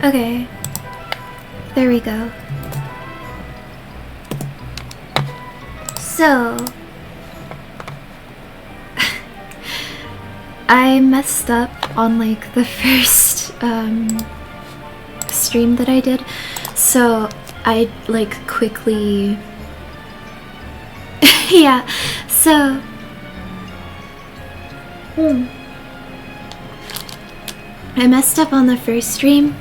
Okay. There we go. So... I messed up on like the first stream that I did. So I like quickly... yeah, so... I messed up on the first stream,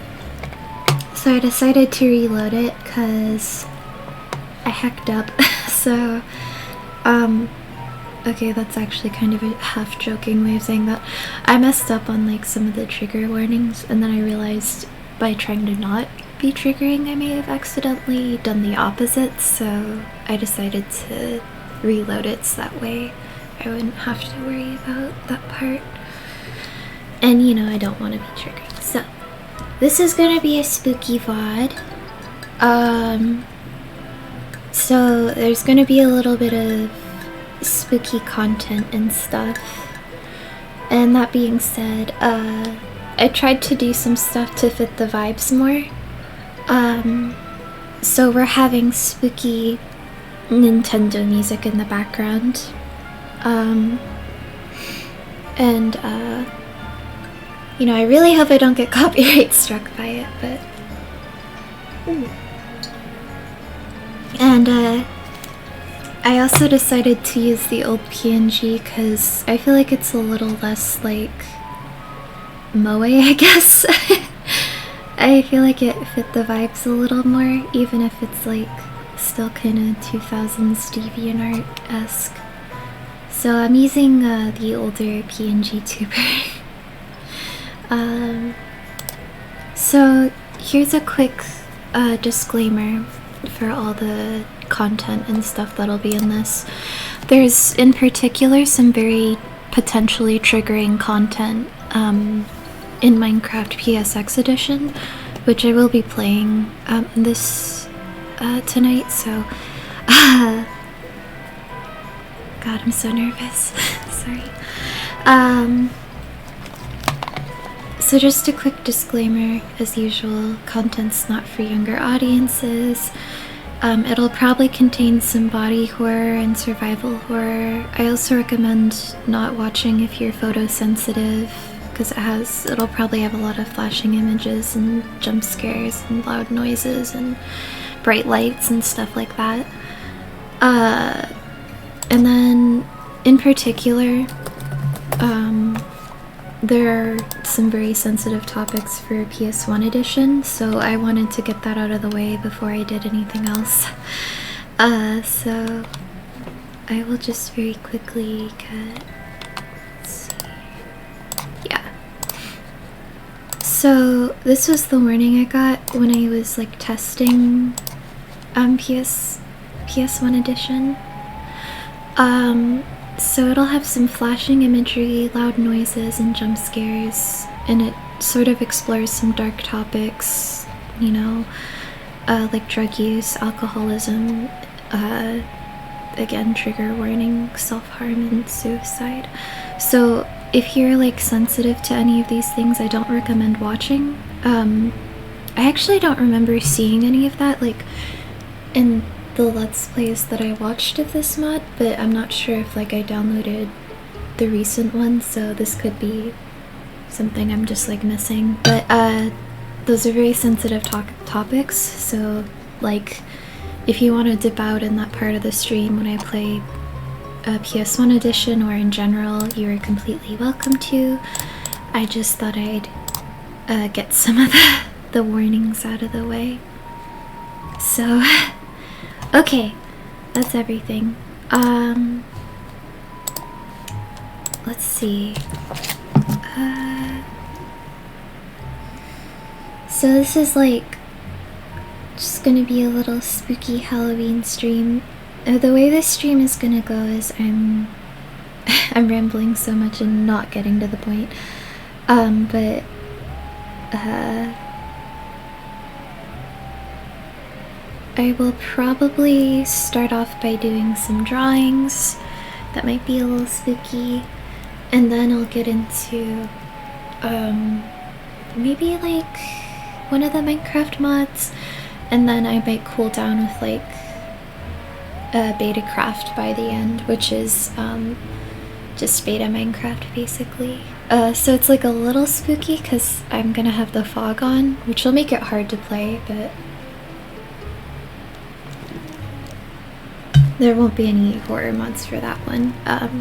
so I decided to reload it because I hacked up. So, okay, that's actually kind of a half-joking way of saying that. I messed up on like some of the trigger warnings, and then I realized by trying to not be triggering I may have accidentally done the opposite, so I decided to reload it so that way I wouldn't have to worry about that part. And you know, I don't want to be triggering. So, this is gonna be a spooky VOD. So there's gonna be a little bit of spooky content and stuff. And that being said, I tried to do some stuff to fit the vibes more. So we're having spooky Nintendo music in the background. You know, I really hope I don't get copyright struck by it, but... And, I also decided to use the old PNG because I feel like it's a little less, like, moe, I guess. I feel like it fit the vibes a little more, even if it's, like, still kinda 2000s DeviantArt-esque. So I'm using, the older PNG tuber. So here's a quick disclaimer for all the content and stuff that'll be in this. There's in particular some very potentially triggering content in Minecraft PSX edition, which I will be playing this tonight, so God, I'm so nervous. Sorry. So just a quick disclaimer, as usual, content's not for younger audiences. It'll probably contain some body horror and survival horror. I also recommend not watching if you're photosensitive, because it'll probably have a lot of flashing images and jump scares and loud noises and bright lights and stuff like that. And then, in particular, there are some very sensitive topics for PS1 edition, so I wanted to get that out of the way before I did anything else. So I will just very quickly cut. Let's see. Yeah. So this was the warning I got when I was like testing PS1 edition. So it'll have some flashing imagery, loud noises, and jump scares, and it sort of explores some dark topics, you know, like drug use, alcoholism, again, trigger warning, self-harm, and suicide. So if you're like sensitive to any of these things, I don't recommend watching. I actually don't remember seeing any of that, like, in the Let's Plays that I watched of this mod, but I'm not sure if like I downloaded the recent one, so this could be something I'm just like missing. But those are very sensitive topics, so like if you want to dip out in that part of the stream when I play PS1 edition or in general, you are completely welcome to. I just thought I'd get some of the warnings out of the way. So okay, that's everything. Let's see. So this is like just gonna be a little spooky Halloween stream. The way this stream is gonna go is I'm rambling so much and not getting to the point. But I will probably start off by doing some drawings that might be a little spooky, and then I'll get into maybe like one of the Minecraft mods, and then I might cool down with like beta craft by the end, which is just beta Minecraft basically. So it's like a little spooky because I'm gonna have the fog on, which will make it hard to play, but there won't be any horror mods for that one.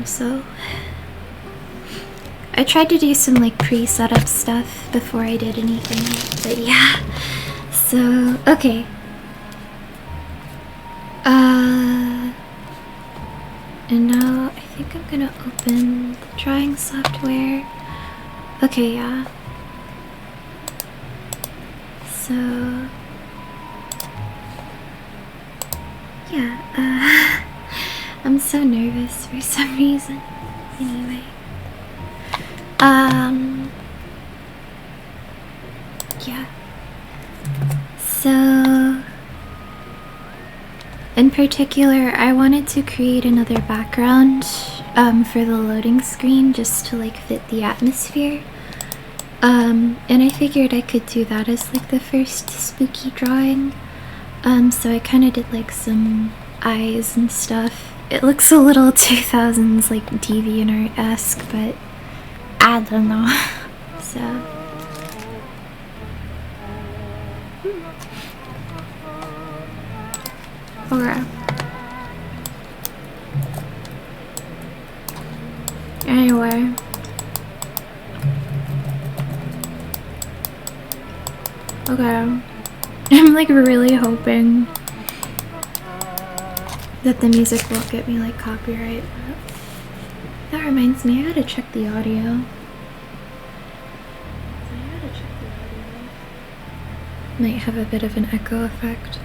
So I tried to do some like pre-setup stuff before I did anything, but yeah. So, okay. And now I think I'm gonna open the drawing software. Okay, yeah. So, yeah, I'm so nervous for some reason. Anyway. Yeah. So, in particular, I wanted to create another background for the loading screen just to like fit the atmosphere. And I figured I could do that as like the first spooky drawing. So I kind of did like some eyes and stuff. It looks a little 2000s like DeviantArt-esque, but I don't know. So okay. Anyway. Okay. I'm like really hoping that the music won't get me like copyright. That reminds me, I gotta check the audio. Might have a bit of an echo effect.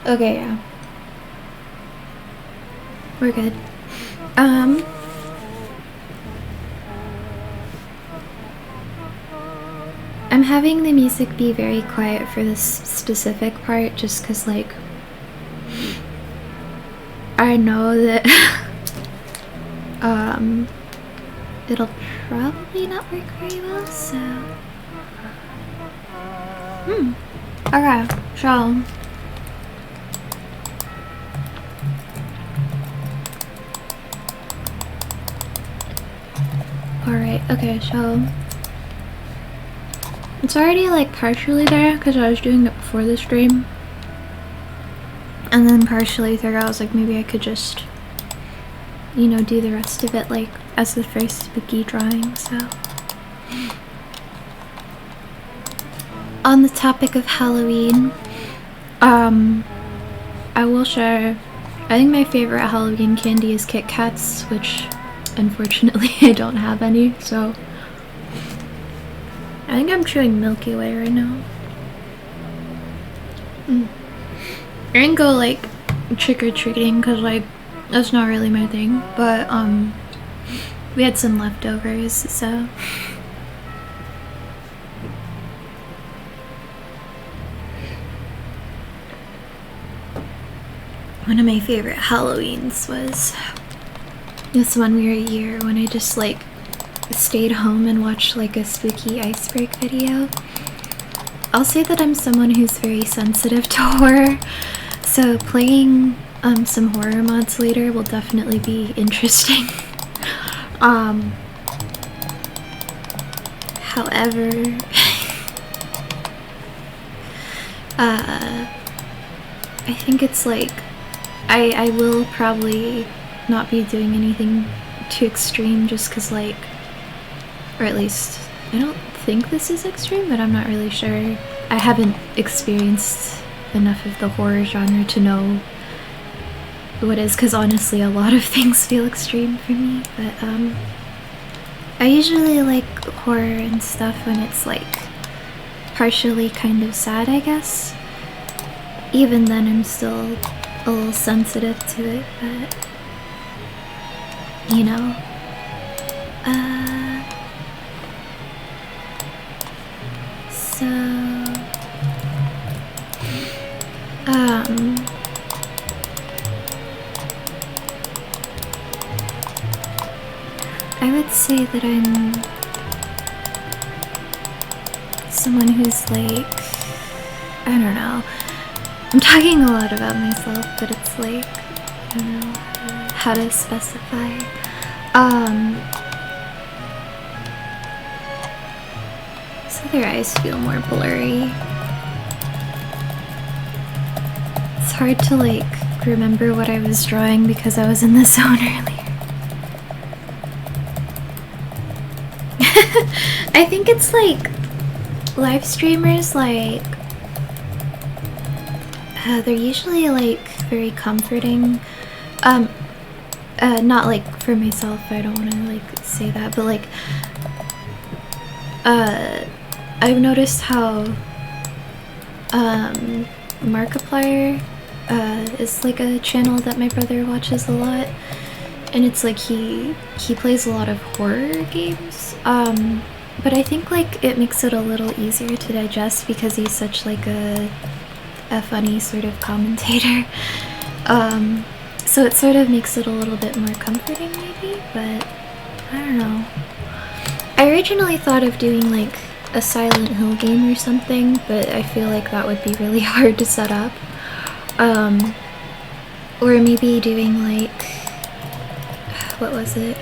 Okay, yeah. We're good. I'm having the music be very quiet for this specific part just because, like, I know that it'll probably not work very well, so okay, so alright, okay, so it's already like partially there because I was doing it before the stream, and then partially there I was like, maybe I could just, you know, do the rest of it like as the first spooky drawing. So on the topic of Halloween, I will share, I think my favorite Halloween candy is Kit Kats, which unfortunately I don't have any, so I think I'm chewing Milky Way right now. I didn't go like trick-or-treating because like that's not really my thing, but we had some leftovers, so one of my favorite Halloweens was this one year when I just like stayed home and watched like a spooky ice break video. I'll say that I'm someone who's very sensitive to horror, so playing some horror mods later will definitely be interesting. However, I think it's like I will probably not be doing anything too extreme just because, like, or at least I don't think this is extreme, but I'm not really sure. I haven't experienced enough of the horror genre to know what is, because honestly a lot of things feel extreme for me, but I usually like horror and stuff when it's like partially kind of sad, I guess. Even then I'm still a little sensitive to it, but you know. So I would say that I'm someone who's like, I don't know. I'm talking a lot about myself, but it's like, I don't know how to specify. So their eyes feel more blurry. It's hard to like remember what I was drawing because I was in the zone earlier. I think it's like live streamers, like they're usually like very comforting. Not like for myself, I don't want to like say that, but like I've noticed how Markiplier is like a channel that my brother watches a lot, and it's like he plays a lot of horror games, but I think like it makes it a little easier to digest because he's such like a funny sort of commentator. So it sort of makes it a little bit more comforting maybe, but I don't know. I originally thought of doing like a Silent Hill game or something, but I feel like that would be really hard to set up. Or maybe doing like, what was it?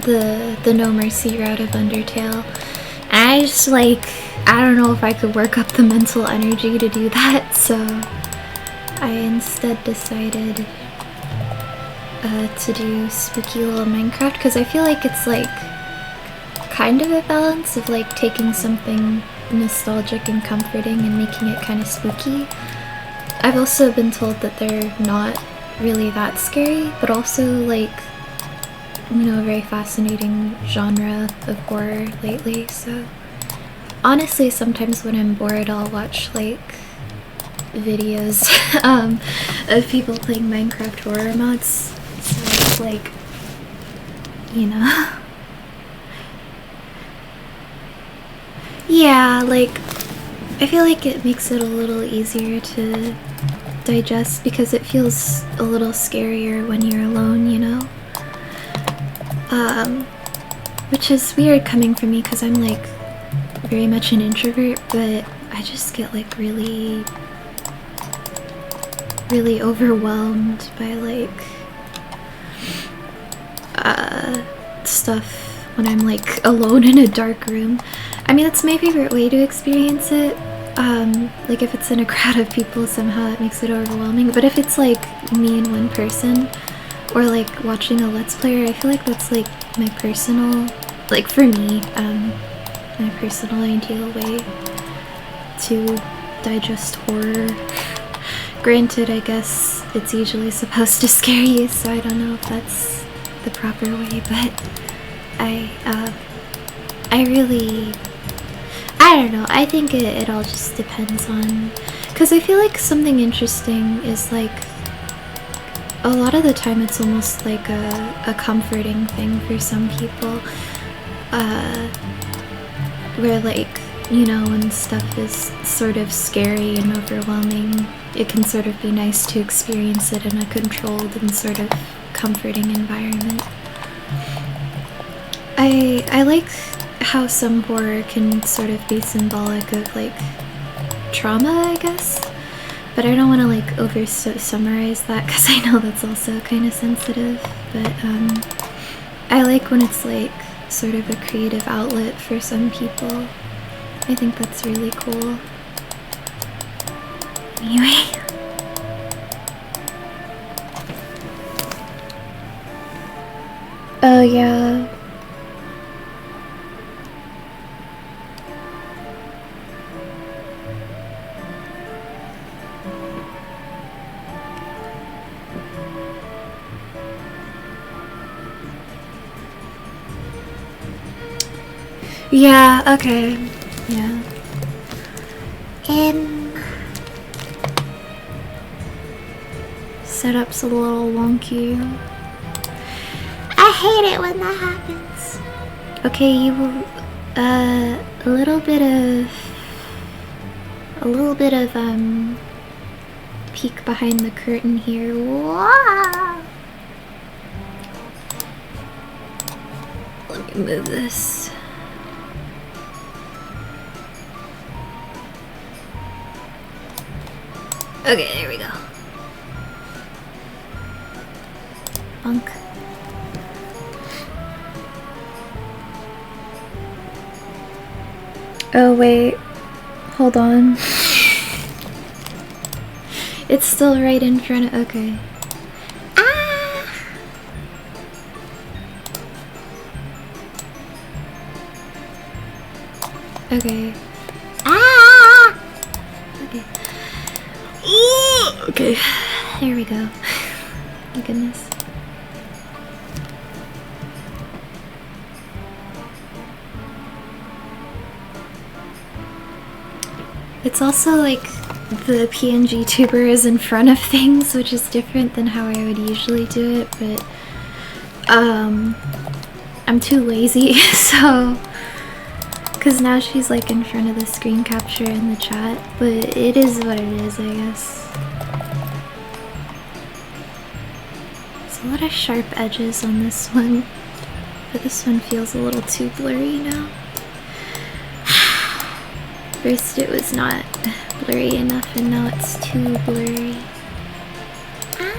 The No Mercy route of Undertale. And I just like, I don't know if I could work up the mental energy to do that, so I instead decided to do spooky little Minecraft because I feel like it's like kind of a balance of like taking something nostalgic and comforting and making it kind of spooky. I've also been told that they're not really that scary, but also like, you know, a very fascinating genre of horror lately. So honestly, sometimes when I'm bored, I'll watch like videos of people playing Minecraft horror mods. So it's like, you know. Yeah, like I feel like it makes it a little easier to digest because it feels a little scarier when you're alone, you know? Which is weird coming from me because I'm like very much an introvert, but I just get like really overwhelmed by like stuff when I'm like alone in a dark room. I mean, that's my favorite way to experience it. Like if it's in a crowd of people, somehow it makes it overwhelming, but if it's like me and one person or like watching a Let's Player, I feel like that's like my personal, like for me, my personal ideal way to digest horror. Granted, I guess it's usually supposed to scare you, so I don't know if that's the proper way, but I really, I don't know, I think it all just depends on, because I feel like something interesting is like, a lot of the time it's almost like a comforting thing for some people, where like, you know, when stuff is sort of scary and overwhelming, it can sort of be nice to experience it in a controlled and sort of comforting environment. I like how some horror can sort of be symbolic of like trauma, I guess, but I don't want to like summarize that because I know that's also kind of sensitive, but I like when it's like sort of a creative outlet for some people. I think that's really cool. Anyway. Oh yeah. Yeah, okay. Yeah. Setup's a little wonky. I hate it when that happens. Okay, you a little bit of peek behind the curtain here. Wow. Let me move this. Okay, there we go. Bonk. Oh wait, hold on. It's still right in front of, okay. Ah! Okay. Ah! Okay. Okay, there we go. My goodness. It's also like the PNG tuber is in front of things, which is different than how I would usually do it, but I'm too lazy, so because now she's like in front of the screen capture in the chat, but it is what it is, I guess. There's a lot of sharp edges on this one, but this one feels a little too blurry now. First it was not blurry enough and now it's too blurry. Ah.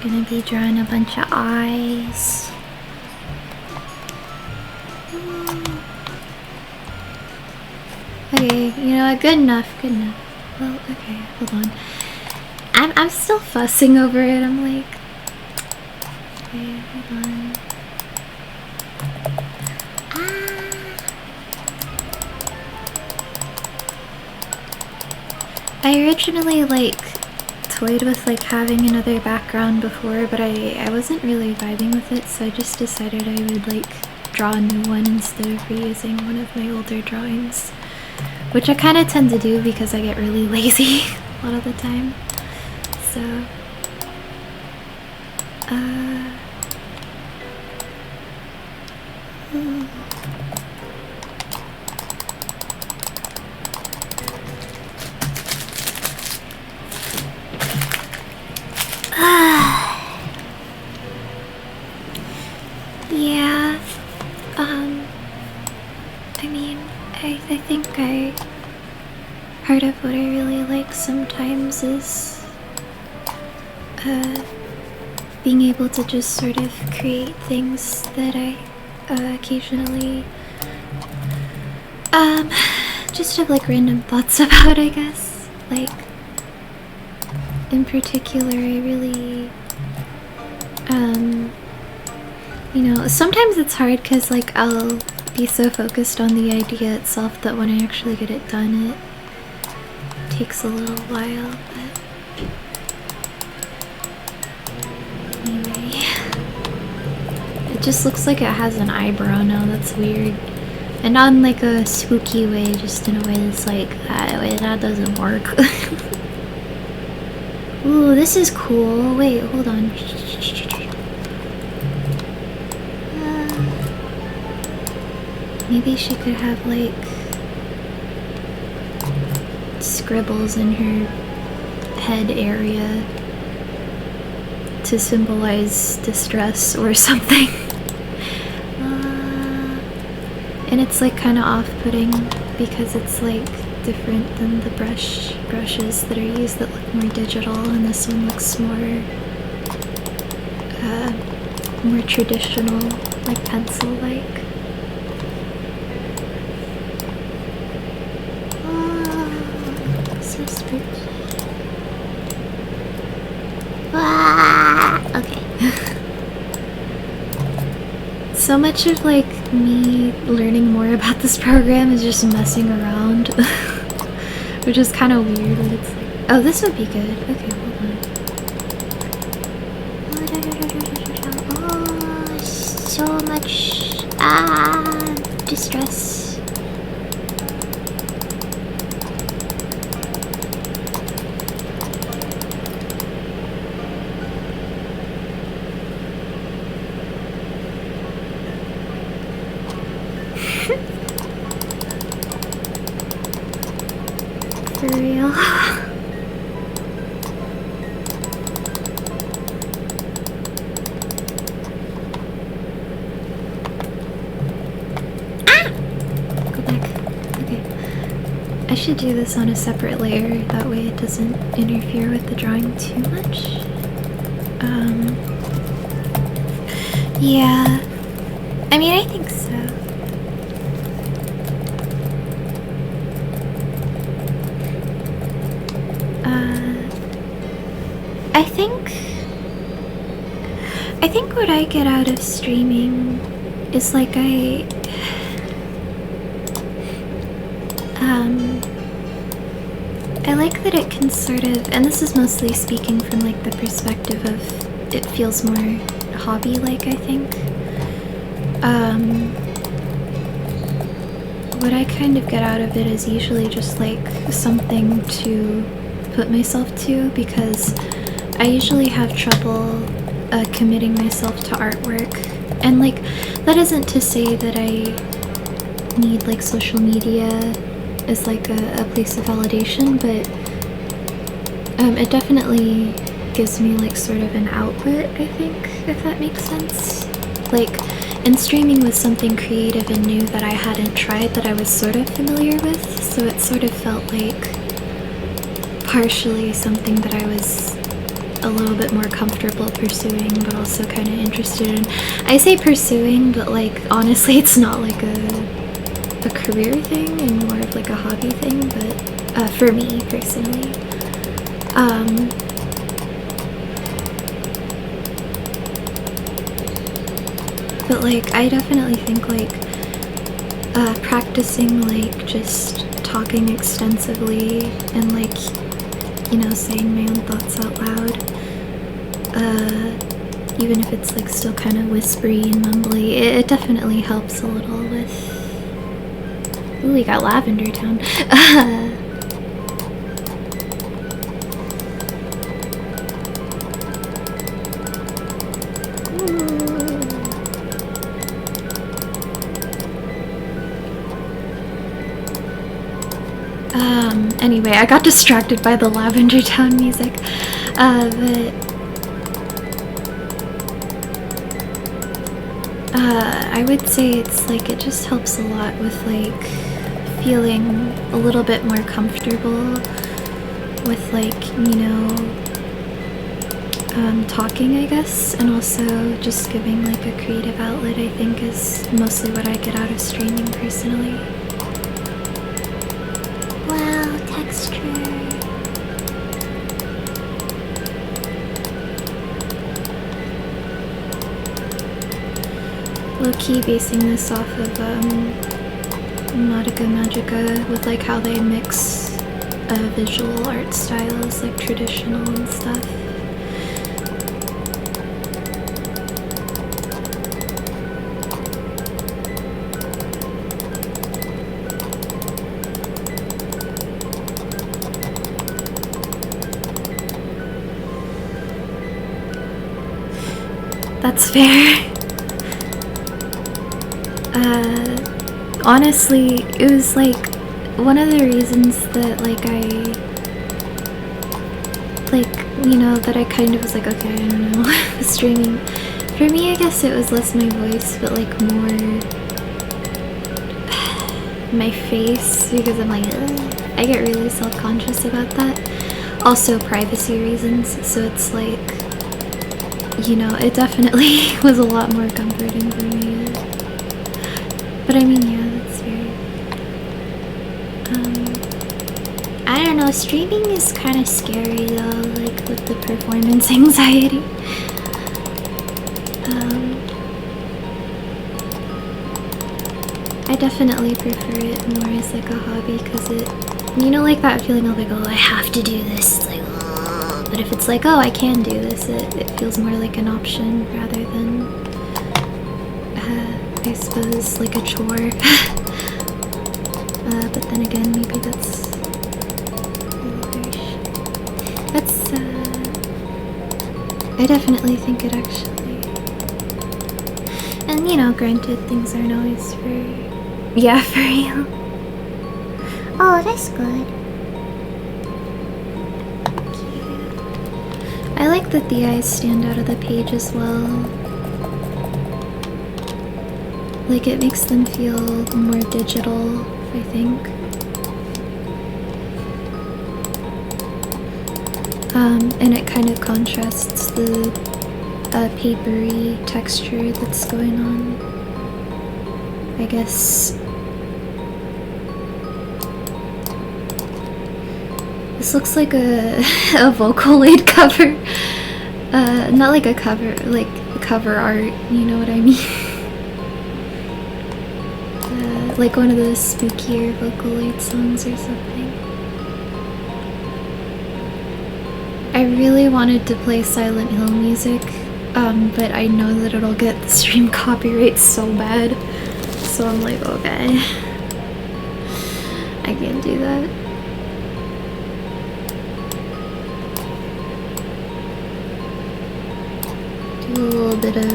Gonna be drawing a bunch of eyes. Okay, you know what, good enough, good enough. Well, okay, hold on. I'm still fussing over it, I'm like... Okay, hold on. Ah! I originally, like, toyed with, like, having another background before, but I wasn't really vibing with it, so I just decided I would, like, draw a new one instead of reusing one of my older drawings. Which I kind of tend to do because I get really lazy a lot of the time. So, yeah, I mean, I think part of what I really like sometimes is being able to just sort of create things that I occasionally just have like random thoughts about, I guess. Like, in particular, I really you know, sometimes it's hard because like I'll be so focused on the idea itself that when I actually get it done, it takes a little while, but anyway. It just looks like it has an eyebrow now, that's weird. And not in like a spooky way, just in a way that's like, that doesn't work. Ooh, this is cool. Wait, hold on. Maybe she could have like scribbles in her head area to symbolize distress or something. And it's like kind of off-putting because it's like different than the brushes that are used that look more digital, and this one looks more traditional, like pencil-like. So spooky. Okay. So much of like me learning more about this program is just messing around, which is kind of weird. But it's like, oh, this would be good. Okay, hold on. Oh, so much distress. For real. Go back. Okay. I should do this on a separate layer, that way it doesn't interfere with the drawing too much. Yeah. I mean, I think so. I think what I get out of streaming is like I like that it can sort of, and this is mostly speaking from like the perspective of it feels more hobby-like, I think. What I kind of get out of it is usually just like something to put myself to, because I usually have trouble committing myself to artwork. And like, that isn't to say that I need like social media as like a place of validation, but it definitely gives me like sort of an outlet, I think, if that makes sense. Like, and streaming was something creative and new that I hadn't tried, that I was sort of familiar with, so it sort of felt like partially something that I was a little bit more comfortable pursuing, but also kind of interested in. I say pursuing, but like honestly it's not like a career thing and more of like a hobby thing, but for me personally. But like I definitely think like practicing like just talking extensively and like, you know, saying my own thoughts out loud, even if it's like still kind of whispery and mumbly, it definitely helps a little with. Ooh, we got Lavender Town. Anyway, I got distracted by the Lavender Town music, but I would say it's like it just helps a lot with like feeling a little bit more comfortable with like, you know, talking, I guess, and also just giving like a creative outlet, I think, is mostly what I get out of streaming personally. Wow, texture. Low-key basing this off of Nautica Magica, with like how they mix visual art styles, like traditional and stuff. That's fair. Honestly, it was like one of the reasons that like you know, that I kind of was like, okay, I don't know, streaming. For me, I guess it was less my voice, but like more my face, because I'm like, I get really self-conscious about that. Also privacy reasons, so it's like, you know, it definitely was a lot more comforting for me. But I mean, yeah, that's very... I don't know, streaming is kind of scary though, like with the performance anxiety. I definitely prefer it more as like a hobby, because it, you know, like that feeling of like, oh, I have to do this, it's like, oh. But if it's like, oh, I can do this, it feels more like an option rather than I suppose like a chore. But then again, maybe that's I definitely think it actually, and you know, granted, things aren't always for real. Oh, that's good. that the eyes stand out of the page as well. Like, it makes them feel more digital, I think. And it kind of contrasts the papery texture that's going on. I guess this looks like a Vocaloid cover. Not like a cover, like cover art, you know what I mean? Like one of those spookier Vocaloid songs or something. I really wanted to play Silent Hill music, but I know that it'll get the stream copyright so bad. So I'm like, okay, I can't do that. Do a little bit of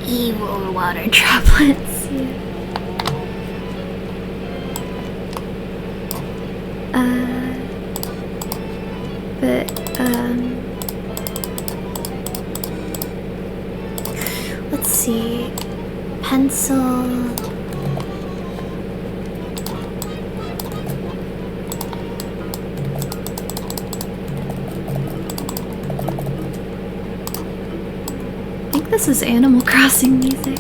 evil water droplets. Yeah. Let's see. Pencil. I think this is Animal Crossing music.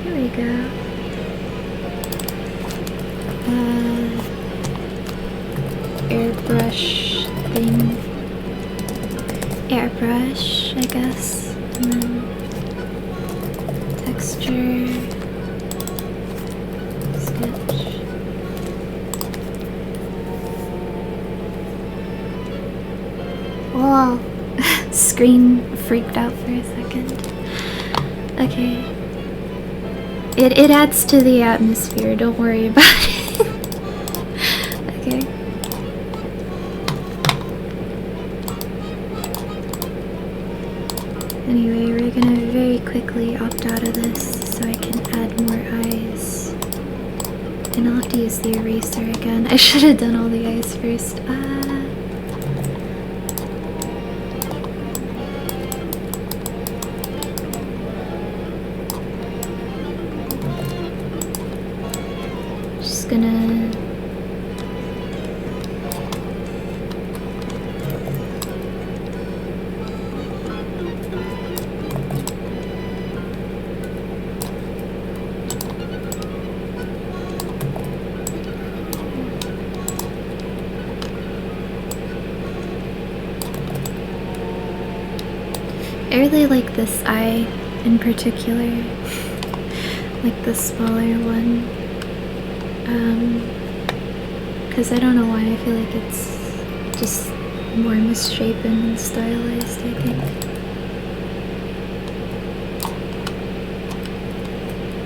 Here we go. Airbrush thing. Airbrush, I guess. And then texture, sketch. Whoa, screen freaked out for a second. Okay, it adds to the atmosphere. Don't worry about it. Okay. Anyway, we're gonna very quickly opt out of this so I can add more eyes. And I'll have to use the eraser again. I should have done all the eyes first. Just gonna... I really like this eye in particular, like the smaller one, because I don't know why, I feel like it's just more misshapen and stylized, I think.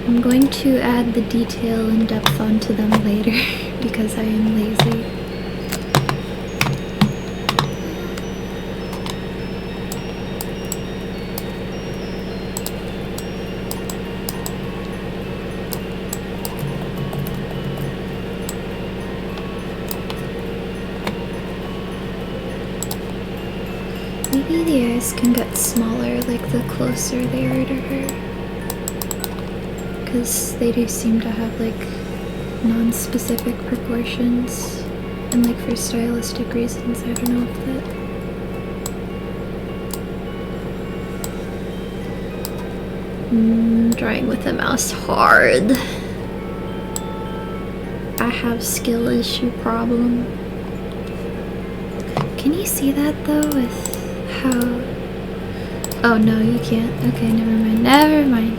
I'm going to add the detail and depth onto them later because I am lazy. Maybe the eyes can get smaller, like the closer they are to her. Because they do seem to have like non-specific proportions. And like for stylistic reasons, I don't know if that... drawing with a mouse hard. I have skill issue problem. Can you see that though with how... Oh no, you can't. Okay, never mind. Never mind.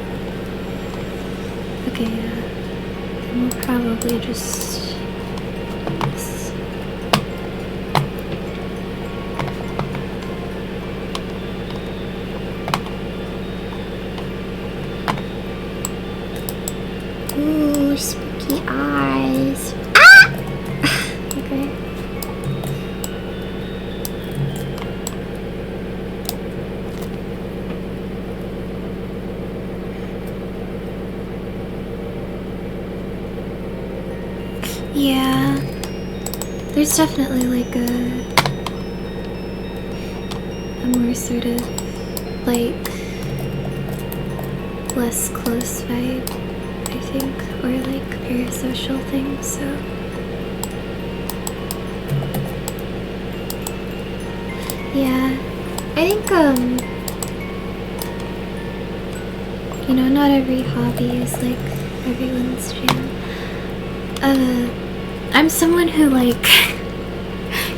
Okay, and we'll probably just... This. Ooh, spooky. The eyes. Ah! Okay. Yeah. There's definitely like a more sort of like less close vibe, I think, or like parasocial thing, so yeah. I think you know, not every hobby is like everyone's jam. I'm someone who like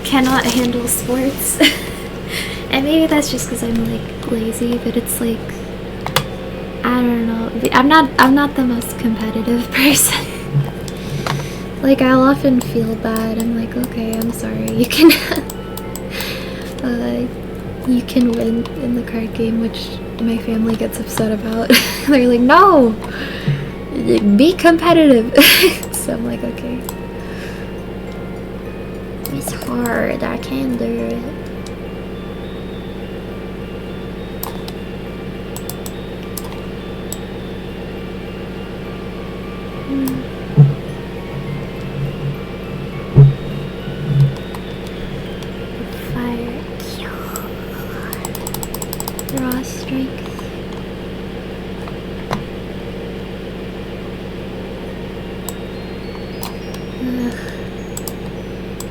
cannot handle sports. And maybe that's just because I'm like lazy, but it's like, I don't know. I'm not the most competitive person. Like, I'll often feel bad. I'm like, okay, I'm sorry. You can you can win in the card game, which my family gets upset about. They're like, no, be competitive. So I'm like, okay. It's hard. I can't do it. Fire. Raw strength.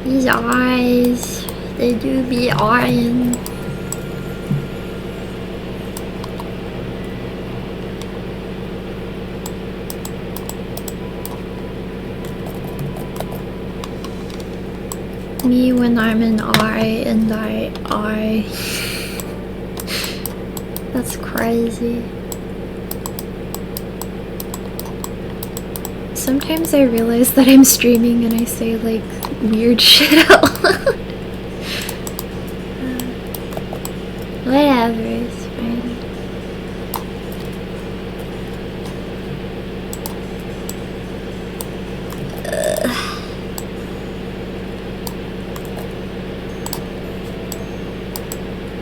These eyes, they do be eyeing. Me when I'm an eye and I. That's crazy. Sometimes I realize that I'm streaming and I say like weird shit out loud. Whatever, it's fine.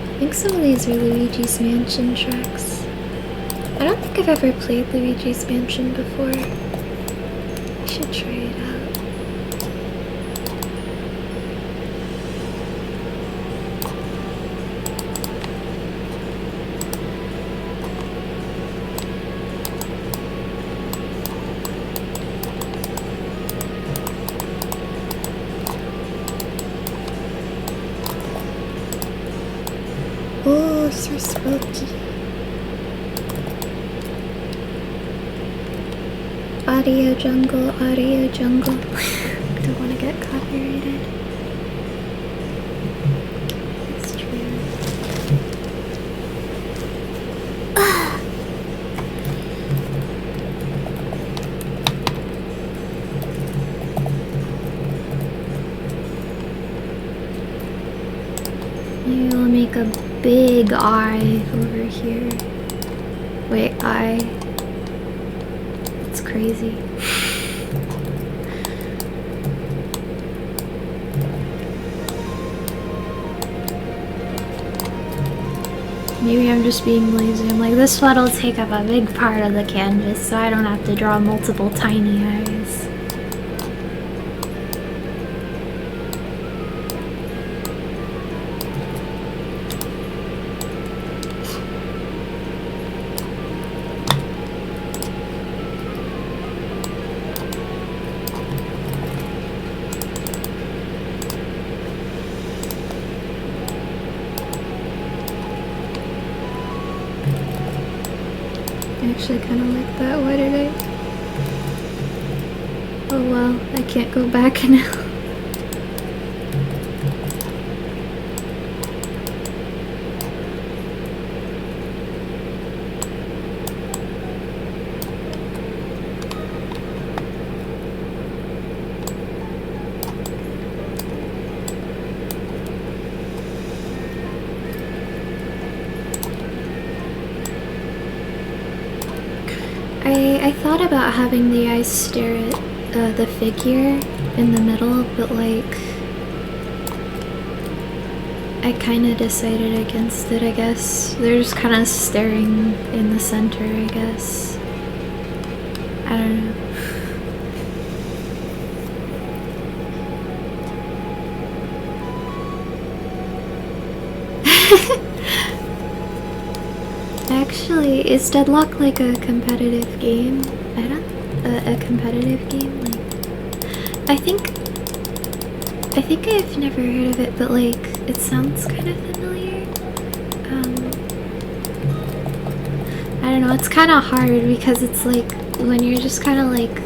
I think some of these are Luigi's Mansion tracks. I don't think I've ever played Luigi's Mansion before. I should try it out. Oh, so spooky. Audio jungle, audio jungle. Don't want to get copyrighted. It's true. Maybe we'll make a big eye over here. Wait, eye. It's crazy. Maybe I'm just being lazy. I'm like, this one will take up a big part of the canvas, so I don't have to draw multiple tiny eyes. I actually kind of like that. Why did I? Oh well, I can't go back now. I thought about having the eyes stare at the figure in the middle, but like I kind of decided against it, I guess. They're just kind of staring in the center, I guess. I don't know. Actually, is Deadlock like a competitive game? I don't... a competitive game? Like... I think I've never heard of it, but like, it sounds kind of familiar. I don't know, it's kind of hard because it's like, when you're just kind of like,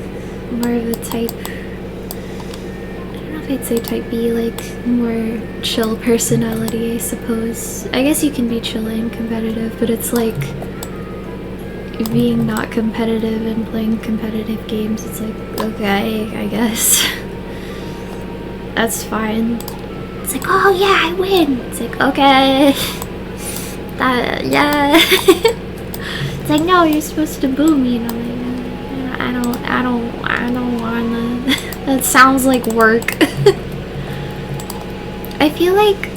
more of a type... I don't know if I'd say type B, like, more chill personality, I suppose. I guess you can be chill and competitive, but it's like, being not competitive and playing competitive games, it's like, okay, I guess. That's fine. It's like, oh yeah, I win! It's like, okay. Yeah. It's like, no, you're supposed to boo me, and I'm like, I don't wanna. That sounds like work. I feel like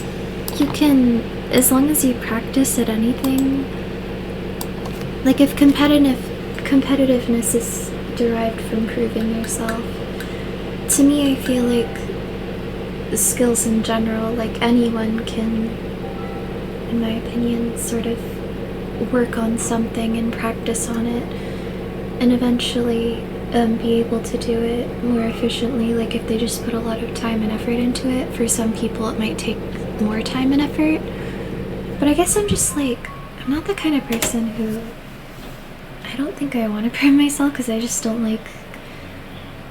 you can, as long as you practice at anything, like if competitiveness is derived from proving yourself, to me I feel like skills in general, like anyone can, in my opinion, sort of work on something and practice on it and eventually be able to do it more efficiently, like if they just put a lot of time and effort into it. For some people it might take more time and effort, but I guess I'm just like, I'm not the kind of person who, I don't think I want to prove myself because I just don't like,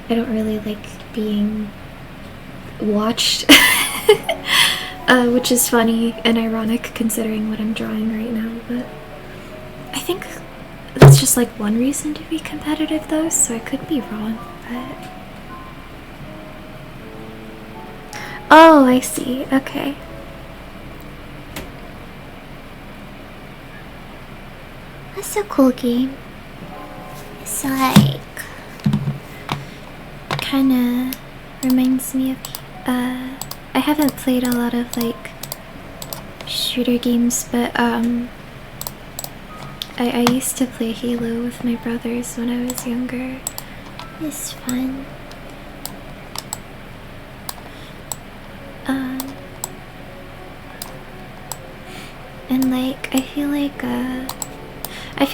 I don't really like being watched. Which is funny and ironic considering what I'm drawing right now, but I think that's just like one reason to be competitive though, so I could be wrong, but... Oh, I see, okay. That's a cool game. It's like... kinda reminds me of... I haven't played a lot of like shooter games, but I used to play Halo with my brothers when I was younger. It's fun. And like I feel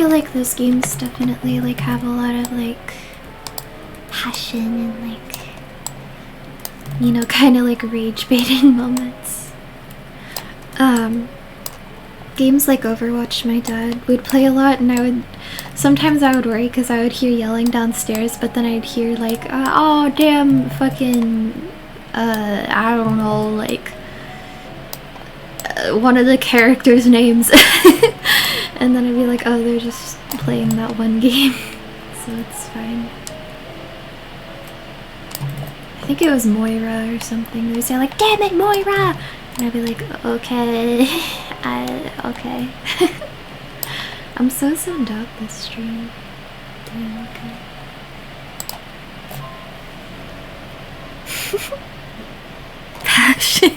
like those games definitely like have a lot of like passion and like, you know, kind of like rage baiting moments. Games like Overwatch, my dad would play a lot, and sometimes I would worry because I would hear yelling downstairs, but then I'd hear like, oh damn, fucking, I don't know, like, one of the characters' names. And then I'd be like, oh, they're just playing that one game, so it's fine. I think it was Moira or something. They would say like, damn it, Moira! And I'd be like, okay, okay. I'm so zoned out this stream. Damn, okay. Passion.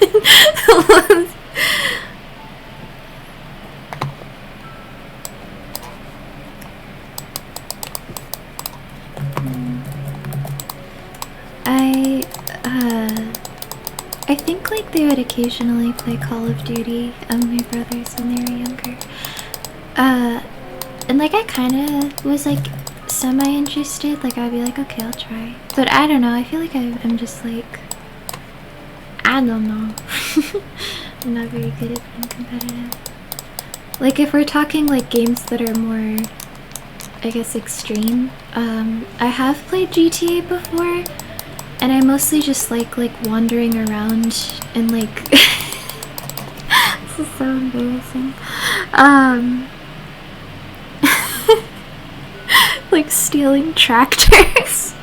I think like they would occasionally play Call of Duty, my brothers, when they were younger. And like I kinda was like semi-interested, like I'd be like, okay, I'll try. But I don't know, I feel like I'm just like, I don't know. I'm not very good at being competitive. Like if we're talking like games that are more, I guess, extreme, I have played GTA before. And I mostly just like wandering around and like this is so embarrassing. Like stealing tractors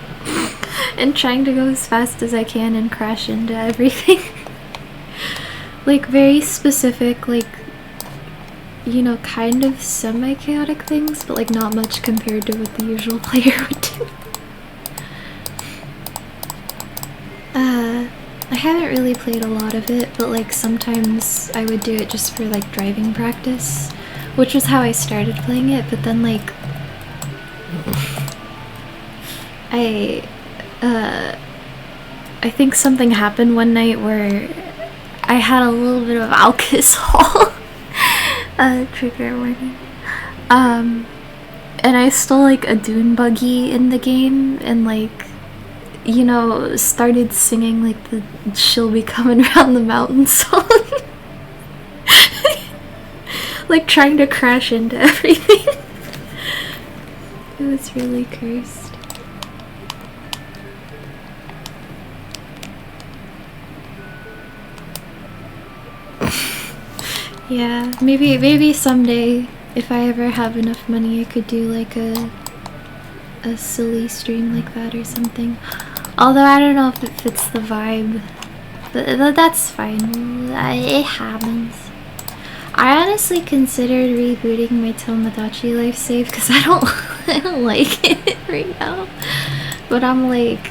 and trying to go as fast as I can and crash into everything. Like very specific, like, you know, kind of semi-chaotic things, but like not much compared to what the usual player would do. haven't really played a lot of it, but like sometimes I would do it just for like driving practice, which was how I started playing it, but then like I think something happened one night where I had a little bit of alcohol. Trigger warning. And I stole like a dune buggy in the game and like, you know, started singing like the "She'll Be Coming Around the Mountain" song. Like trying to crash into everything. It was really cursed. Yeah, maybe someday, if I ever have enough money, I could do like a silly stream like that or something. Although I don't know if it fits the vibe, but that's fine. It happens. I honestly considered rebooting my Tomodachi life save because I don't like it right now. But I'm like,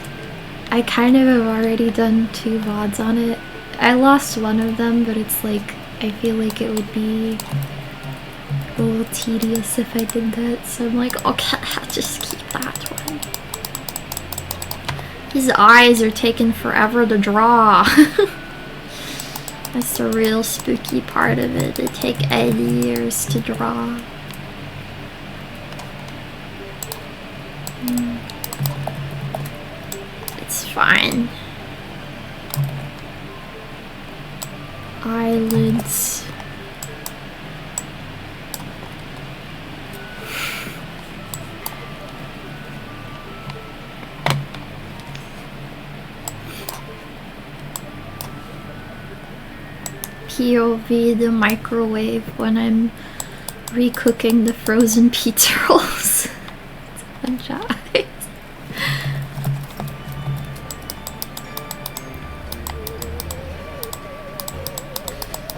I kind of have already done 2 VODs on it. I lost one of them, but it's like, I feel like it would be a little tedious if I did that, so I'm like, okay, I'll just keep that one. His eyes are taking forever to draw. That's the real spooky part of it. They take 8 years to draw. It's fine. Eyelids. POV the microwave when I'm recooking the frozen pizza rolls. It's a bunch of eyes.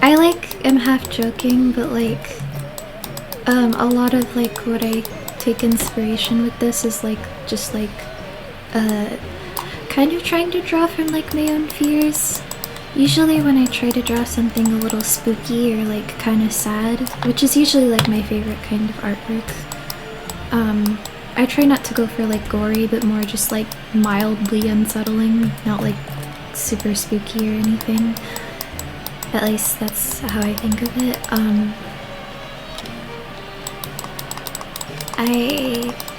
I like am half joking, but like a lot of like what I take inspiration with this is like just like kind of trying to draw from like my own fears. Usually when I try to draw something a little spooky or like kind of sad, which is usually like my favorite kind of artwork, I try not to go for like gory, but more just like mildly unsettling, not like super spooky or anything. At least that's how I think of it.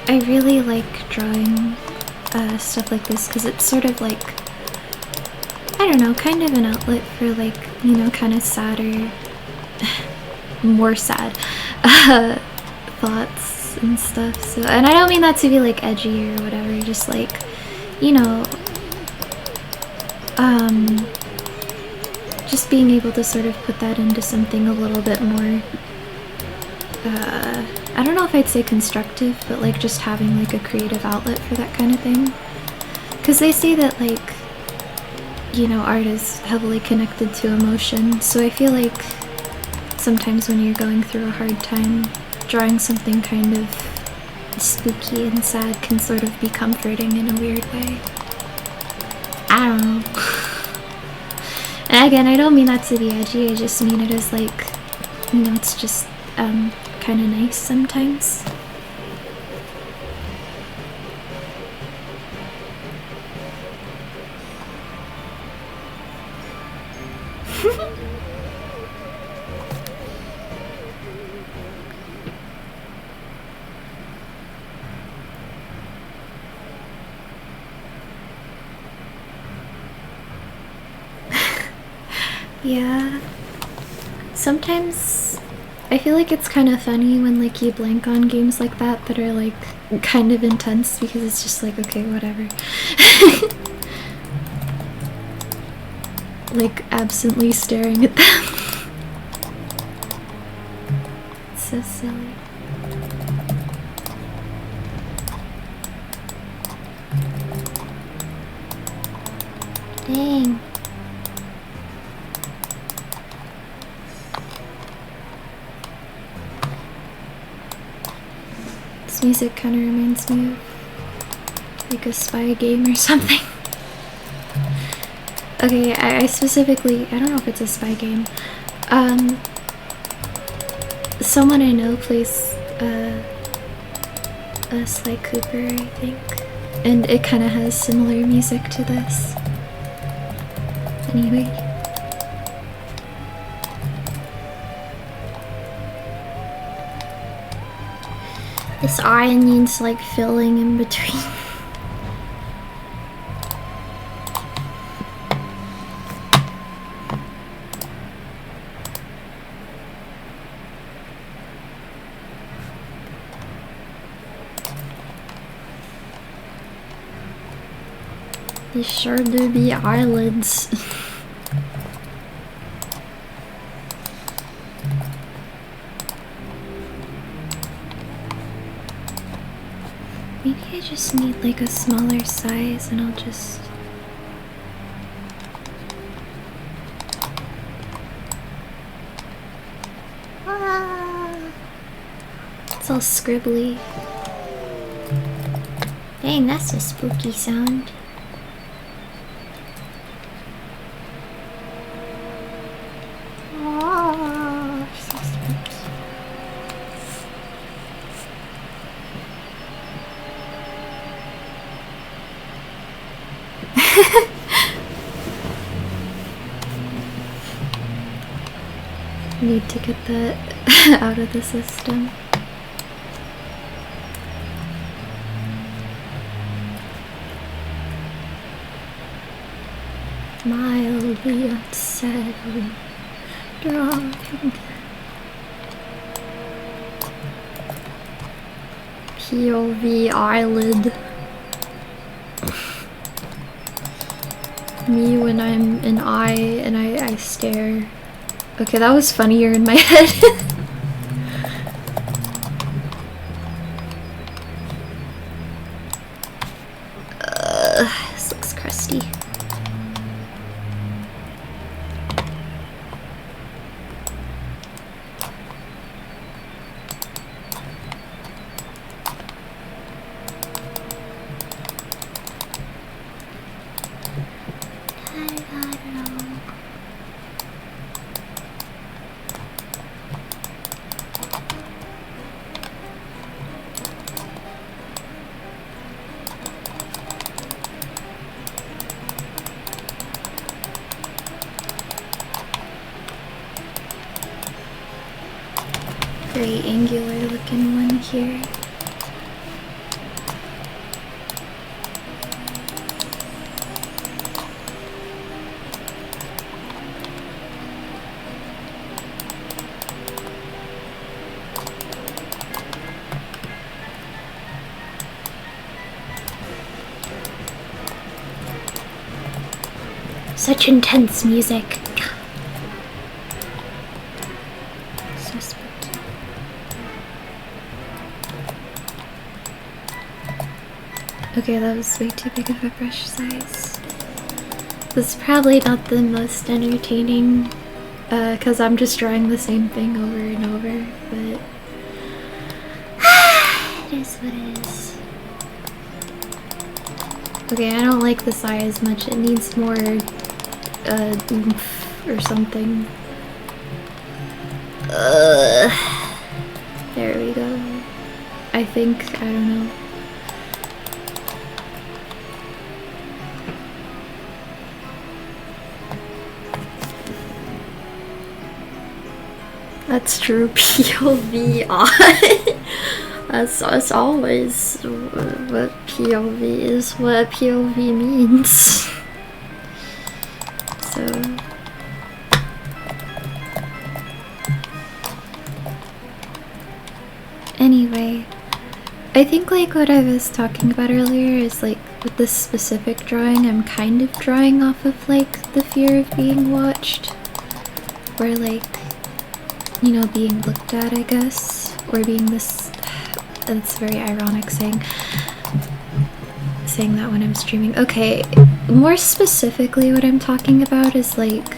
I really like drawing stuff like this because it's sort of like, I don't know, kind of an outlet for like, you know, kind of sadder, more sad thoughts and stuff. So, and I don't mean that to be like edgy or whatever, just like, you know, just being able to sort of put that into something a little bit more, I don't know if I'd say constructive, but like just having like a creative outlet for that kind of thing. Because they say that like, you know, art is heavily connected to emotion, so I feel like sometimes when you're going through a hard time, drawing something kind of spooky and sad can sort of be comforting in a weird way. I don't know. And again, I don't mean that to be edgy, I just mean it as like, you know, it's just kind of nice sometimes. Yeah. Sometimes I feel like it's kind of funny when like you blank on games like that that are like kind of intense because it's just like, okay, whatever. Like absently staring at them. It's so silly. Dang. This music kind of reminds me of like a spy game or something. Okay, I specifically, I don't know if it's a spy game. Someone I know plays a Sly Cooper, I think, and it kind of has similar music to this. Anyway. This eye needs like filling in between. These sure do be eyelids. Maybe I just need like a smaller size and I'll just... It's all scribbly. Dang, that's a spooky sound. Oh, so spooky. Need to get that out of the system. Mildly unsettled, drawing POV eyelid. Me when I'm an eye and I stare. Okay, that was funnier in my head. This looks crusty. Very angular looking one here. Such intense music. So spooky. Okay, that was way too big of a brush size. This is probably not the most entertaining, because I'm just drawing the same thing over and over, but it is what it is. Okay, I don't like this eye as much. It needs more oomph or something. There we go. I think, I don't know. That's true, POV eye. That's always what POV is, what POV means. So anyway, I think like what I was talking about earlier is like with this specific drawing, I'm kind of drawing off of like the fear of being watched, or like, you know, being looked at, I guess, or being this, it's very ironic saying that when I'm streaming. Okay, more specifically what I'm talking about is like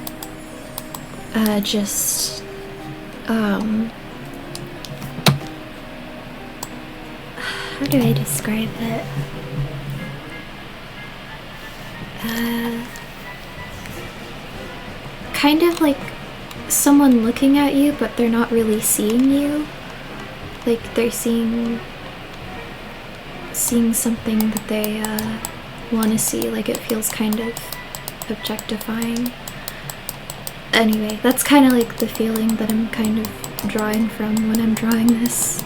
just how do I describe it? kind of like someone looking at you, but they're not really seeing you. Like they're seeing something that they want to see. Like it feels kind of objectifying. Anyway, that's kind of like the feeling that I'm kind of drawing from when I'm drawing this.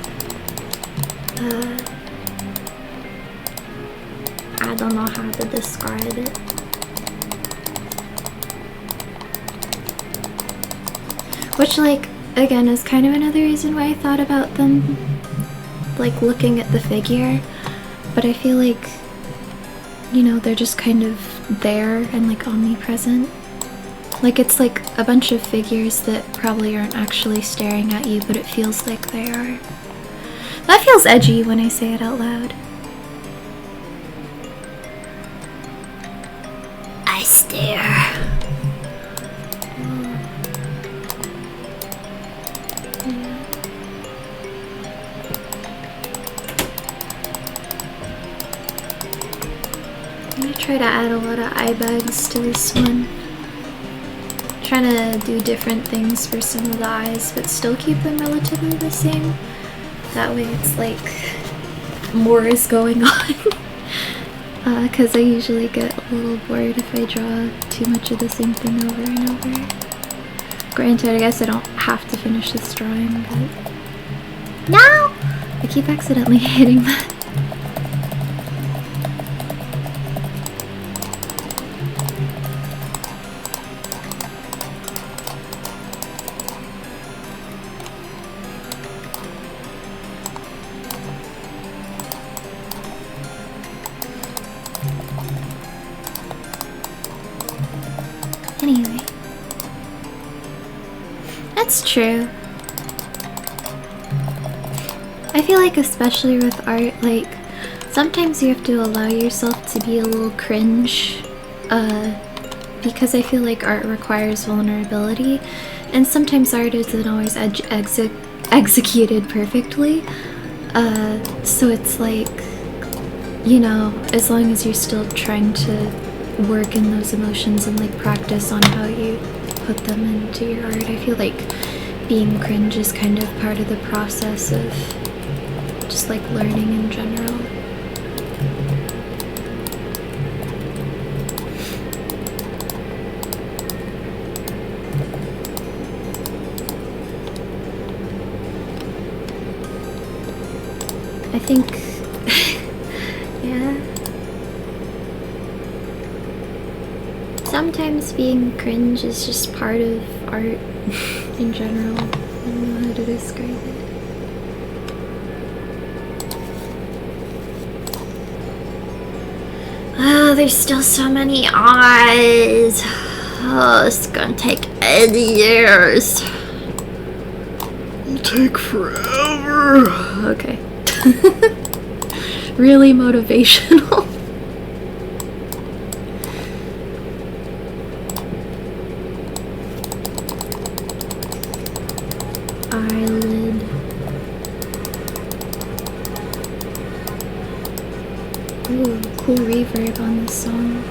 I don't know how to describe it. Which, like, again, is kind of another reason why I thought about them, like, looking at the figure. But I feel like, you know, they're just kind of there and, like, omnipresent. Like, it's like a bunch of figures that probably aren't actually staring at you, but it feels like they are. That feels edgy when I say it out loud. I stare. I'm gonna try to add a lot of eye bags to this one. Trying to do different things for some of the eyes, but still keep them relatively the same. That way it's like more is going on. Because I usually get a little bored if I draw too much of the same thing over and over. Granted, I guess I don't have to finish this drawing, but... No! I keep accidentally hitting that. Anyway, that's true. I feel like especially with art, like, sometimes you have to allow yourself to be a little cringe, because I feel like art requires vulnerability, and sometimes art isn't always executed perfectly, so it's like, you know, as long as you're still trying to work in those emotions and like practice on how you put them into your art. I feel like being cringe is kind of part of the process of just like learning in general. I think yeah. Sometimes being cringe is just part of art in general. I don't know how to describe it. Oh, there's still so many eyes. Oh, it's gonna take 80 years. It'll take forever. Okay. Really motivational. Eyelid. Ooh, cool reverb on this song.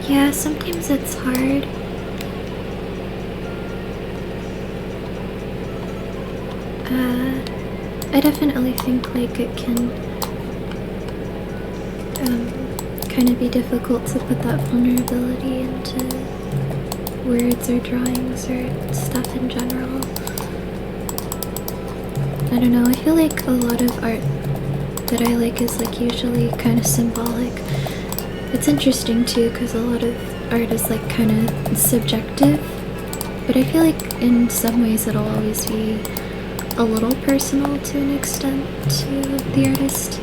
Yeah, sometimes it's hard. I definitely think like it can kind of be difficult to put that vulnerability into words or drawings or stuff in general. I don't know, I feel like a lot of art that I like is like usually kind of symbolic. It's interesting too because a lot of art is like kind of subjective, but I feel like in some ways it'll always be a little personal to an extent to the artist,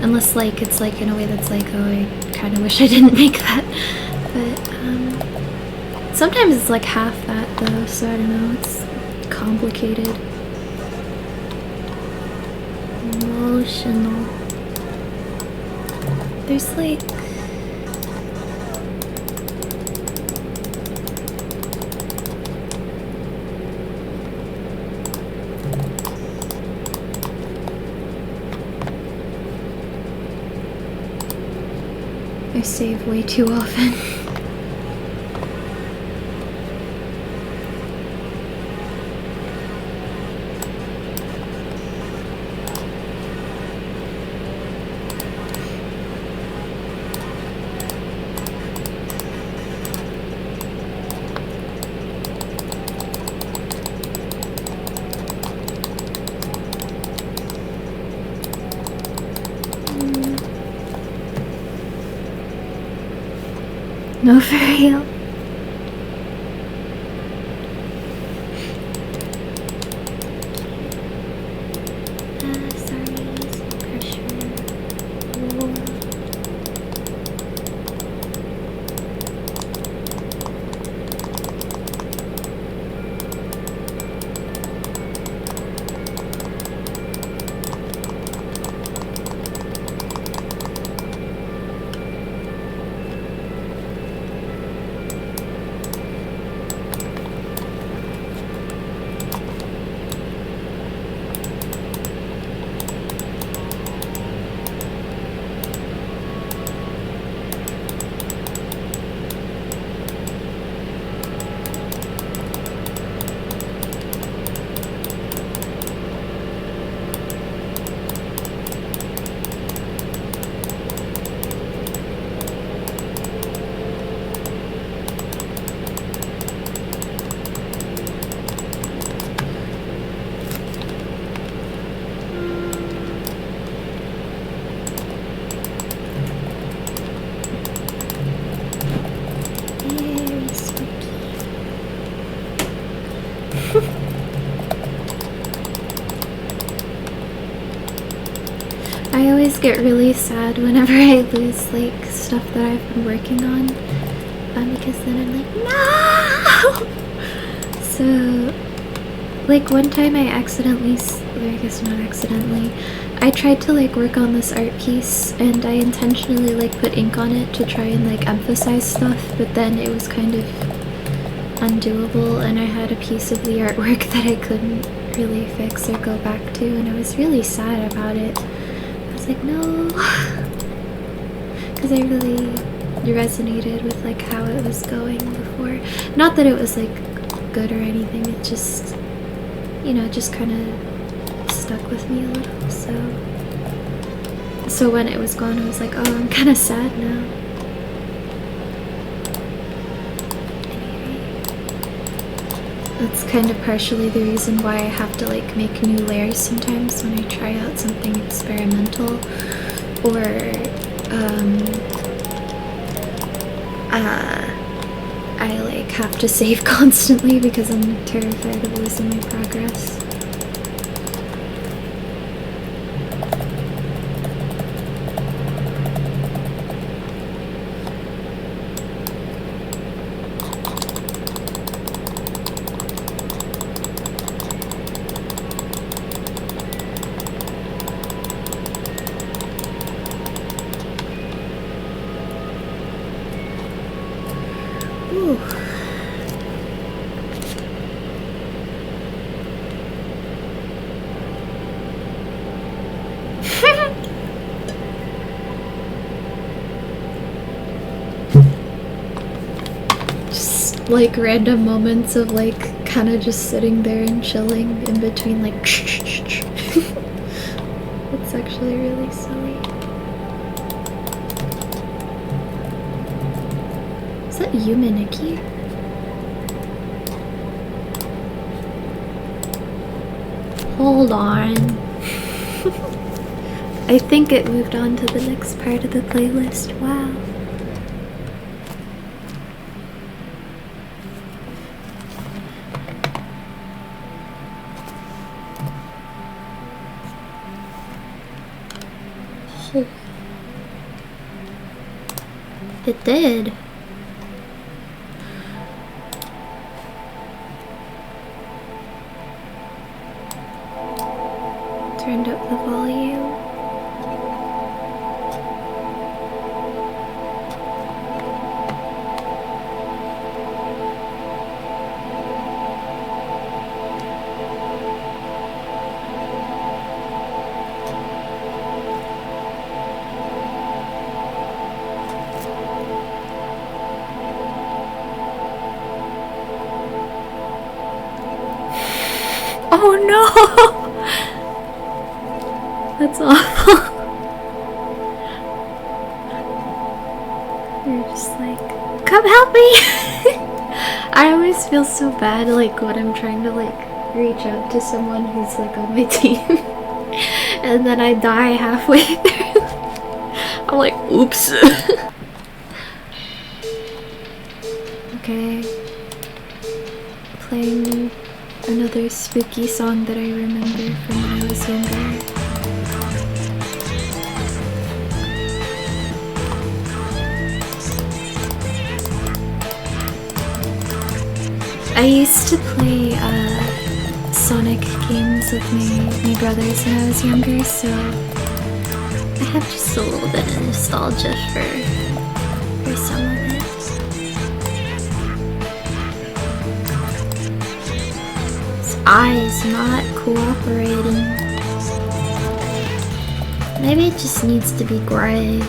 unless like it's like in a way that's like, oh, I kind of wish I didn't make that. But sometimes it's like half that though, so I don't know, it's complicated. Emotional. There's like I save way too often. No, for real. Sorry, some pressure. Whoa. Very spooky. I always get really sad whenever I lose like stuff that I've been working on, because then I'm like, no. So, like one time I accidentally, or I guess not accidentally, I tried to like work on this art piece and I intentionally like put ink on it to try and like emphasize stuff, but then it was kind of undoable and I had a piece of the artwork that I couldn't really fix or go back to, and I was really sad about it. I was like, no, because I really resonated with like how it was going before. Not that it was like good or anything, it just, you know, just kind of stuck with me a little. So when it was gone, I was like, oh, I'm kind of sad now. That's kind of partially the reason why I have to like make new layers sometimes when I try out something experimental, or I like have to save constantly because I'm terrified of losing my progress. Ooh. Just like random moments of like kind of just sitting there and chilling in between like it's actually really silly. Is that you, Miniki? Hold on. I think it moved on to the next part of the playlist. Wow. It did. Turned up the volume. Oh no! That's awful. You're just like, come help me! I always feel so bad like when I'm trying to like reach out to someone who's like on my team and then I die halfway through. I'm like, oops. Okay. Playing another spooky song that I remember from when I was younger. I used to play Sonic games with my brothers when I was younger, so I have just a little bit of nostalgia for some of it. His eyes not cooperating. Maybe it just needs to be gray.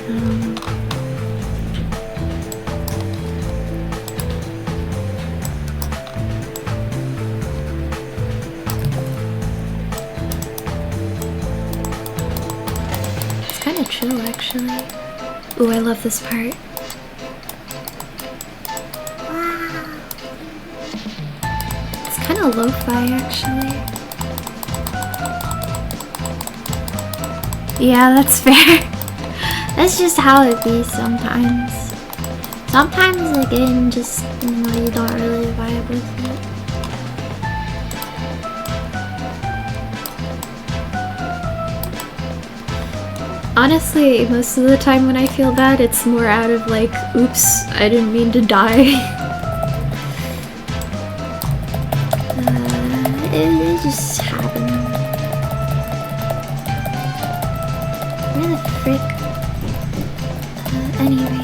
Kind of chill, actually. Ooh, I love this part. Wow. It's kind of lo-fi, actually. Yeah, that's fair. That's just how it be sometimes. Sometimes a game just, you don't really vibe with it. Honestly, most of the time when I feel bad, it's more out of like, oops, I didn't mean to die. It just happened. Where the frick? Anyways.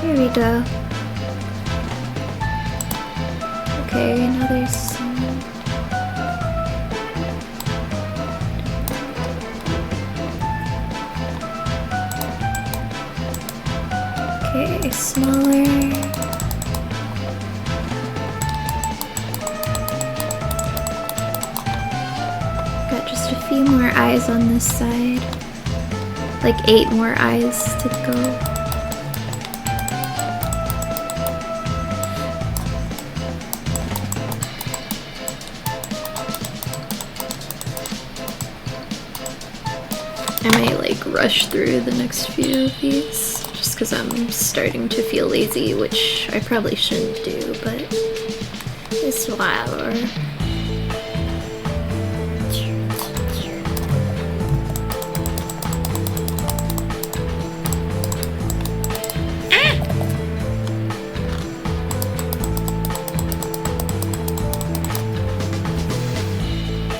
Here we go. Okay, now there's some... Okay, smaller. Got just a few more eyes on this side. Like 8 more eyes to go. I might like rush through the next few of these just because I'm starting to feel lazy, which I probably shouldn't do, but it's whatever.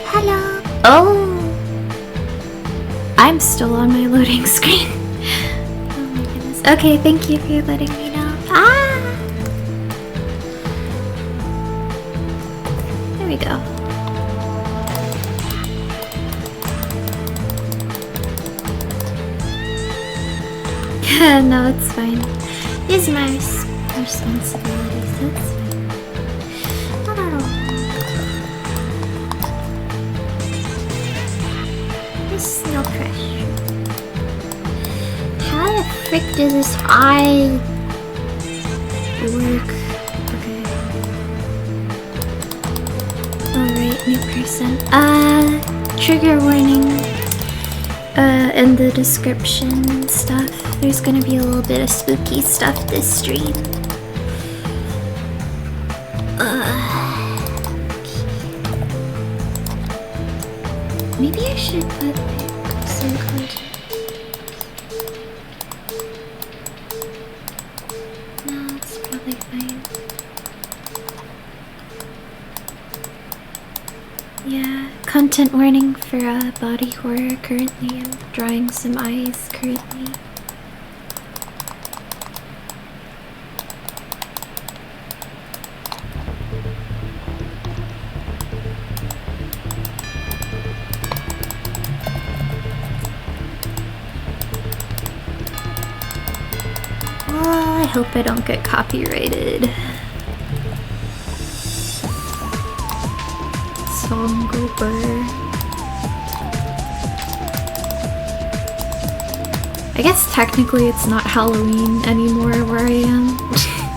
Hello. Oh. I'm still on my loading screen. Oh my goodness. Okay, thank you for letting me know. Ah! There we go. No, it's fine. These are my responsibilities. That's fine. There's no pressure. How the do this eye work. Okay. Alright, new person. Trigger warning. In the description and stuff. There's gonna be a little bit of spooky stuff this stream. Maybe I should put some content. No, it's probably fine. Yeah, content warning for body horror currently. I'm drawing some eyes currently. I hope I don't get copyrighted. Songober. I guess technically it's not Halloween anymore where I am,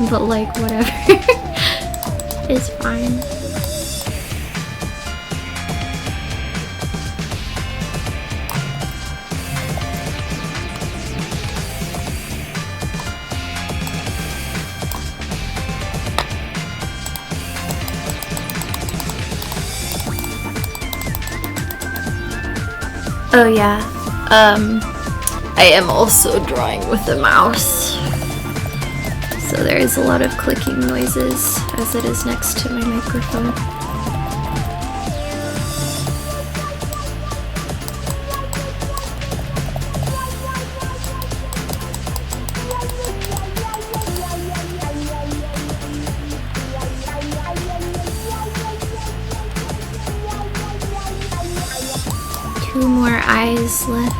but like whatever. It's fine. Oh yeah, I am also drawing with a mouse, so there is a lot of clicking noises as it is next to my microphone. Two more eyes left.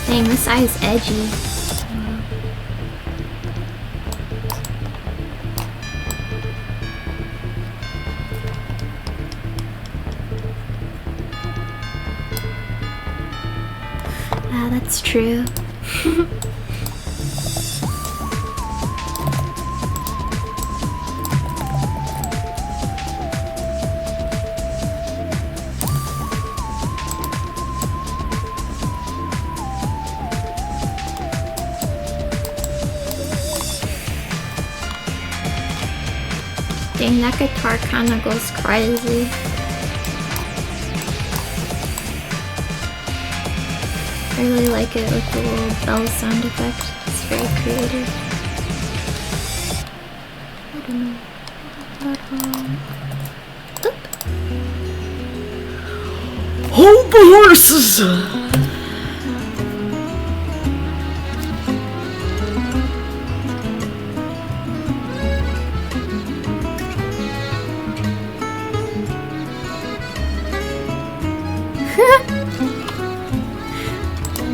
Dang, this eye is edgy. Ah, that's true. Dang, that guitar kinda goes crazy. I really like it with the little bell sound effect. It's very creative. I don't know. Hold the horses!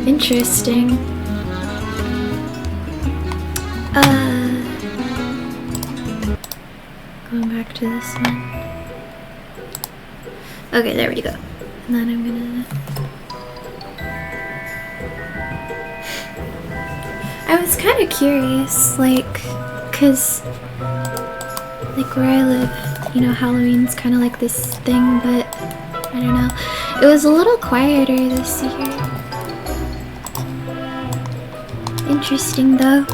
Interesting. Going back to this one. Okay, there we go. And then I'm gonna... I was kind of curious, like, cause like where I live, you know, Halloween's kind of like this thing, but I don't know. It was a little quieter this year. Interesting though.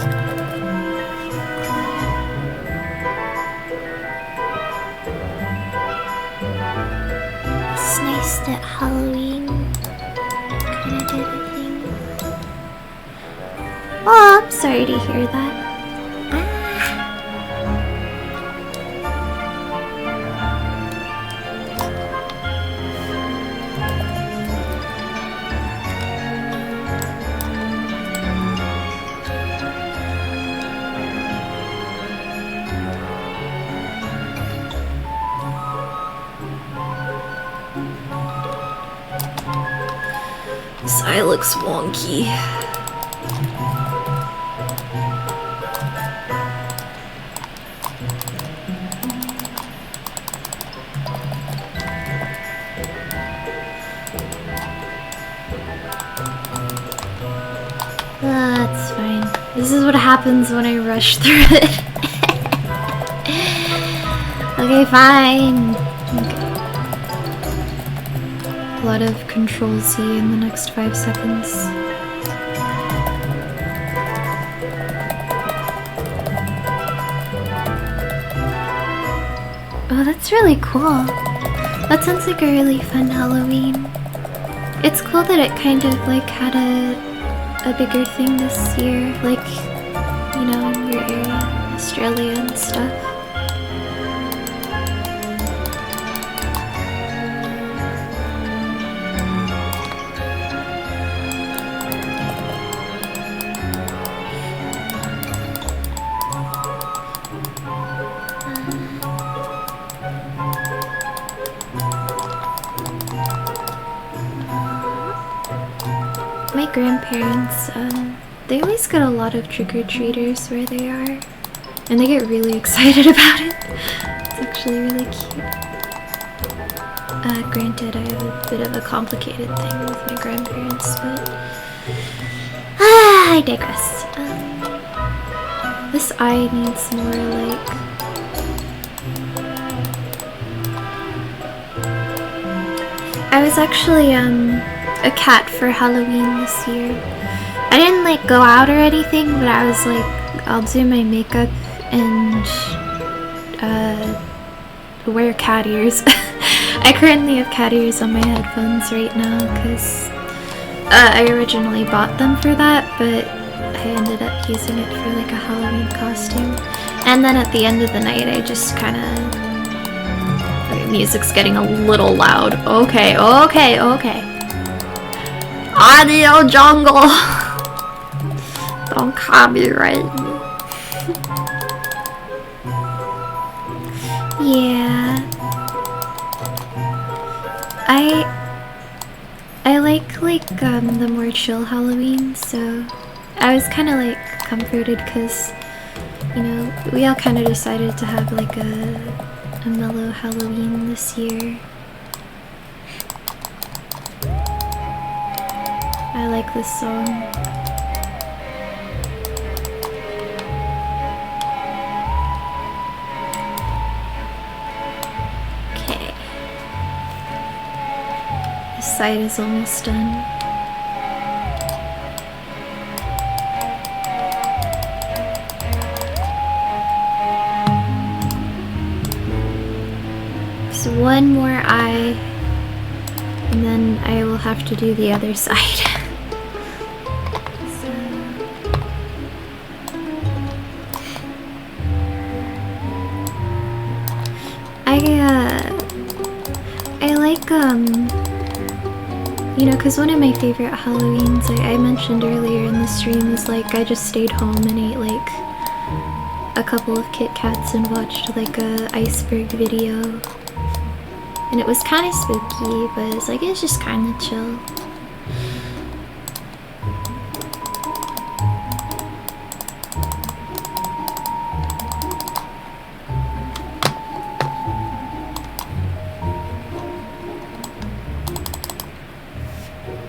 It's nice that Halloween kind of did a thing. Oh, I'm sorry to hear that. This eye looks wonky. That's fine. This is what happens when I rush through it. Okay, fine. Okay. A lot of Control Z in the next 5 seconds. Oh, that's really cool. That sounds like a really fun Halloween. It's cool that it kind of like had a bigger thing this year, like, you know, in your area, Australia and stuff. My grandparents, they always get a lot of trick-or-treaters where they are, and they get really excited about it. It's actually really cute. Granted, I have a bit of a complicated thing with my grandparents, but I digress. This eye needs more, like, I was actually, a cat for Halloween this year. I didn't like go out or anything, but I was like, I'll do my makeup and wear cat ears. I currently have cat ears on my headphones right now because I originally bought them for that, but I ended up using it for like a Halloween costume. And then at the end of the night I just kind of... Okay, music's getting a little loud. Okay. Audio jungle! Don't copyright me. Yeah. I like the more chill Halloween, so I was kind of like comforted because, you know, we all kind of decided to have like a mellow Halloween this year. I like this song. Okay. This side is almost done. Just one more eye, and then I will have to do the other side. I like, you know, because one of my favorite Halloweens, I mentioned earlier in the stream, is like I just stayed home and ate like a couple of Kit Kats and watched like a iceberg video. And it was kind of spooky, but it's like, it's just kind of chill.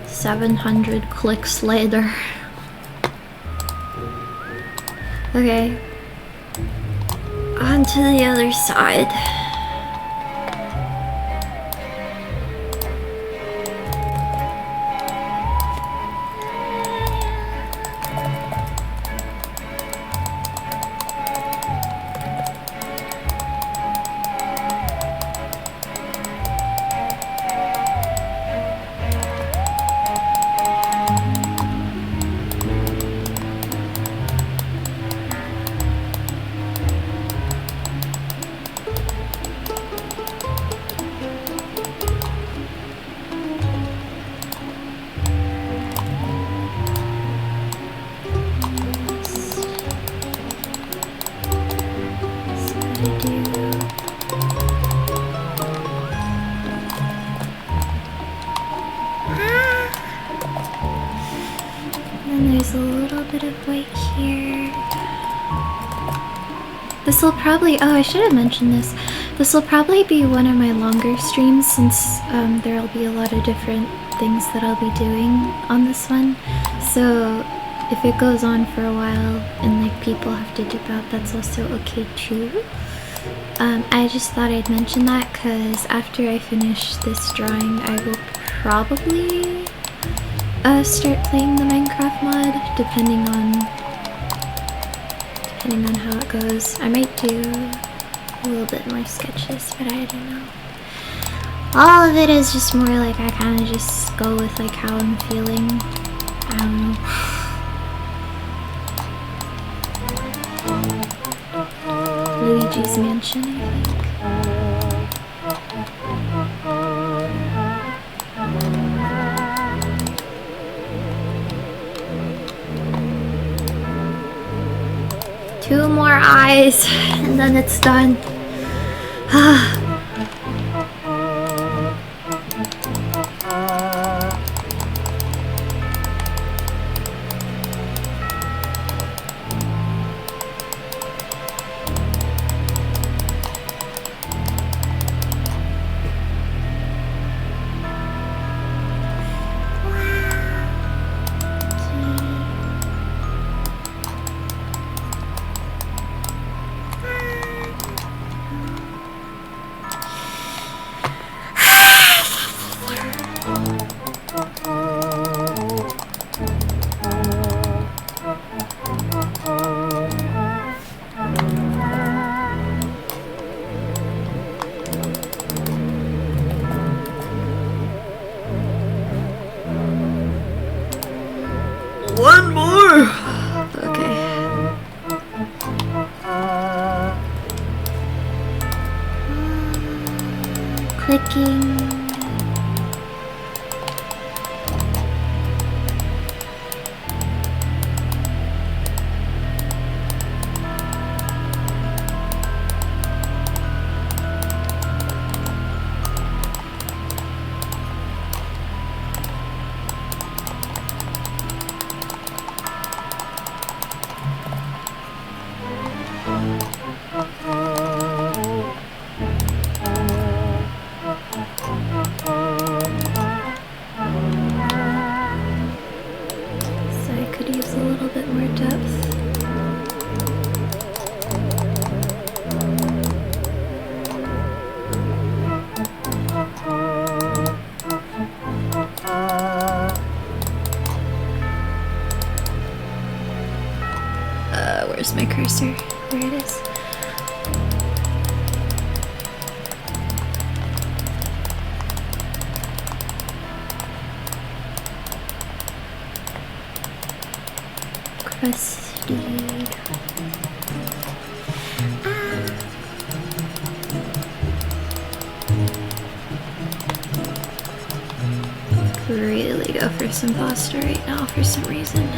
$700 clicks later. Okay. On to the other side. a little bit of white here. This will probably, oh, I should have mentioned this. This will probably be one of my longer streams since there'll be a lot of different things that I'll be doing on this one. So if it goes on for a while and like people have to dip out, that's also okay too. I just thought I'd mention that because after I finish this drawing, I will probably start playing the Minecraft mod, depending on how it goes. I might do a little bit more sketches, but I don't know. All of it is just more like I kind of just go with like how I'm feeling. I don't know. Luigi's Mansion, I think. 2 more eyes, and then it's done. One more! Okay. Clicking. Where's my cursor? There it is. Crusty. Could really go for some pasta right now for some reason.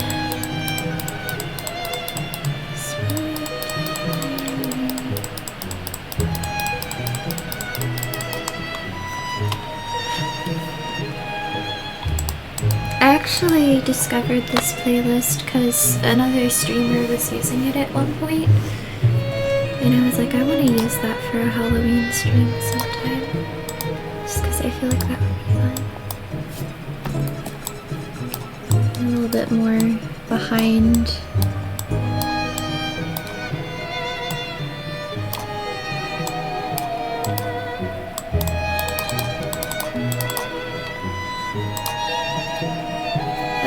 I actually discovered this playlist because another streamer was using it at one point, and I was like, I want to use that for a Halloween stream sometime, just because I feel like that would be fun. A little bit more behind.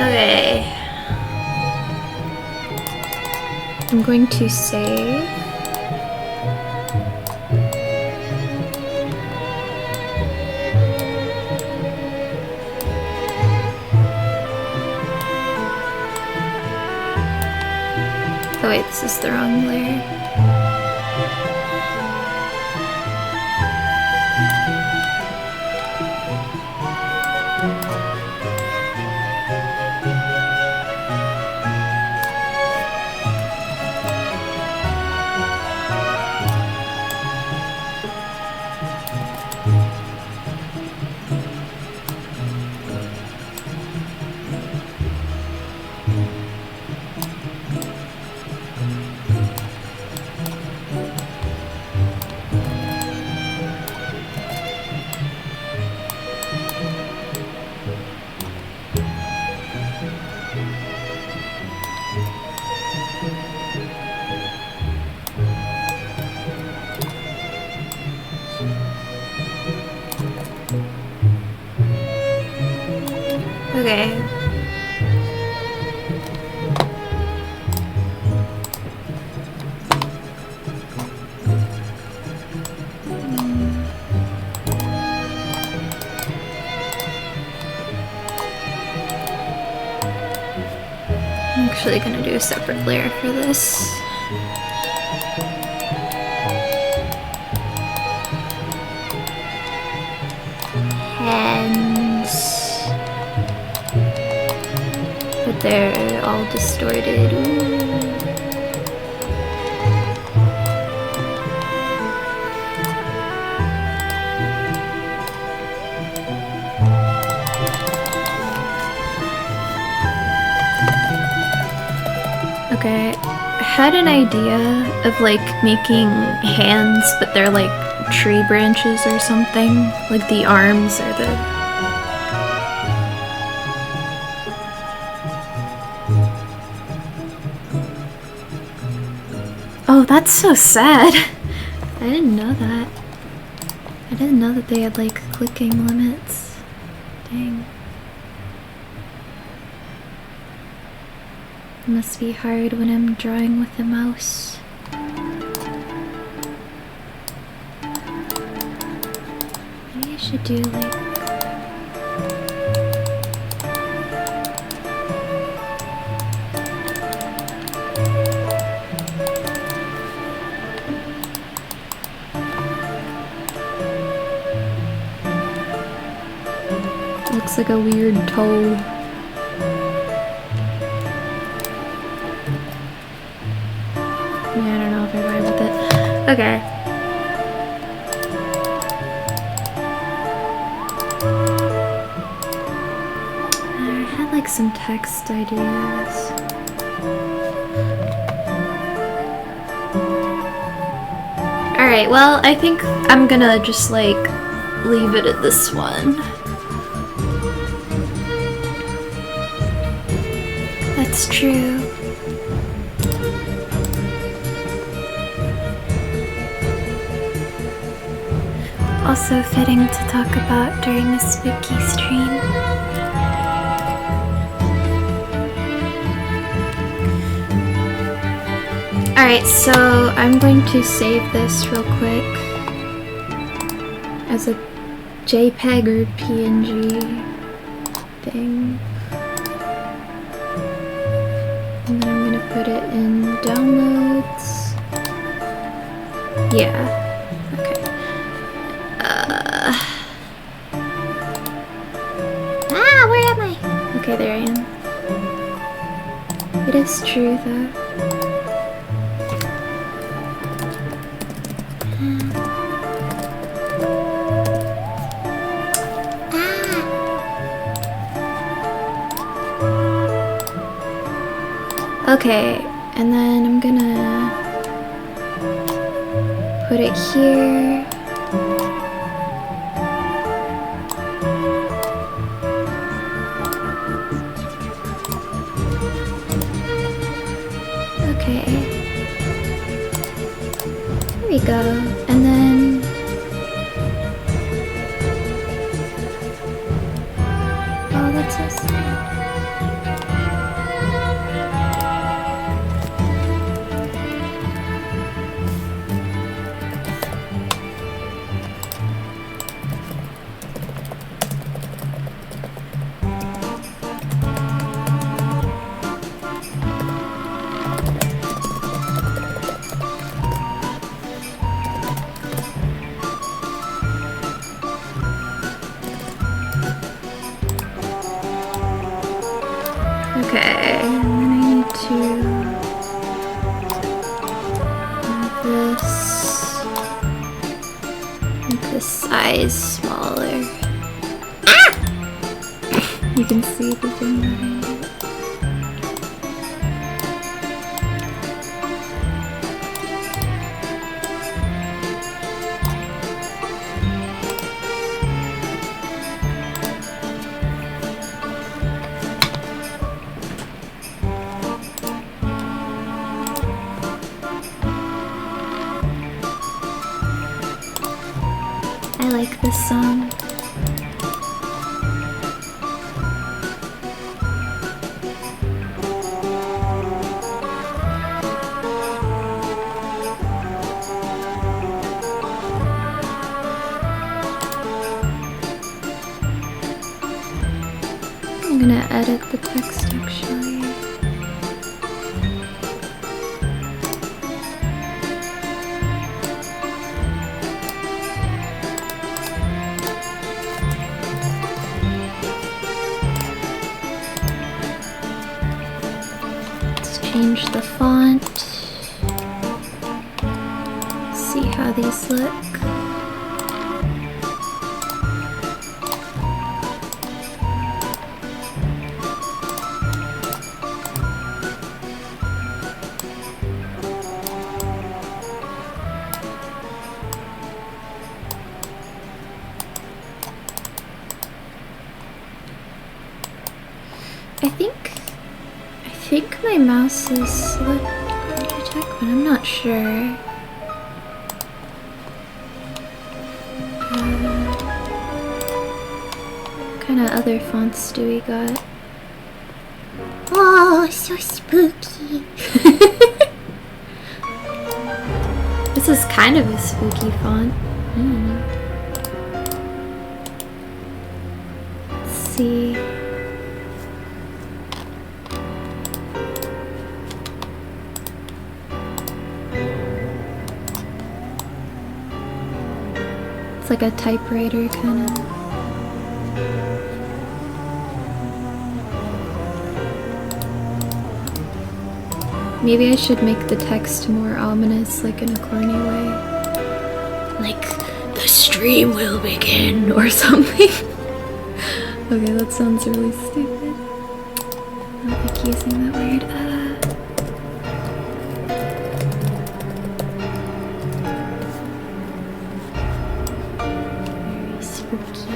Okay. I'm going to save. Oh wait, this is the wrong layer. Okay. I'm actually gonna do a separate layer for this. Hands. But they're all distorted. Ooh. Okay, I had an idea of like making hands, but they're like tree branches or something. Like the arms or the... Oh, that's so sad. I didn't know that. I didn't know that they had like clicking limits. Dang. It must be hard when I'm drawing with a mouse. Maybe I should do like... Looks like a weird toe. Yeah, I don't know if I vibe with it. Okay. I had like some text ideas. Alright, well, I think I'm gonna just like leave it at this one. That's true. Also fitting to talk about during a spooky stream. Alright, so I'm going to save this real quick as a JPEG or PNG thing. And then I'm gonna put it in downloads. Yeah. Where am I? Okay, there I am. It is true though. Okay, and then I'm gonna put it here. Okay. There we go. And then oh, that's so sad. Okay, and then I need to have this, make this size smaller. Ah! You can see the thing behind it. I like this song. I'm gonna edit the text actually. Let's change the font. See how these look. I think my mouse is Logitech, but I'm not sure. What kind of other fonts do we got? Oh, so spooky. This is kind of a spooky font. Let's see. It's like a typewriter kind of. Maybe I should make the text more ominous, like in a corny way. Like, the stream will begin, or something. Okay, that sounds really stupid. I don't like using that word. Very spooky.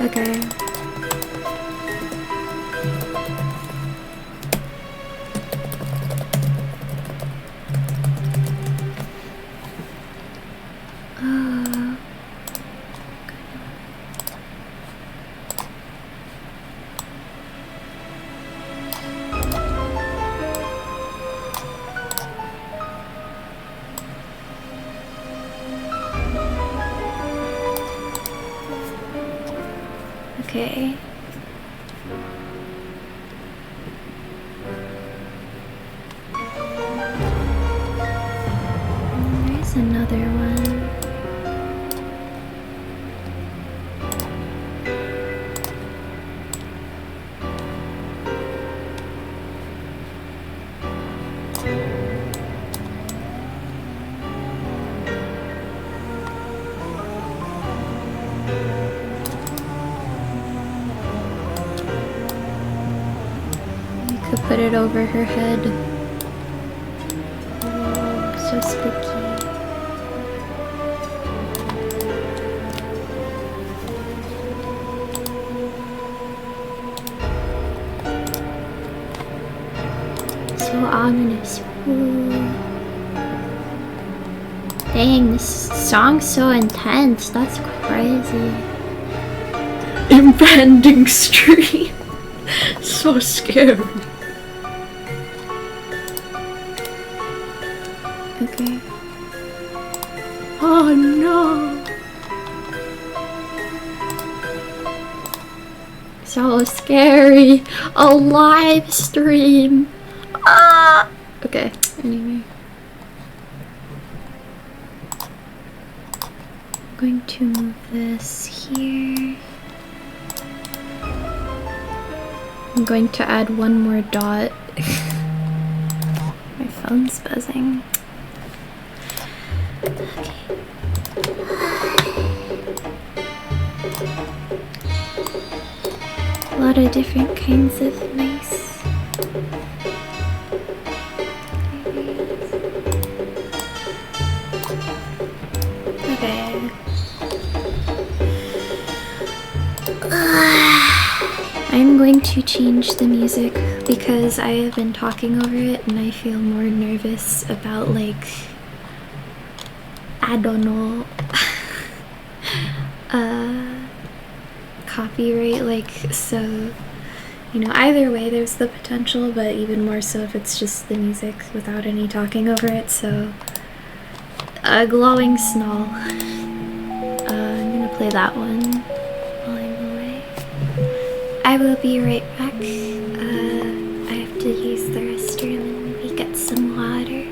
Okay. Okay. There's another one. Put it over her head. Oh, so spooky. So ominous. Ooh. Dang, this song's so intense. That's crazy. Impending stream. So scary. Okay. Oh no. So scary. A live stream. Ah. Okay. Anyway. I'm going to move this here. I'm going to add one more dot. My phone's buzzing. Okay. A lot of different kinds of mice. Okay. I'm going to change the music because I have been talking over it and I feel more nervous about, like, I don't know, copyright, like, so Either way there's the potential, but even more so if it's just the music without any talking over it. So a glowing snarl. I'm gonna play that one while I'm away. I will be right back. I have to use the restroom and maybe get some water.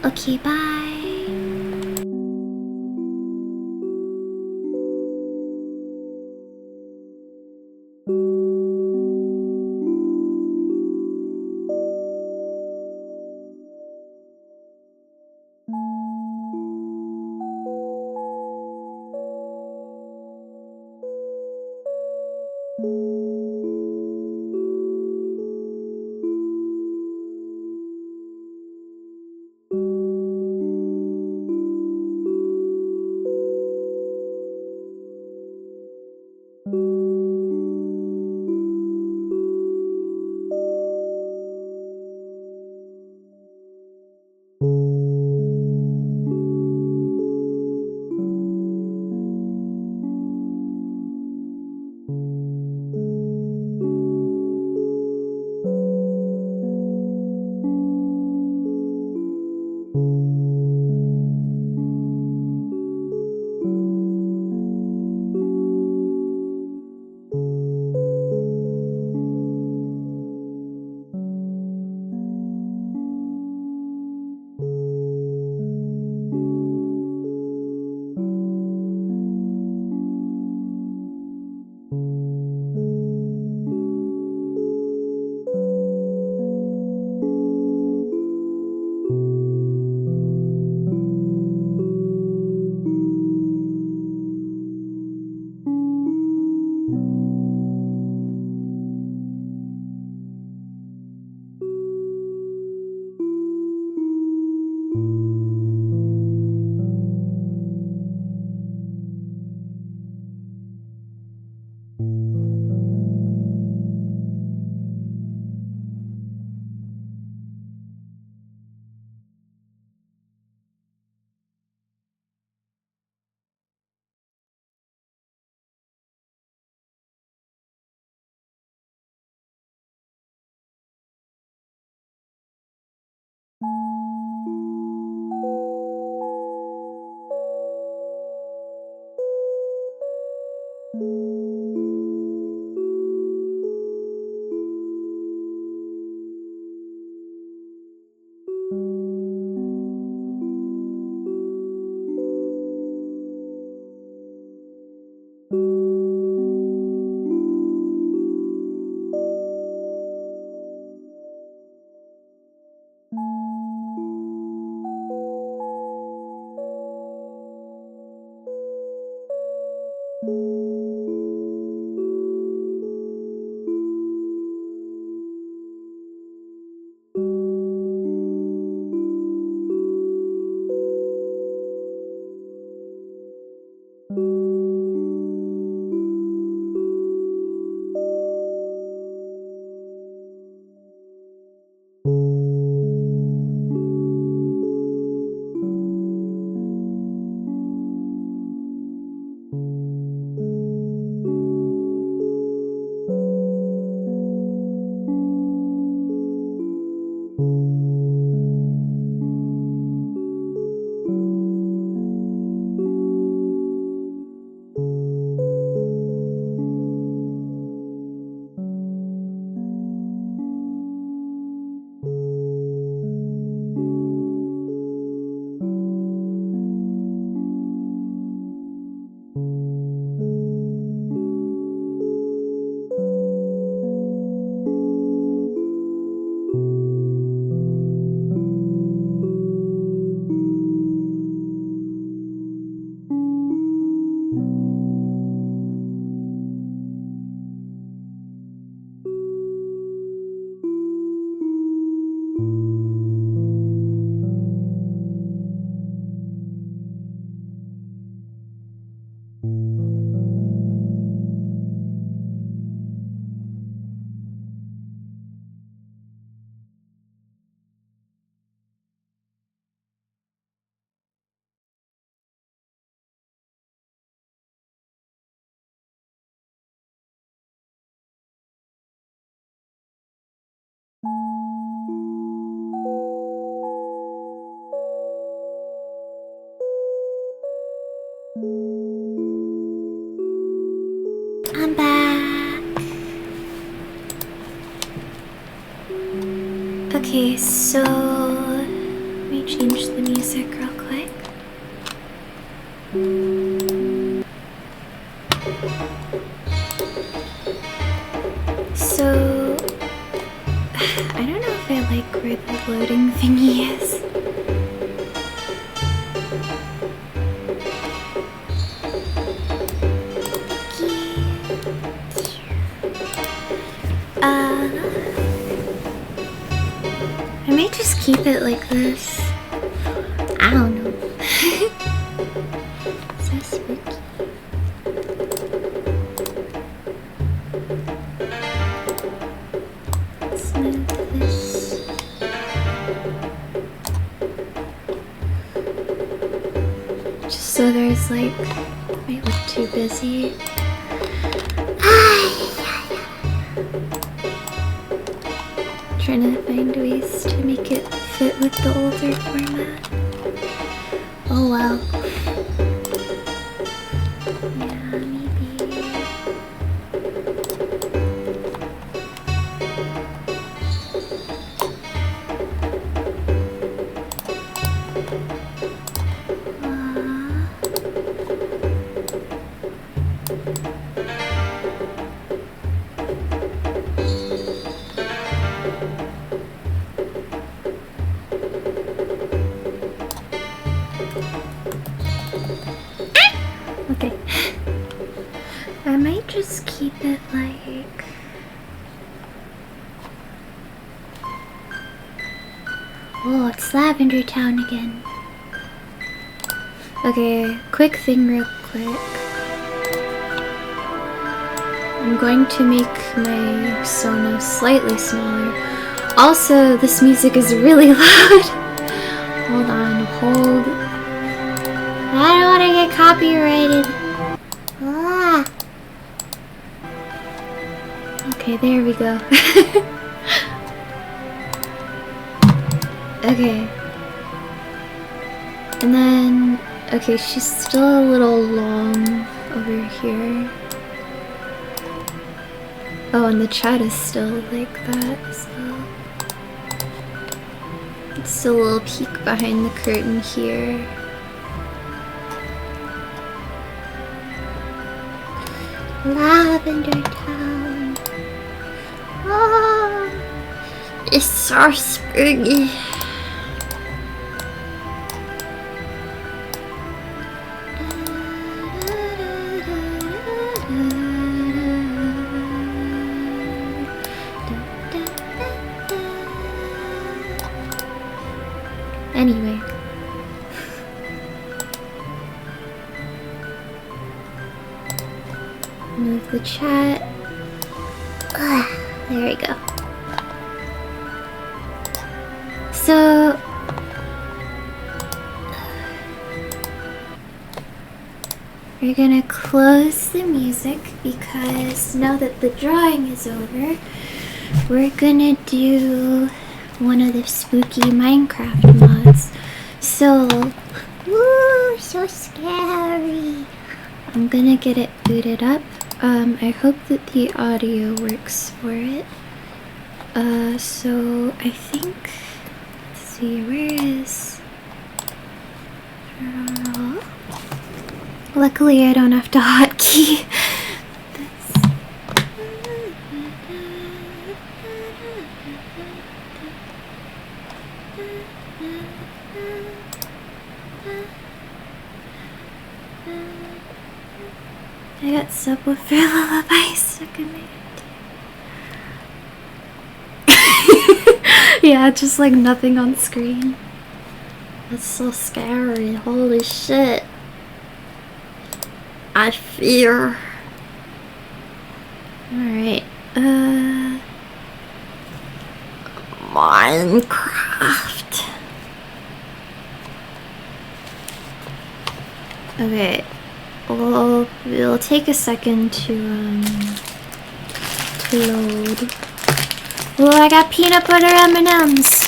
Okay, bye. Okay, so let me change the music real quick. So I don't know if I like where the loading thingy is. I might just keep it like this. I don't know. So spooky. Let's move this. Just so there's like, might look too busy. Trying to find ways to make it fit with the older format. Oh well. Yeah, maybe. Okay. I might just keep it like... Oh, it's Lavender Town again. Okay, quick thing real quick. I'm going to make my Sonos slightly smaller. Also, this music is really loud. Hold on, hold. I don't want to get copyrighted. Ah. Okay, there we go. Okay. And then, okay, she's still a little long over here. Oh, and the chat is still like that as well. It's a little peek behind the curtain here. Lavender Town. Oh, it's so spooky. Anyway. Move the chat. There we go. So we're gonna close the music because now that the drawing is over, we're gonna do one of the spooky Minecraft mods. So, woo, so scary. I'm gonna get it booted up. I hope that the audio works for it. So I think, let's see, where is... Luckily I don't have to hotkey this. I got subwoofer lullabies stuck in my head. Yeah, just like nothing on screen. That's so scary. Holy shit. I fear. Alright. Minecraft. Okay. Well, it'll take a second to load. Oh, I got peanut butter M&Ms.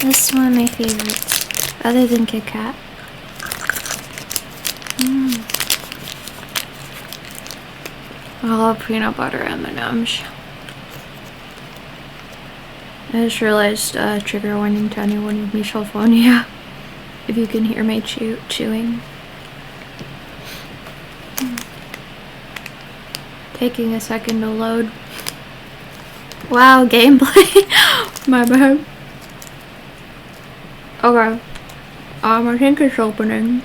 That's one of my favorites, other than Kit Kat. I love peanut butter M&Ms. I just realized, trigger warning to anyone with misophonia. If you can hear my chewing. Taking a second to load. Wow, gameplay. My bad. Okay. I think it's opening.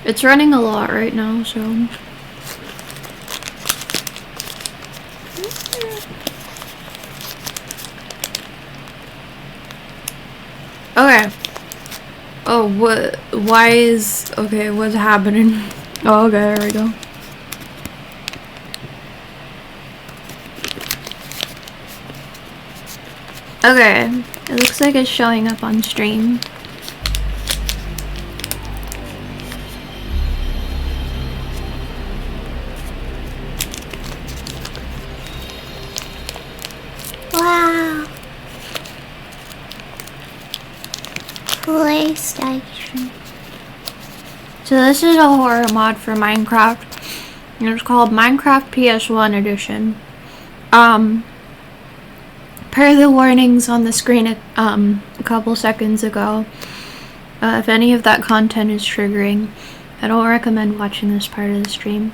It's running a lot right now, so. Okay. Oh, what? Why is. Okay, what's happening? Oh, okay, there we go. Okay, it looks like it's showing up on stream. Wow. PlayStation. So this is a horror mod for Minecraft. It's called Minecraft PS1 Edition. Per the warnings on the screen a couple seconds ago, if any of that content is triggering, I don't recommend watching this part of the stream.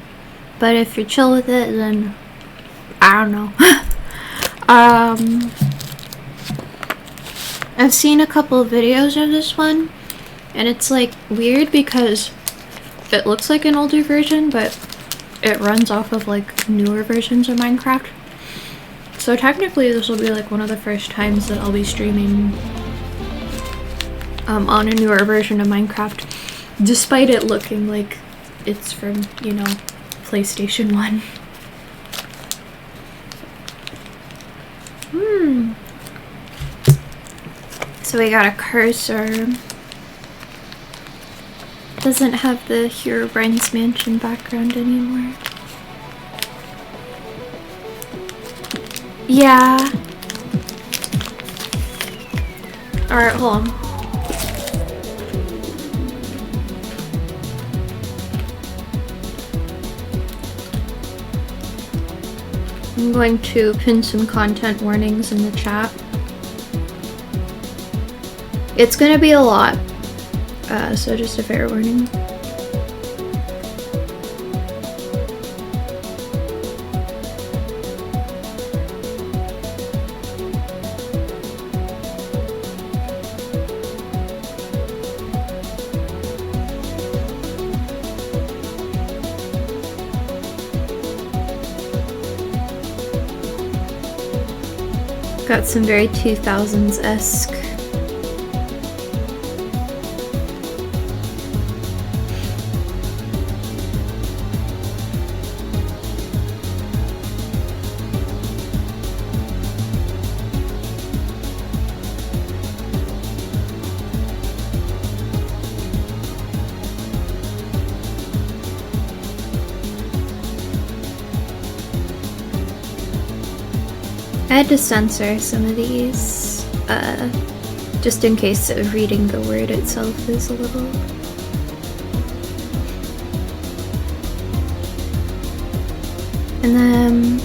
But if you're chill with it, then I don't know. I've seen a couple of videos of this one, and it's like weird because it looks like an older version, but it runs off of like newer versions of Minecraft. So technically this will be like one of the first times that I'll be streaming on a newer version of Minecraft, despite it looking like it's from, you know, PlayStation 1. So we got a cursor. Doesn't have the Herobrine's Mansion background anymore. Yeah. Alright, hold on. I'm going to pin some content warnings in the chat. It's gonna be a lot, so just a fair warning. Got some very 2000s-esque. I had to censor some of these, just in case reading the word itself is a little... And then...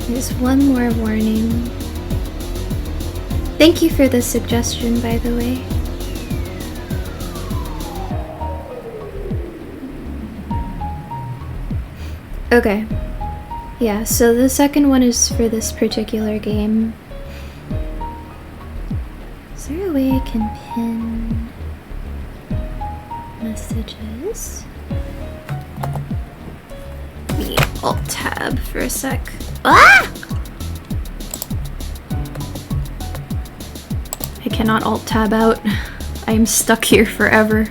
there's one more warning. Thank you for the suggestion, by the way. Okay. Yeah, so the second one is for this particular game. Is there a way I can pin messages? Let me Alt-Tab for a sec. Ah! I cannot Alt-Tab out. I am stuck here forever.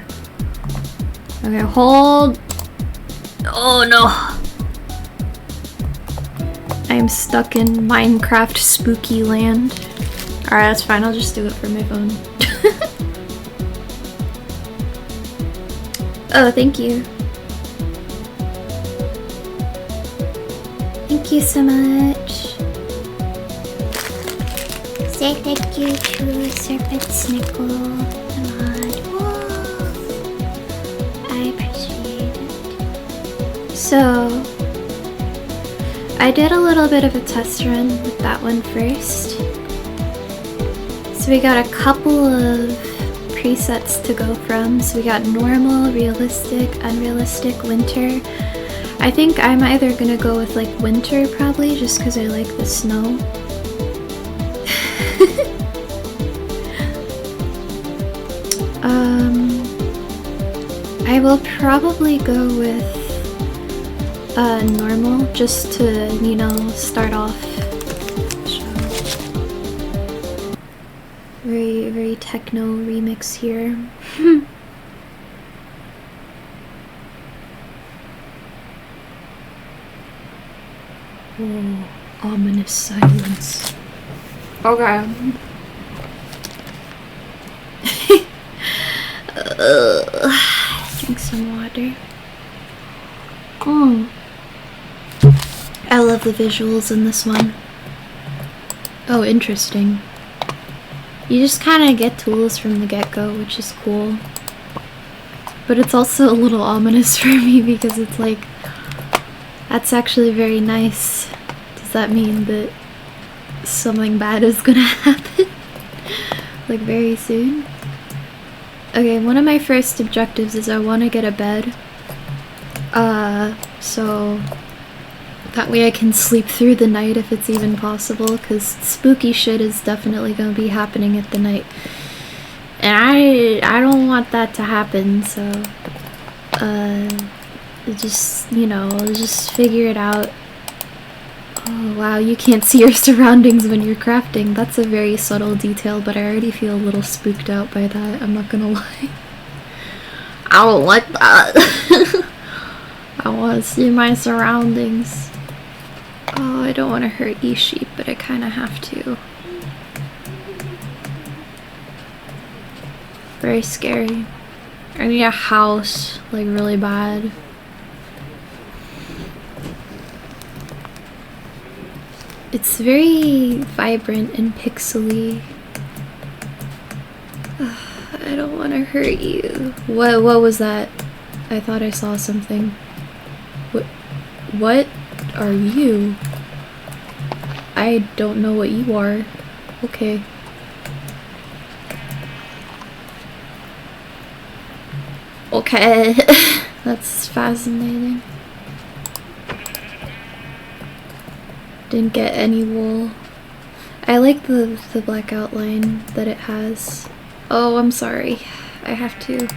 Okay, hold. Oh no. I'm stuck in Minecraft spooky land. Alright, that's fine. I'll just do it from my phone. Oh, thank you. Thank you so much. Say thank you to Serpent Snickle, the mod. Whoa. I appreciate it. So, I did a little bit of a test run with that one first. So we got a couple of presets to go from. So we got normal, realistic, unrealistic, winter. I think I'm either gonna go with like winter probably just because I like the snow. I will probably go with normal just to, you know, start off. Very, very techno remix here. Oh, ominous silence. Okay. Drink some water. I love the visuals in this one. Oh, interesting. You just kind of get tools from the get-go, which is cool. But it's also a little ominous for me because it's like, that's actually very nice. Does that mean that something bad is gonna happen? Like very soon? Okay, one of my first objectives is I want to get a bed. So that way I can sleep through the night if it's even possible, because spooky shit is definitely going to be happening at the night. And I don't want that to happen, so just, you know, just figure it out. Oh wow, you can't see your surroundings when you're crafting. That's a very subtle detail, but I already feel a little spooked out by that, I'm not gonna lie. I don't like that. I want to see my surroundings. Oh, I don't want to hurt E-sheep, but I kind of have to. Very scary. I need a house, like really bad. It's very vibrant and pixely. I don't want to hurt you. What was that? I thought I saw something. What are you? I don't know what you are. Okay. Okay. That's fascinating. Didn't get any wool. I like the black outline that it has. Oh, I'm sorry. I have to.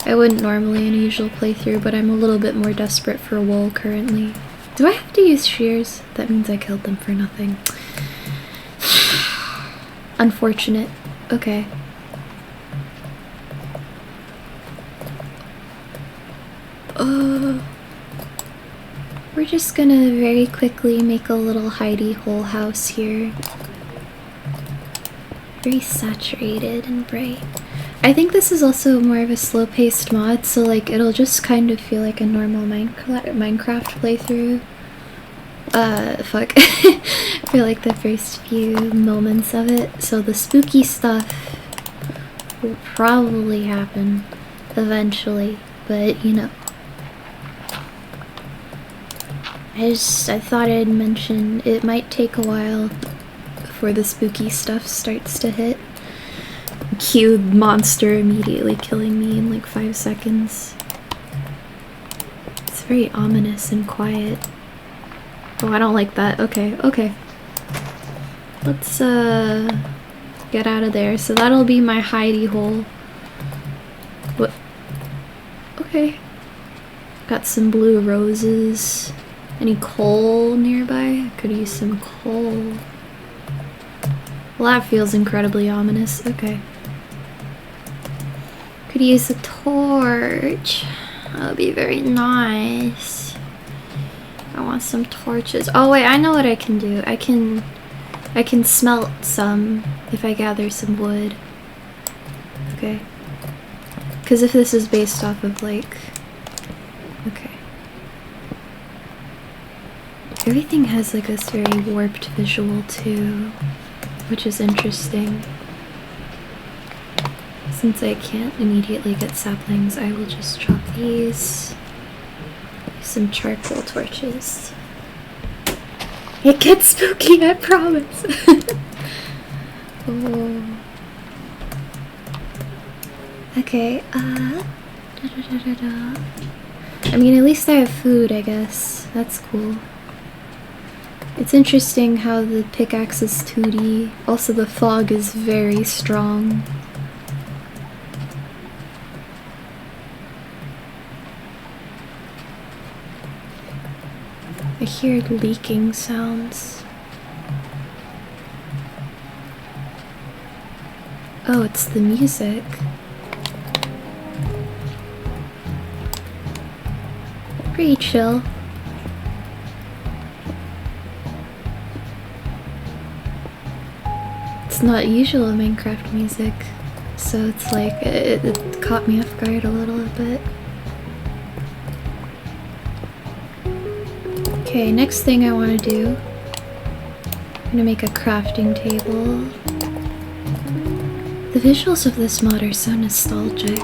I wouldn't normally in a usual playthrough, but I'm a little bit more desperate for wool currently. Do I have to use shears? That means I killed them for nothing. Unfortunate. Okay. We're just gonna very quickly make a little hidey hole house here. Very saturated and bright. I think this is also more of a slow-paced mod, so like it'll just kind of feel like a normal Minecraft playthrough. Fuck. For like the first few moments of it. So the spooky stuff will probably happen eventually, but you know. I thought I'd mention it might take a while before the spooky stuff starts to hit. Cue monster immediately killing me in like 5 seconds. It's very ominous and quiet. Oh, I don't like that. Okay, okay. Let's get out of there. So that'll be my hidey hole. What? Okay. Got some blue roses. Any coal nearby? I could use some coal. Well, that feels incredibly ominous. Okay. Could use a torch. That would be very nice. I want some torches. Oh wait, I know what I can do. I can smelt some if I gather some wood. Okay. Because if this is based off of like... Okay. Everything has like this very warped visual too, which is interesting. Since I can't immediately get saplings, I will just chop these. Some charcoal torches. It gets spooky, I promise. Oh. Okay, I mean, at least I have food, I guess. That's cool. It's interesting how the pickaxe is 2D. Also, the fog is very strong. I hear leaking sounds. Oh, it's the music. Pretty chill. It's not usual Minecraft music, so it's like, it caught me off guard a little bit. Okay, next thing I want to do, I'm gonna make a crafting table. The visuals of this mod are so nostalgic.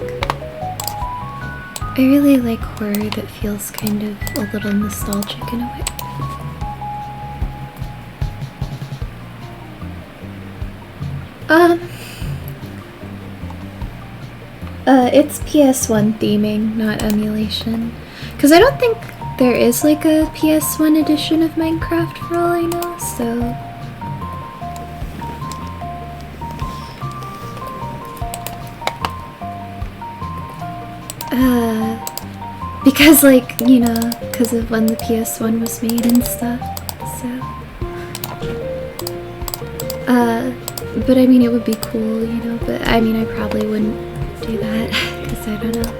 I really like horror that feels kind of a little nostalgic in a way. It's PS1 theming, not emulation. Because I don't think there is like a PS1 edition of Minecraft for all I know, so... because like, you know, because of when the PS1 was made and stuff, so... but I mean it would be cool, you know, but I mean I probably wouldn't do that, because I don't know.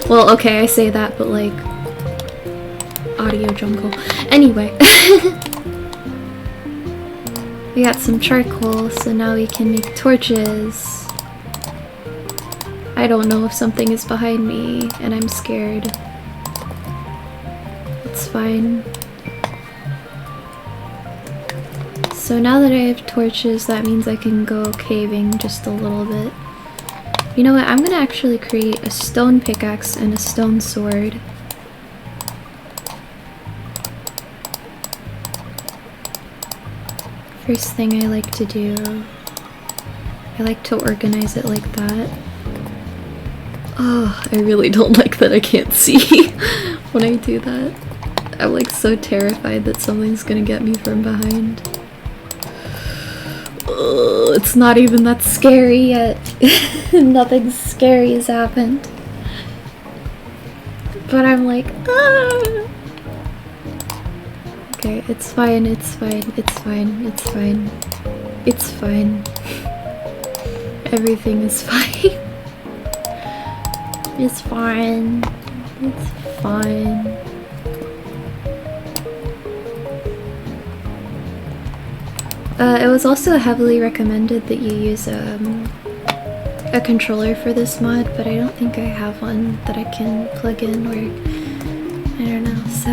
Well, okay, I say that, but like... Audio jungle. Anyway. We got some charcoal, so now we can make torches. I don't know if something is behind me, and I'm scared. It's fine. So now that I have torches, that means I can go caving just a little bit. You know what, I'm gonna actually create a stone pickaxe and a stone sword. First thing I like to do, I like to organize it like that. Oh, I really don't like that I can't see when I do that. I'm like so terrified that something's gonna get me from behind. Oh, it's not even that scary yet. Nothing scary has happened. But I'm like, ah! Okay, it's fine, it's fine, it's fine, it's fine. It's fine. Everything is fine. It's fine. It's fine. It was also heavily recommended that you use a controller for this mod, but I don't think I have one that I can plug in, or I don't know, so...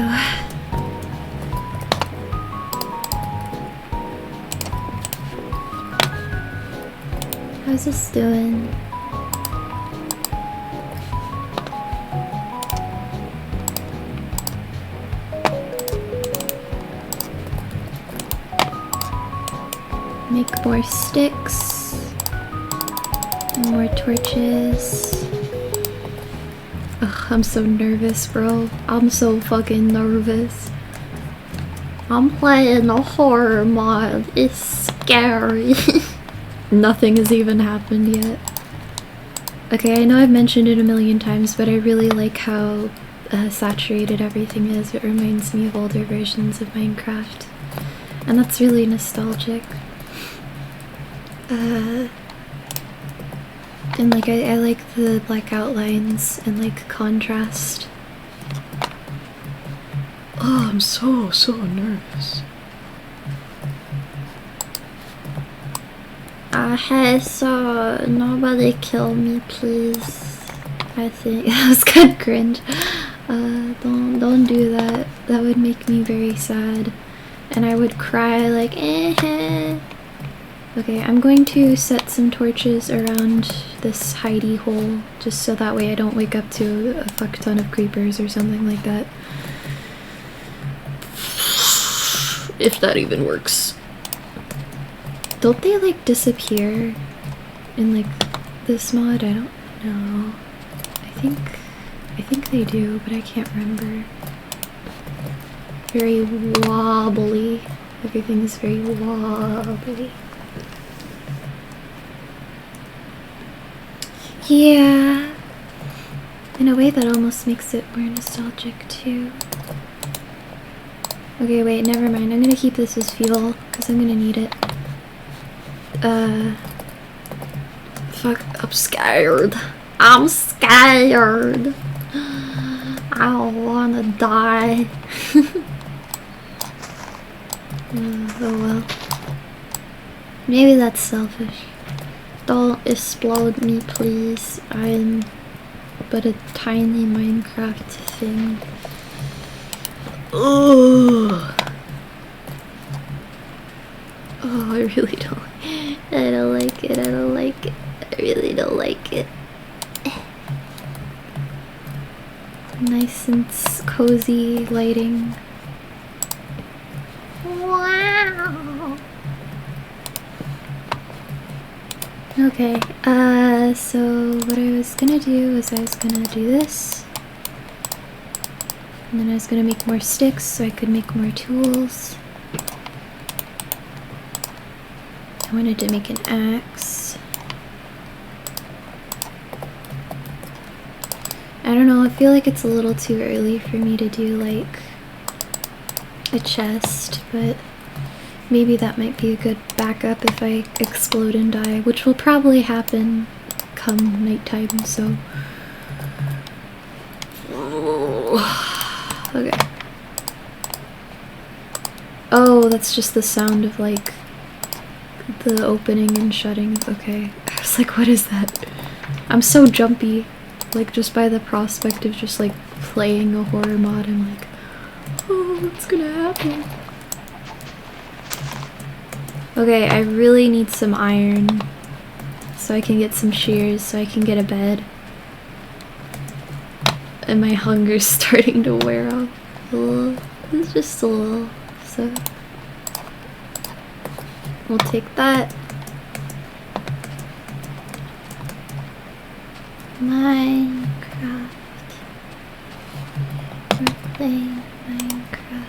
How's this doing? Make more sticks and more torches. Ugh, I'm so nervous, bro. I'm so fucking nervous. I'm playing a horror mod. It's scary. Nothing has even happened yet. Okay, I know I've mentioned it a million times, but I really like how saturated everything is. It reminds me of older versions of Minecraft. And that's really nostalgic. And like I like the black outlines and like contrast. Oh, I'm so nervous. Hey, so nobody kill me, please. I think that was kind of cringe. Don't do that. That would make me very sad, and I would cry like eh. Okay, I'm going to set some torches around this hidey hole, just so that way I don't wake up to a fuck ton of creepers or something like that. If that even works. Don't they like disappear in like this mod? I don't know. I think they do, but I can't remember. Very wobbly. Everything's very wobbly. Yeah. In a way that almost makes it more nostalgic too. Okay, wait, never mind. I'm gonna keep this as fuel, because I'm gonna need it. Fuck, I'm scared. I'm scared. I wanna die. Oh well. Maybe that's selfish. Don't explode me, please. I'm but a tiny Minecraft thing. Oh, I really don't. I don't like it. I don't like it. I really don't like it. Nice and cozy lighting. Wow. Okay, so what I was gonna do is I was gonna do this. And then I was gonna make more sticks so I could make more tools. I wanted to make an axe. I don't know, I feel like it's a little too early for me to do like a chest, but maybe that might be a good backup if I explode and die, which will probably happen come nighttime, so. Okay. Oh, that's just the sound of like the opening and shutting. Okay. I was like, what is that? I'm so jumpy. Like, just by the prospect of just like playing a horror mod, I'm like, oh, what's gonna happen? Okay, I really need some iron so I can get some shears so I can get a bed. And my hunger's starting to wear off a little. It's just a little, so we'll take that. Minecraft. We're playing Minecraft.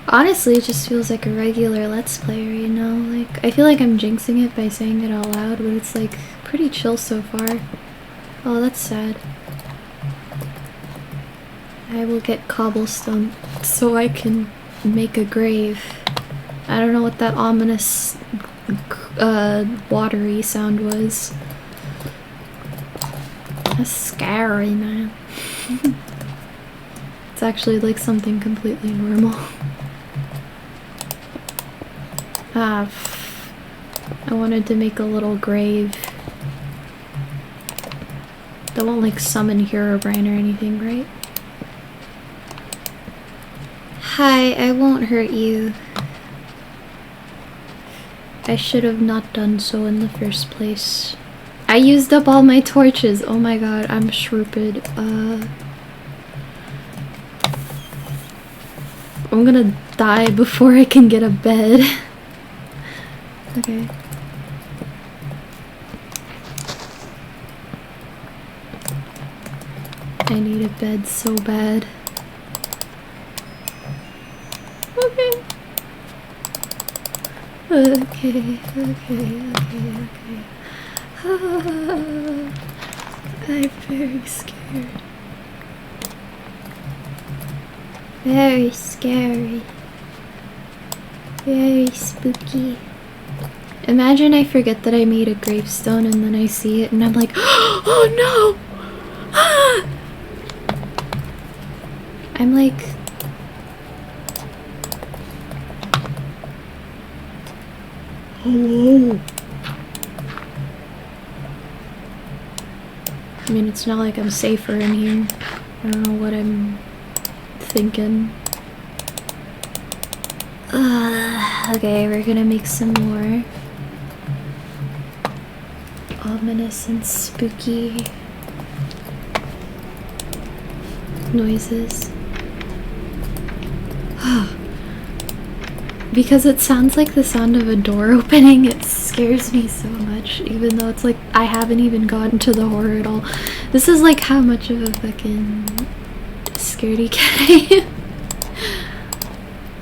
Honestly, it just feels like a regular Let's Player, you know? Like, I feel like I'm jinxing it by saying it out loud, but it's like pretty chill so far. Oh, that's sad. I will get cobblestone so I can make a grave. I don't know what that ominous, watery sound was. That's scary, man. It's actually like something completely normal. I wanted to make a little grave. That won't like summon Herobrine or anything, right? Hi, I won't hurt you. I should have not done so in the first place. I used up all my torches. Oh my god, I'm shruped. I'm gonna die before I can get a bed. Okay. I need a bed so bad. Okay. Okay. I'm very scared. Very scary. Very spooky. Imagine I forget that I made a gravestone and then I see it and I'm like, oh no! Ah! I'm like, hello. I mean, it's not like I'm safer in here. I don't know what I'm thinking. Okay, we're gonna make some more ominous and spooky noises. Because it sounds like the sound of a door opening. It scares me so much, even though it's like I haven't even gotten to the horror at all. This is like how much of a fucking scaredy cat I am.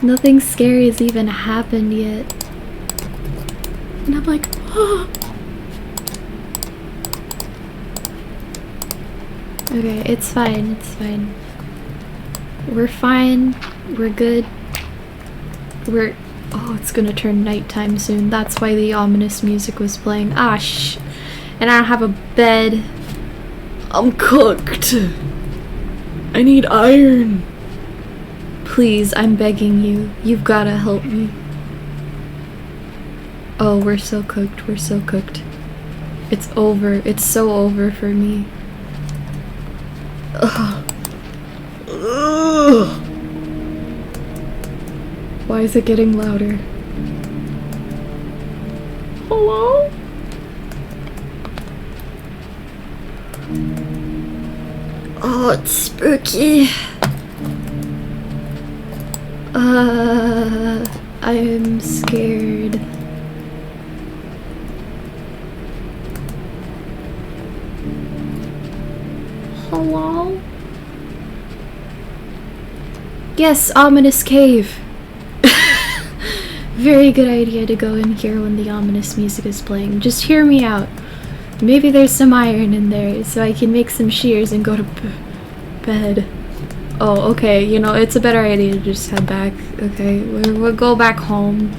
Nothing scary has even happened yet. And I'm like, oh. Okay, it's fine, it's fine. We're fine, we're good. Oh, it's gonna turn nighttime soon. That's why the ominous music was playing. Ah, and I don't have a bed. I'm cooked. I need iron. Please, I'm begging you. You've gotta help me. Oh, we're so cooked. We're so cooked. It's over. It's so over for me. Ugh. Ugh. Why is it getting louder? Hello? Oh, it's spooky. I am scared. Hello? Yes, ominous cave. Very good idea to go in here when the ominous music is playing. Just hear me out. Maybe there's some iron in there so I can make some shears and go to bed. Oh, okay, you know, it's a better idea to just head back, okay? We'll go back home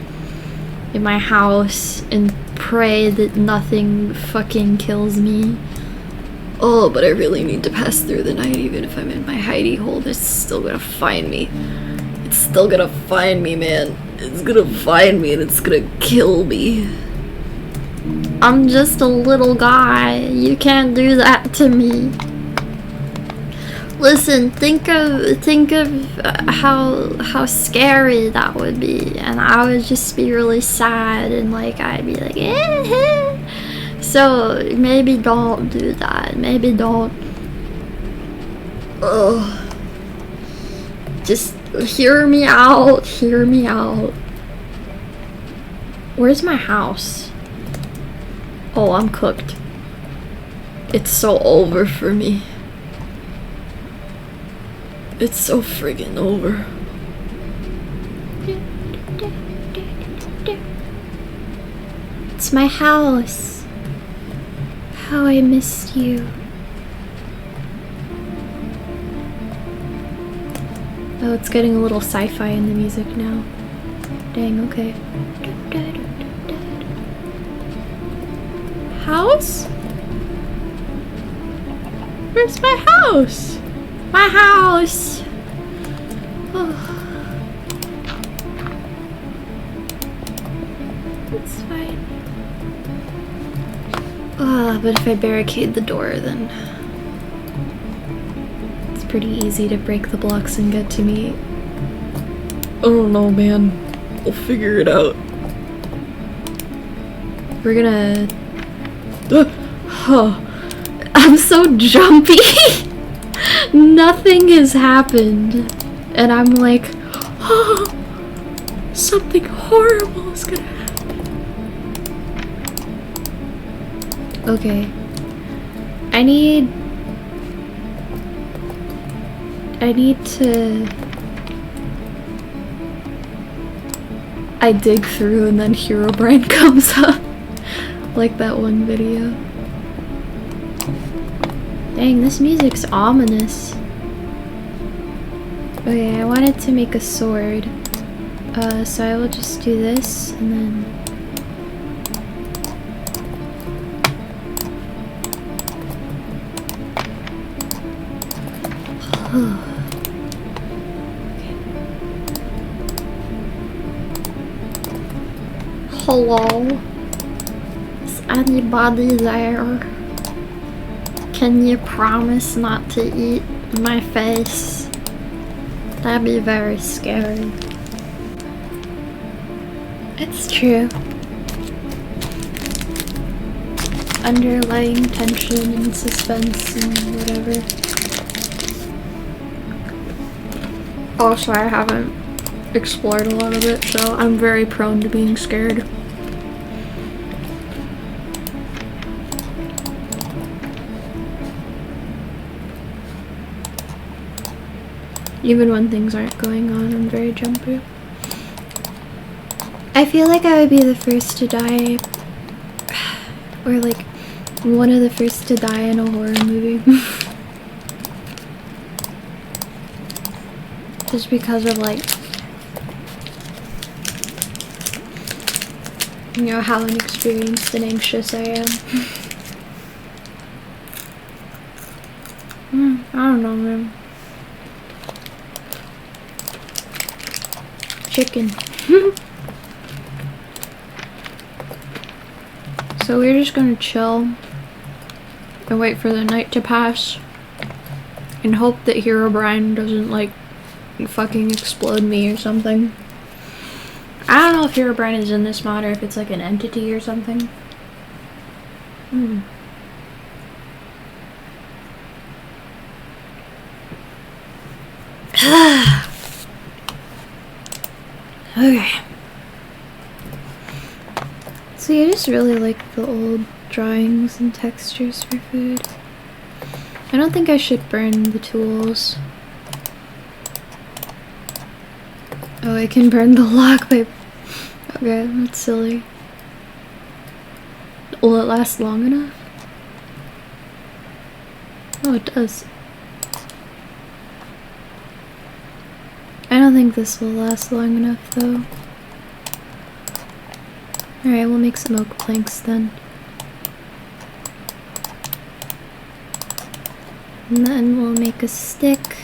in my house and pray that nothing fucking kills me. Oh, but I really need to pass through the night. Even if I'm in my hidey hole, it's still gonna find me. It's still gonna find me, man. It's gonna find me and it's gonna kill me. I'm just a little guy. You can't do that to me. Listen, think of how scary that would be, and I would just be really sad, and like I'd be like, eh. So maybe don't do that. Maybe don't. Ugh. Just hear me out. Hear me out. Where's my house? Oh, I'm cooked. It's so over for me. It's so friggin' over. It's my house. How I missed you. Oh, it's getting a little sci-fi in the music now. Dang, okay. House? Where's my house? My house! Oh. It's fine. But if I barricade the door, then it's pretty easy to break the blocks and get to me. I don't know, man. We'll figure it out. We're gonna... Oh. I'm so jumpy! Nothing has happened. And I'm like, oh, something horrible is gonna happen. Okay. I need to... I dig through and then Herobrine comes up. Like that one video. Dang, this music's ominous. Okay, I wanted to make a sword. So I will just do this and then... Hello? Is anybody there? Can you promise not to eat my face? That'd be very scary. It's true. Underlying tension and suspense and whatever. Also, I haven't explored a lot of it, so I'm very prone to being scared. Even when things aren't going on, I'm very jumpy. I feel like I would be the first to die, or like one of the first to die in a horror movie. Just because of like, you know, how inexperienced and anxious I am. I don't know, man. Chicken. So we're just gonna chill and wait for the night to pass and hope that Herobrine doesn't like fucking explode me or something. I don't know if Herobrine is in this mod or if it's like an entity or something. Okay. See, I just really like the old drawings and textures for food. I don't think I should burn the tools. Oh, I can burn the lock by... Okay, that's silly. Will it last long enough? Oh, it does. I don't think this will last long enough, though. Alright, we'll make some oak planks then. And then we'll make a stick.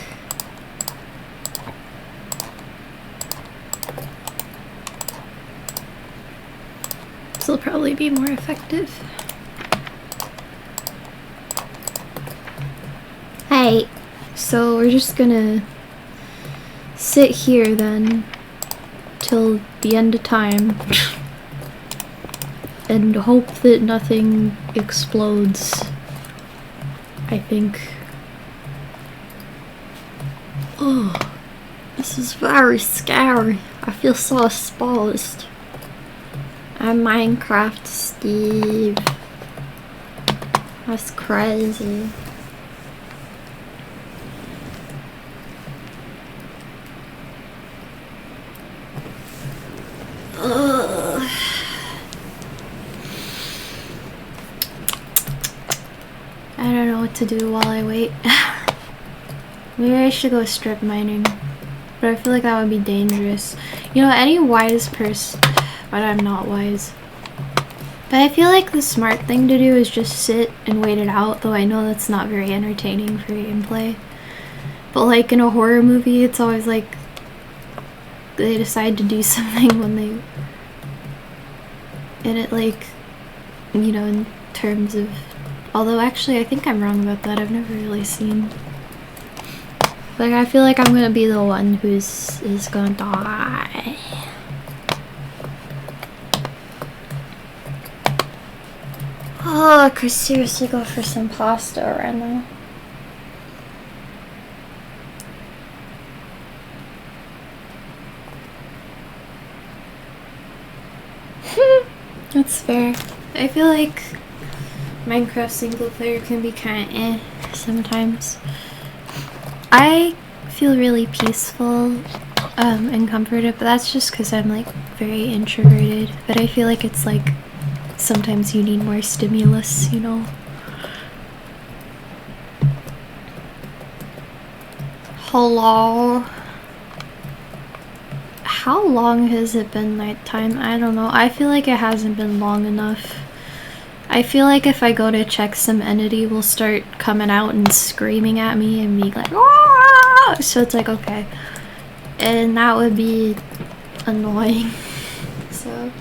This will probably be more effective. Hi. So we're just gonna sit here then till the end of time and hope that nothing explodes, I think. Oh, this is very scary. I feel so exposed. I'm Minecraft Steve. That's crazy. Ugh. I don't know what to do while I wait. Maybe I should go strip mining, but I feel like that would be dangerous. You know, any wise person, but I'm not wise. But I feel like the smart thing to do is just sit and wait it out, though I know that's not very entertaining for gameplay. But like in a horror movie, it's always like they decide to do something when they... And it like, you know, in terms of... Although actually I think I'm wrong about that, I've never really seen... Like I feel like I'm gonna be the one who's gonna die. Oh, I could seriously go for some pasta right now. That's fair. I feel like Minecraft single player can be kinda sometimes. I feel really peaceful and comforted, but that's just because I'm like very introverted. But I feel like it's like sometimes you need more stimulus, you know? Hello? How long has it been nighttime? I don't know. I feel like it hasn't been long enough. I feel like if I go to check, some entity will start coming out and screaming at me and be like, "Aah!" So it's like, okay. And that would be annoying. So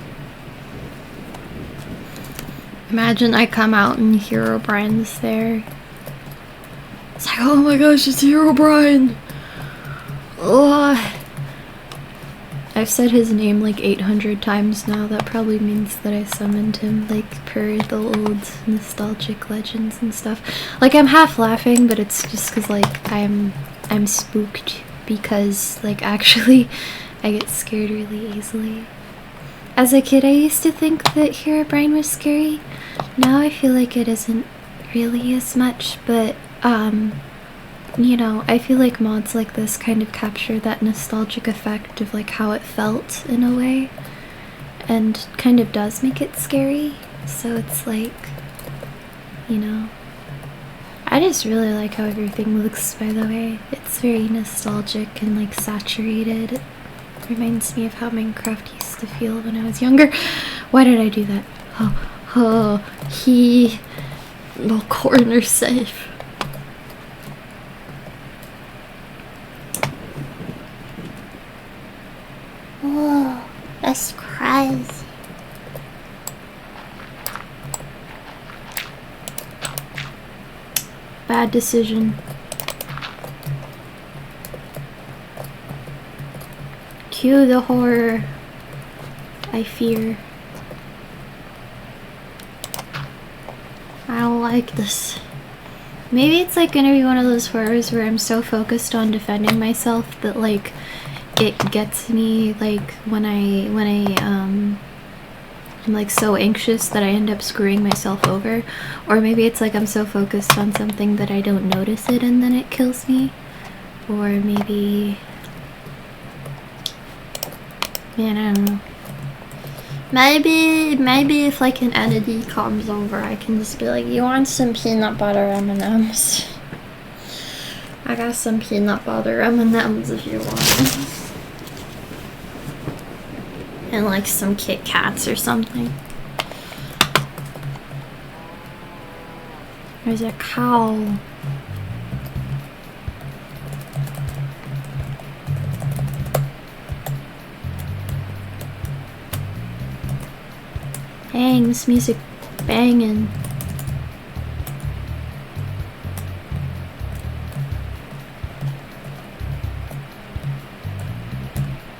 imagine I come out and Herobrine's there. It's like, oh my gosh, it's Herobrine! Ugh. I've said his name like 800 times now. That probably means that I summoned him, like per the old nostalgic legends and stuff. Like I'm half laughing, but it's just because like I'm spooked because like actually I get scared really easily. As a kid, I used to think that Herobrine was scary. Now I feel like it isn't really as much, but you know, I feel like mods like this kind of capture that nostalgic effect of like how it felt in a way, and kind of does make it scary. So it's like, you know, I just really like how everything looks, by the way. It's very nostalgic and like saturated. It reminds me of how Minecraft used to feel when I was younger. Why did I do that? No corner safe. Whoa, that's crazy. Bad decision. Cue the horror. I fear. I don't like this. Maybe it's like gonna be one of those horrors where I'm so focused on defending myself that like it gets me like when I'm like so anxious that I end up screwing myself over. Or maybe it's like I'm so focused on something that I don't notice it and then it kills me. Or maybe, man, I don't know. Maybe if like an entity comes over, I can just be like, you want some peanut butter M&Ms? I got some peanut butter M&Ms if you want. And like some Kit Kats or something. There's a cow. Dang, this music banging.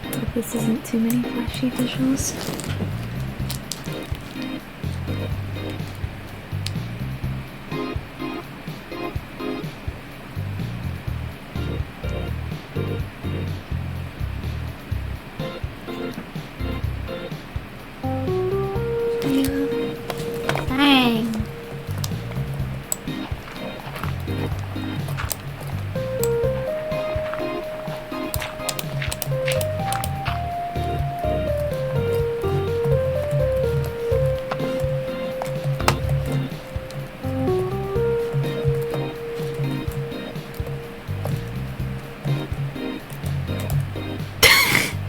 Hope this isn't too many flashy visuals. Dang.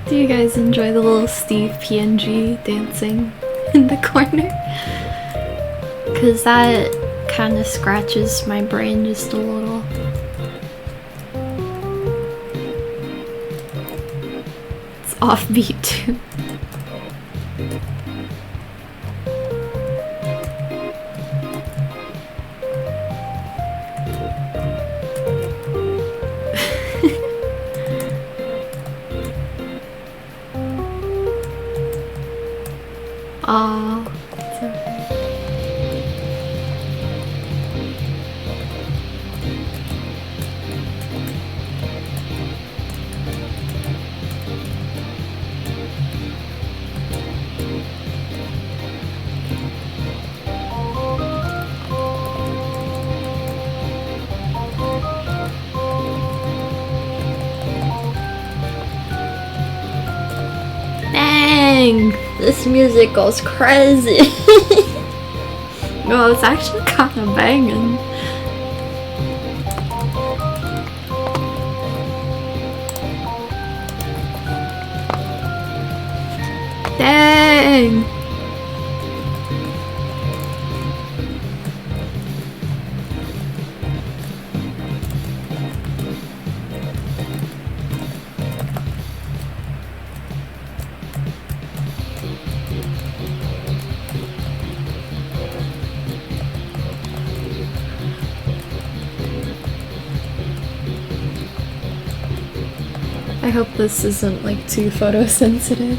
Do you guys enjoy the little Steve PNG dancing in the corner? Cause that kind of scratches my brain just a little. It's offbeat too. Aw, it's okay. Dang, this music goes crazy. No, it's actually kind of banging. Dang. I hope this isn't like too photosensitive.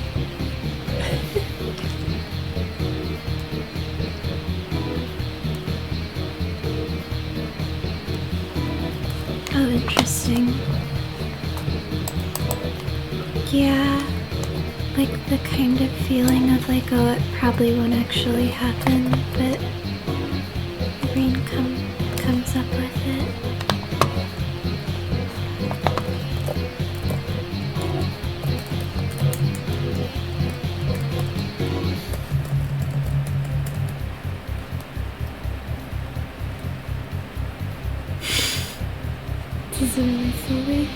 Oh, interesting. Yeah, like the kind of feeling of like, oh, it probably won't actually happen, but your brain comes up with it. This is really silly.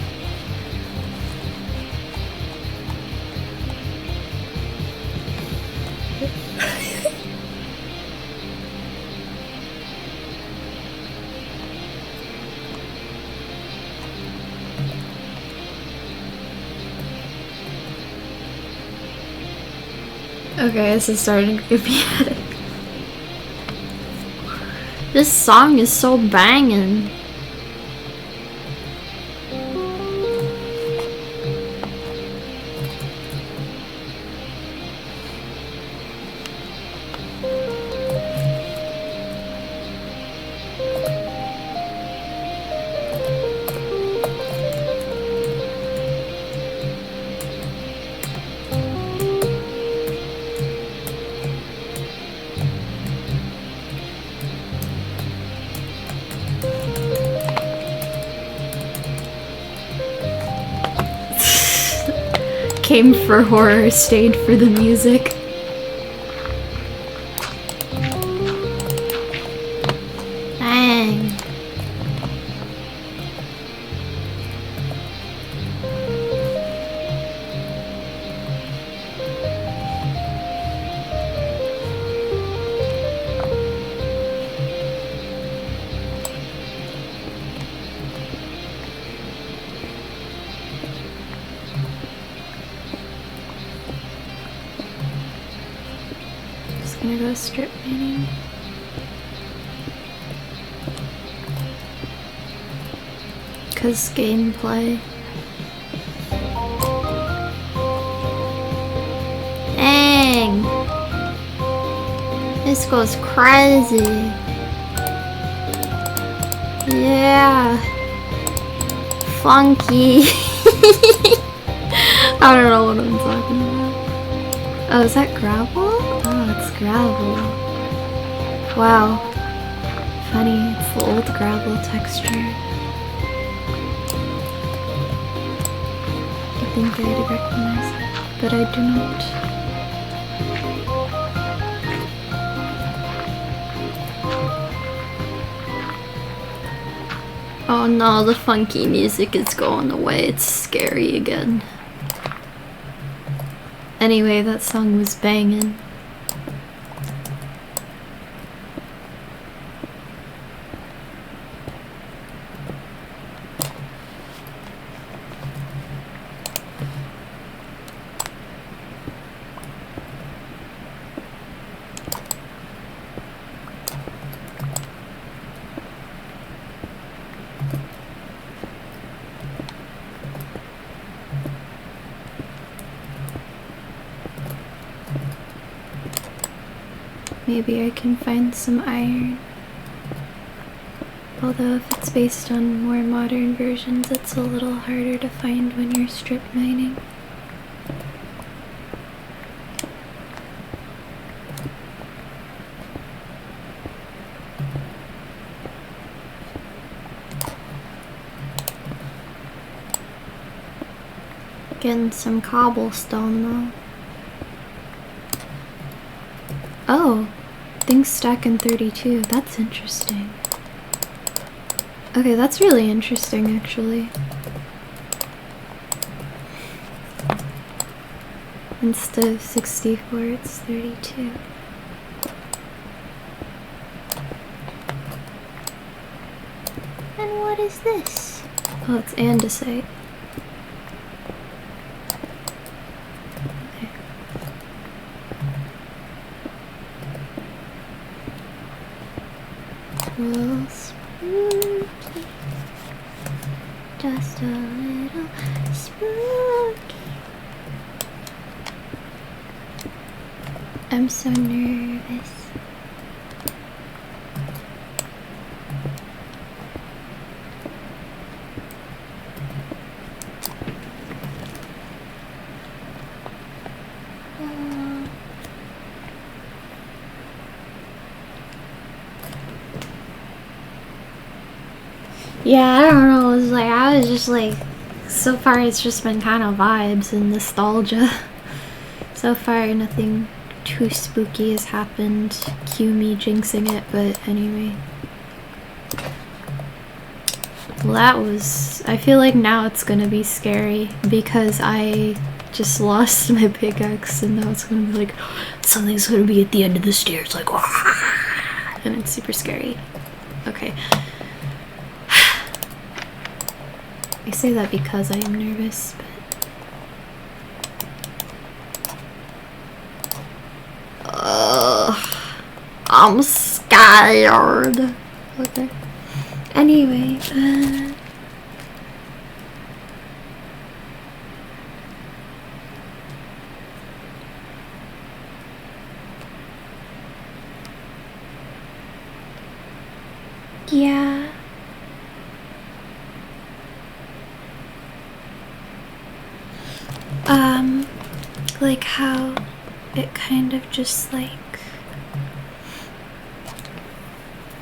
Okay, this is starting to give me a headache. This song is so banging. Came for horror, stayed for the music. Dang. Just gonna go strip mining. Cause gameplay. Dang! This goes crazy. Yeah. Funky. I don't know what I'm talking about. Oh, is that gravel? Oh, it's gravel. Wow. Funny, it's the old gravel texture. I think I'd recognize it, but I do not. Oh no, the funky music is going away. It's scary again. Anyway, that song was banging. Maybe I can find some iron. Although if it's based on more modern versions, it's a little harder to find when you're strip mining. Getting some cobblestone though. Oh, things stack in 32. That's interesting. Okay, that's really interesting actually. Instead of 64, it's 32. And what is this? Oh, it's andesite. Well, spooky. Just a little spooky. I'm so nervous. Yeah, I don't know. It's like I was just like, so far it's just been kind of vibes and nostalgia. So far, nothing too spooky has happened. Cue me jinxing it, but anyway. Well, that was. I feel like now it's gonna be scary because I just lost my pickaxe, and now it's gonna be like something's gonna be at the end of the stairs, like, and it's super scary. Okay. I say that because I am nervous, but. I'm scared. Okay. Anyway, yeah. Like how it kind of just like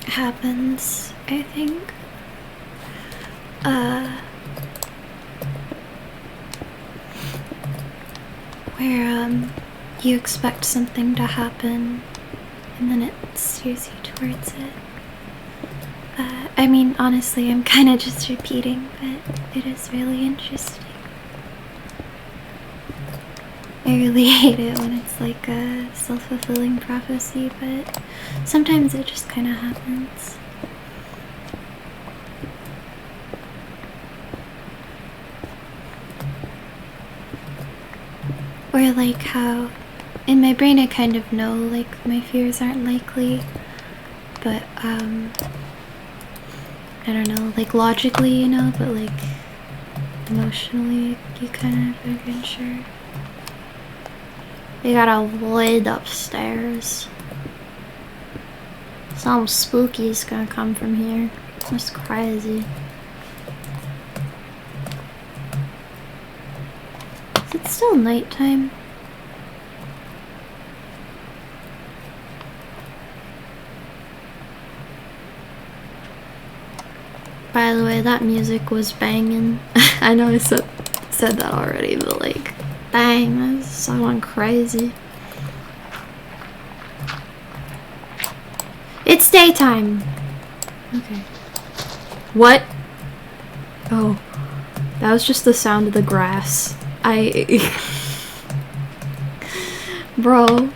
happens, I think. Where you expect something to happen and then it steers you towards it. I mean, honestly, I'm kind of just repeating, but it is really interesting. I really hate it when it's like a self-fulfilling prophecy, but sometimes it just kind of happens. Or like how in my brain I kind of know like my fears aren't likely, but I don't know, like logically, you know, but like emotionally you kind of aren't sure. We got a void upstairs. Something spooky is gonna come from here. That's crazy. Is it still nighttime? By the way, that music was banging. I know I said that already, but like, dang, that's someone crazy. It's daytime. Okay. What? Oh, that was just the sound of the grass. Bro.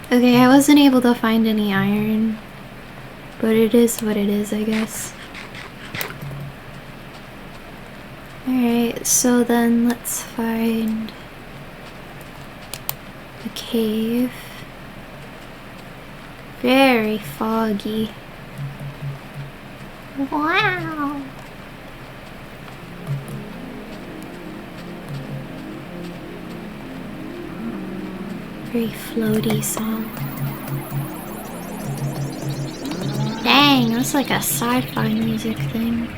Okay, I wasn't able to find any iron, but it is what it is, I guess. Alright, so then let's find a cave. Very foggy. Wow. Very floaty song. Dang, that's like a sci-fi music thing.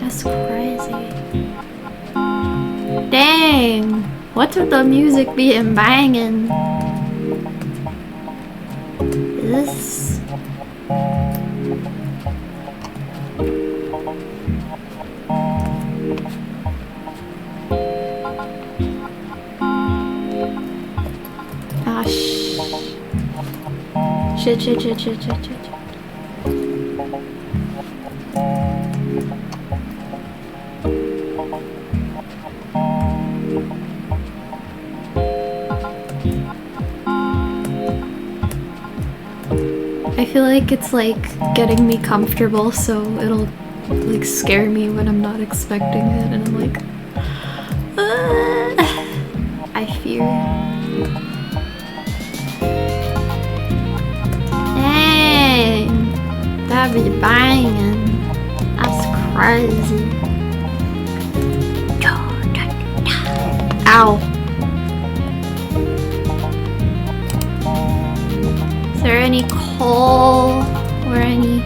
That's crazy. Dang! What's with the music being banging? This. Ah, shit. I feel like it's like getting me comfortable, so it'll like scare me when I'm not expecting it, and I'm like, I fear. Dang, that be banging. That's crazy. Ow. Is there any coal or any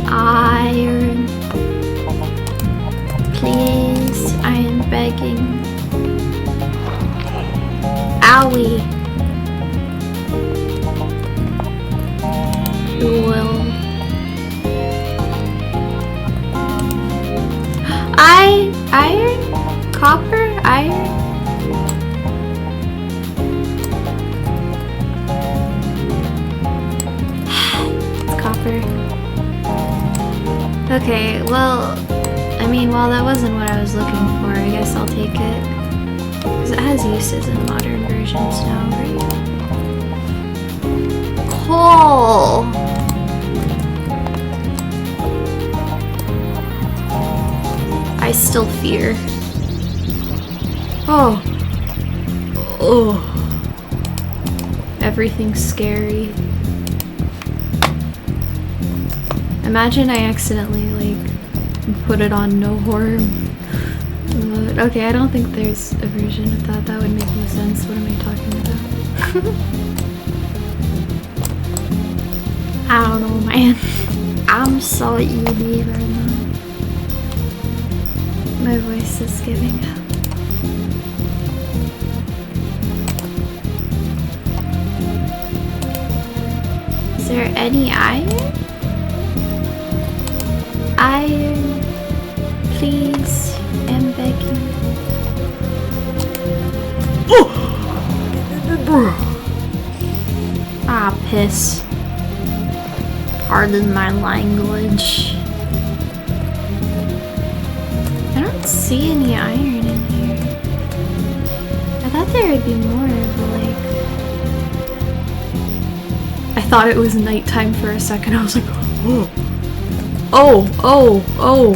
iron? Please. Wowie. Well. Iron? Copper? Iron? It's copper. Okay, well, I mean, while that wasn't what I was looking for, I guess I'll take it. Because it has uses in modern versions now, right? Coal! I still fear. Oh. Oh. Everything's scary. Imagine I accidentally, like, put it on no horror. Okay, I don't think there's a version of that. That would make no sense. What am I talking about? I don't know, man. I'm so ED right now. My voice is giving up. Is there any iron? Iron, please, I'm begging. Ah, piss. Pardon my language. I don't see any iron in here. I thought there would be more, but like... I thought it was nighttime for a second. I was like, oh. Oh.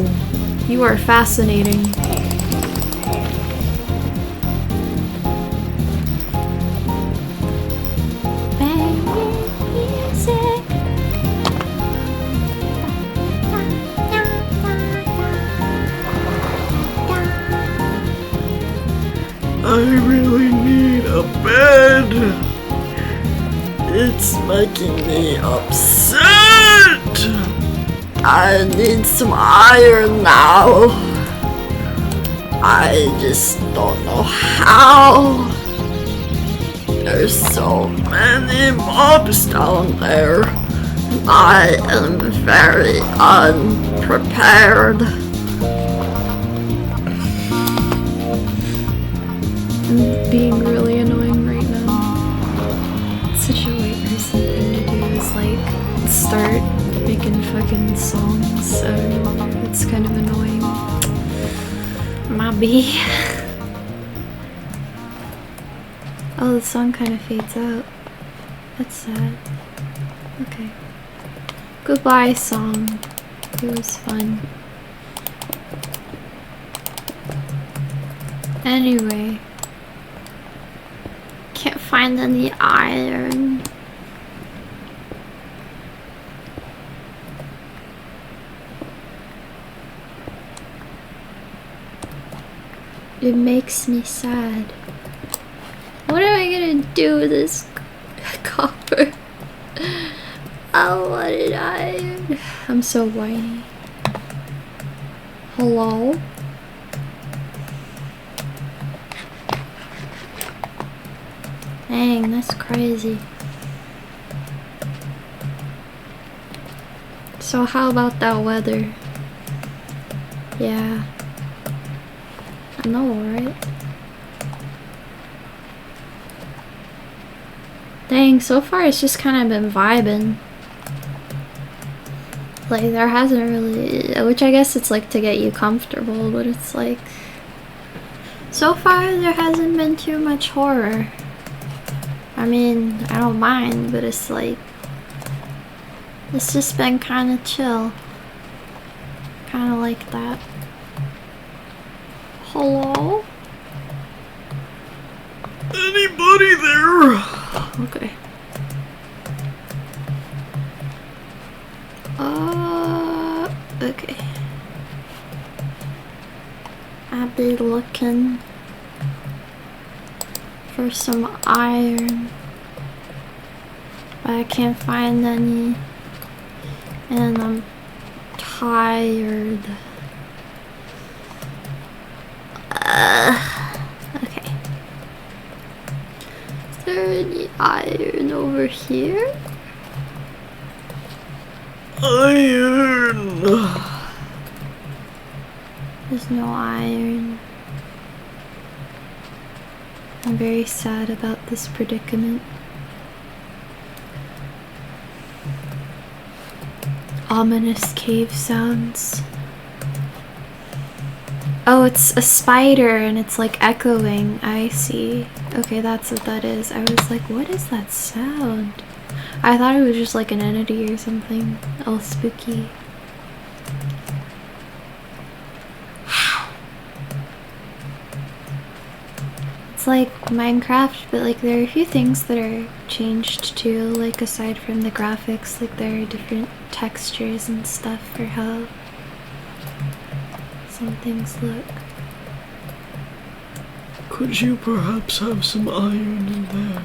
You are fascinating. I really need a bed. It's making me upset. I need some iron now. I just don't know how. There's so many mobs down there. I am very unprepared. I'm being really annoying right now. It's such a white person thing to do is like start making fucking songs out of nowhere. It's kind of annoying. Maybe. Oh, the song kind of fades out. That's sad. Okay. Goodbye, song. It was fun. Anyway. Can't find any iron. It makes me sad. What am I gonna do with this copper? I wanted iron. I'm so whiny. Hello? Dang, that's crazy. So how about that weather? Yeah. I know, right? Dang, so far it's just kind of been vibing. Like, there hasn't really... Which I guess it's like to get you comfortable, but it's like... So far there hasn't been too much horror. I mean, I don't mind, but it's like... It's just been kind of chill. Kind of like that. Hello? Anybody there? Okay. Okay. I'll be looking for some iron, but I can't find any, and I'm tired. Okay. over here? Iron. There's no iron. I'm very sad about this predicament. Ominous cave sounds. Oh, it's a spider and it's like echoing. I see. Okay, that's what that is. I was like, what is that sound? I thought it was just like an entity or something. All spooky. It's like Minecraft, but like there are a few things that are changed too, like aside from the graphics, like there are different textures and stuff for how some things look. Could you perhaps have some iron in there?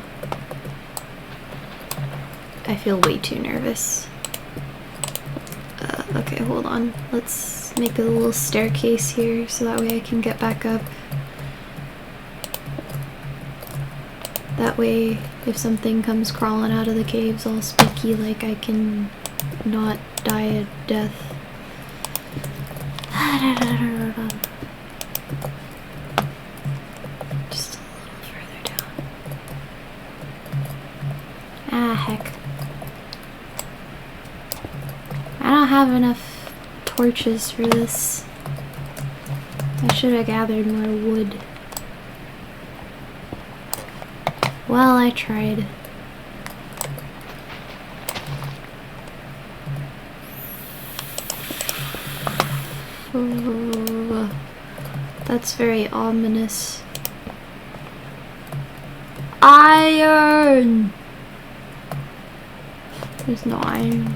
I feel way too nervous. Okay, hold on. Let's make a little staircase here so that way I can get back up. That way, if something comes crawling out of the caves all spooky, like I can not die a death. Just a little further down. Ah, heck. I don't have enough torches for this. I should have gathered more wood. Well, I tried. Oh, that's very ominous. Iron! There's no iron.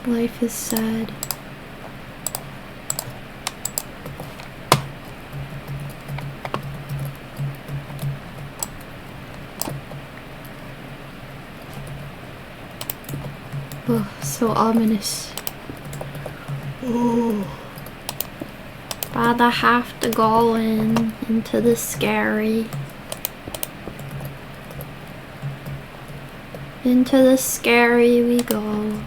Life is sad. Oh, so ominous. Oh, But I have to go into the scary. Into the scary we go.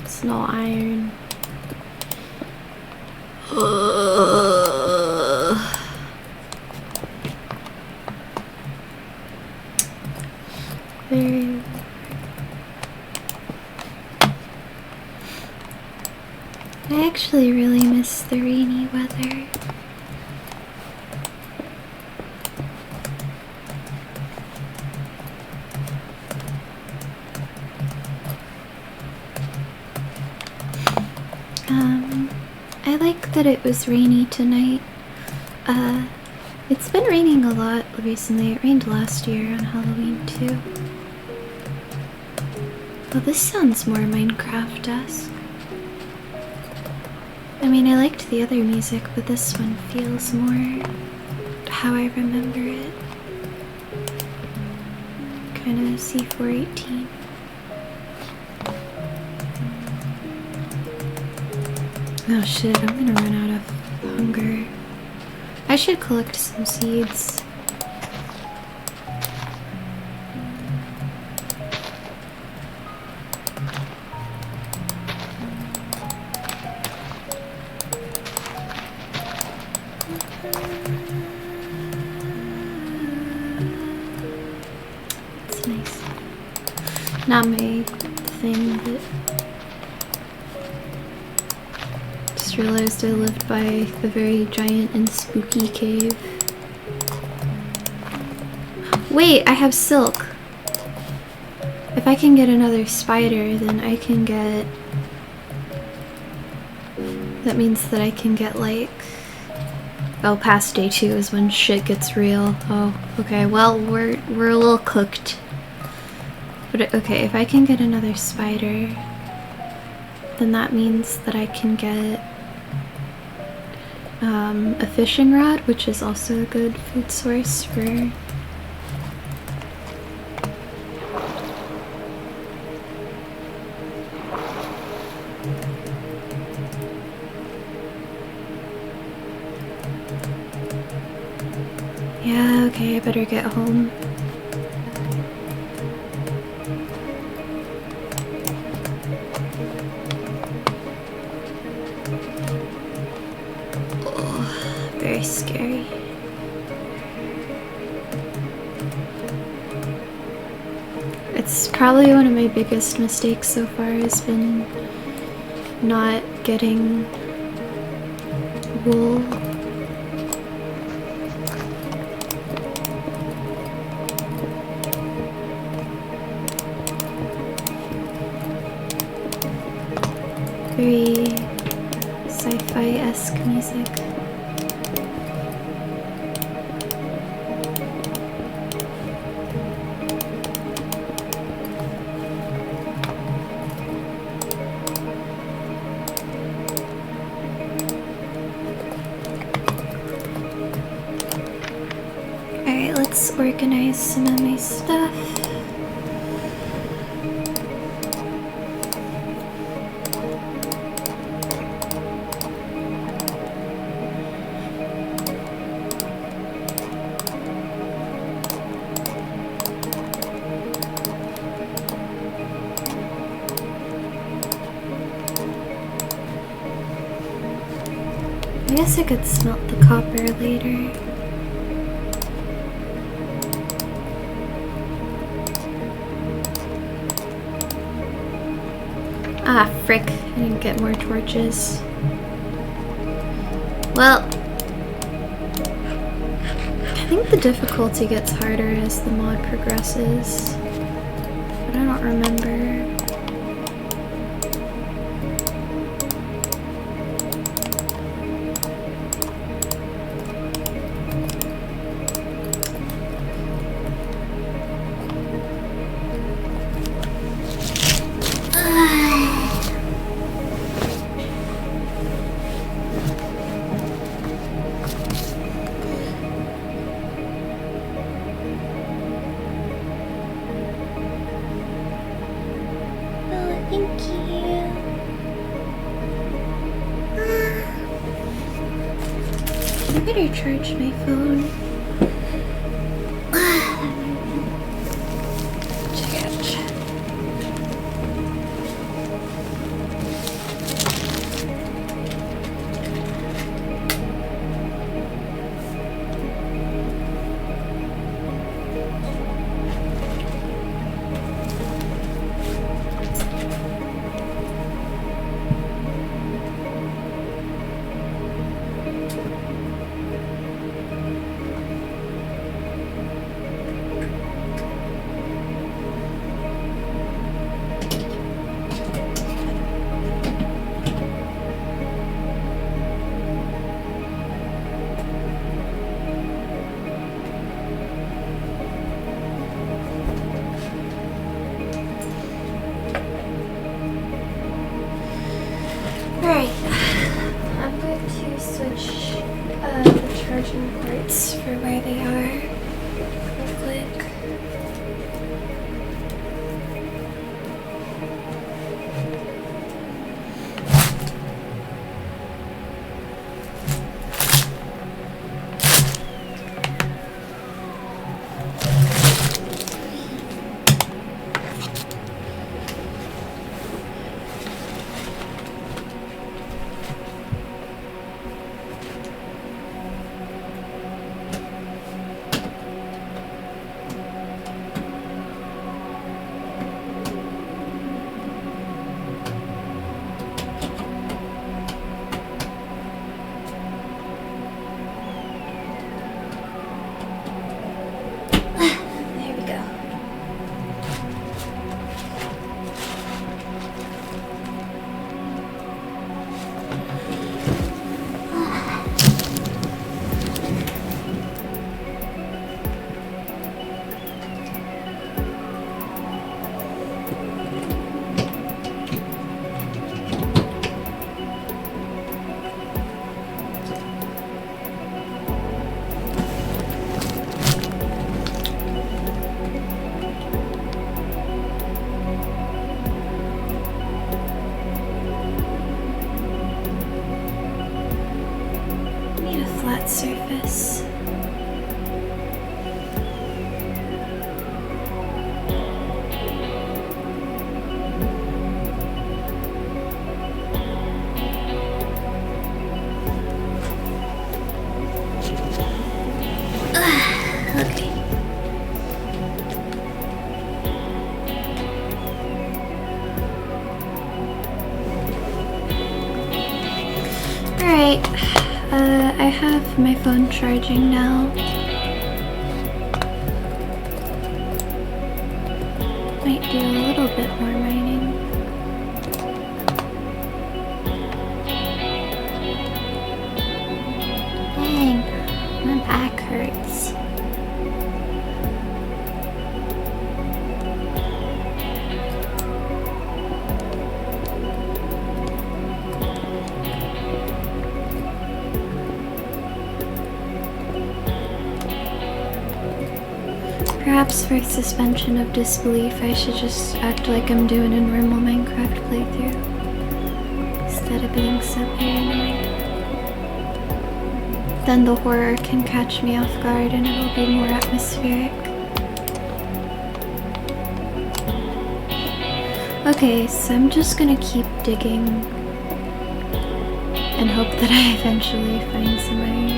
It's no iron. Very. I actually really miss the rainy weather. I like that it was rainy tonight. It's been raining a lot recently. It rained last year on Halloween too. Well, this sounds more Minecraft-esque. I mean, I liked the other music, but this one feels more how I remember it. Kind of C418. Oh shit, I'm gonna run out of hunger. I should collect some seeds. It's nice. Not my thing, but just realized I lived by the very giant and spooky cave. Wait, I have silk. If I can get another spider, then I can get... That means that I can get like... Oh, past day 2 is when shit gets real. Oh, okay, well, we're a little cooked. But okay, if I can get another spider, then that means that I can get a fishing rod, which is also a good food source for... I better get home. Oh, very scary. It's probably one of my biggest mistakes so far has been not getting wool. Very sci-fi-esque music. Alright, let's organize some of my stuff. I guess I could smelt the copper later. Ah, frick. I didn't get more torches. Well, I think the difficulty gets harder as the mod progresses, but I don't remember. Oh, thank you. I better charge my phone. Alright, I'm going to switch the charging ports for where they are real quick. have my phone charging now. Might do a little bit more mining. Dang, my back hurts. Perhaps for suspension of disbelief, I should just act like I'm doing a normal Minecraft playthrough instead of being so paranoid. Then the horror can catch me off guard and it'll be more atmospheric. Okay, so I'm just gonna keep digging and hope that I eventually find some iron.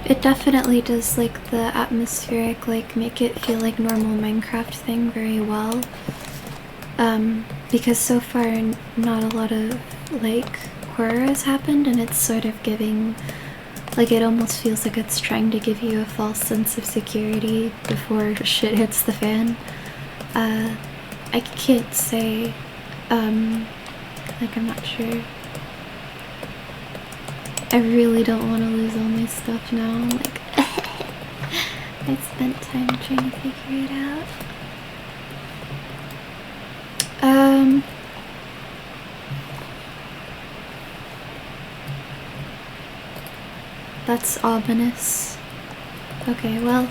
It definitely does like the atmospheric, like make it feel like normal Minecraft thing very well. Because so far not a lot of like horror has happened and it's sort of giving, like it almost feels like it's trying to give you a false sense of security before shit hits the fan. I can't say, like I'm not sure. I really don't want to lose all my stuff now. Like, I spent time trying to figure it out. That's ominous. Okay, well.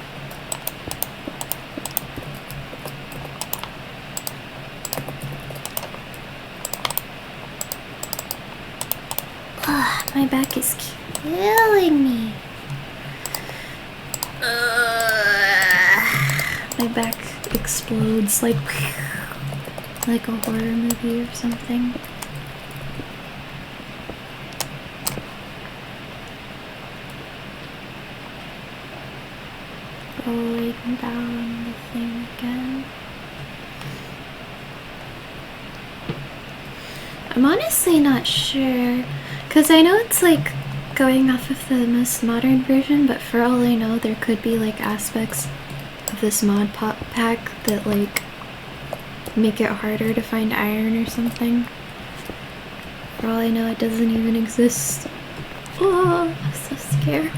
My back is killing me. My back explodes like a horror movie or something. Going down the thing again. I'm honestly not sure, because I know it's like going off of the most modern version, but for all I know there could be like aspects of this mod pack that like make it harder to find iron or something. For all I know it doesn't even exist. Oh, I'm so scared.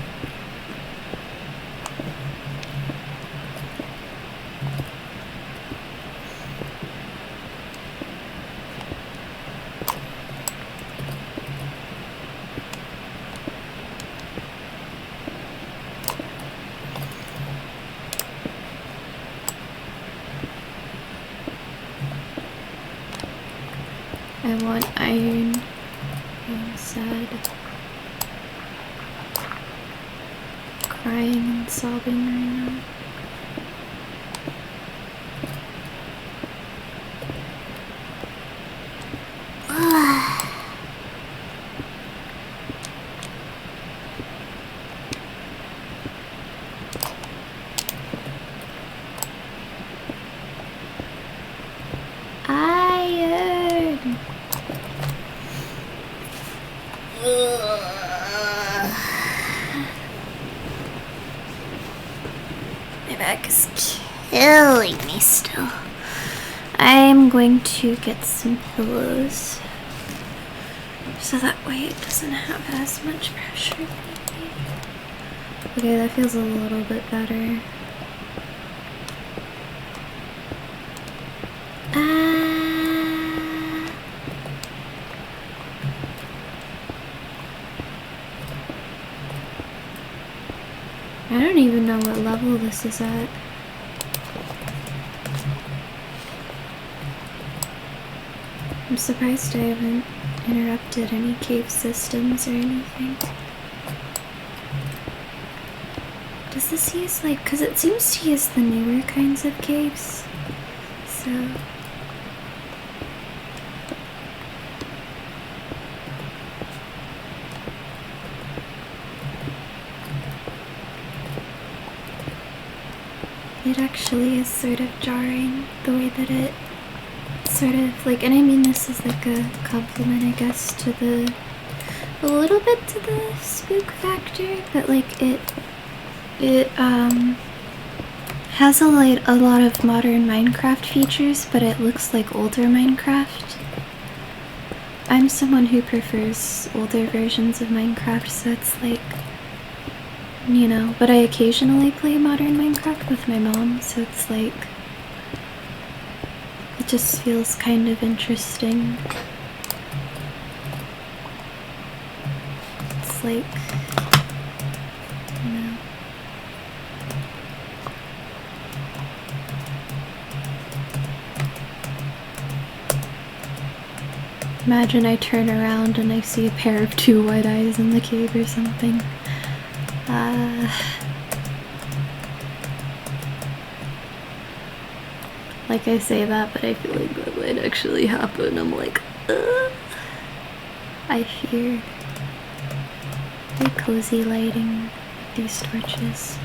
I want iron. I'm sad. Crying and sobbing right now. Iron. My back is killing me still. I'm going to get some pillows so that way it doesn't have as much pressure. Okay, that feels a little bit better. I don't even know what level this is at. I'm surprised I haven't interrupted any cave systems or anything. Does this use like, because it seems to use the newer kinds of caves, so. It actually is sort of jarring the way that it sort of like, and I mean this is like a compliment, I guess, to a little bit to the spook factor, but like it has a lot of modern Minecraft features, but it looks like older Minecraft. I'm someone who prefers older versions of Minecraft, so it's like, you know, but I occasionally play modern Minecraft with my mom, so it's like, it just feels kind of interesting. It's like, you know. Imagine I turn around and I see a pair of 2 white eyes in the cave or something. Like I say that, but I feel like that might actually happen. I'm like, I fear. Very cozy lighting with these torches. Is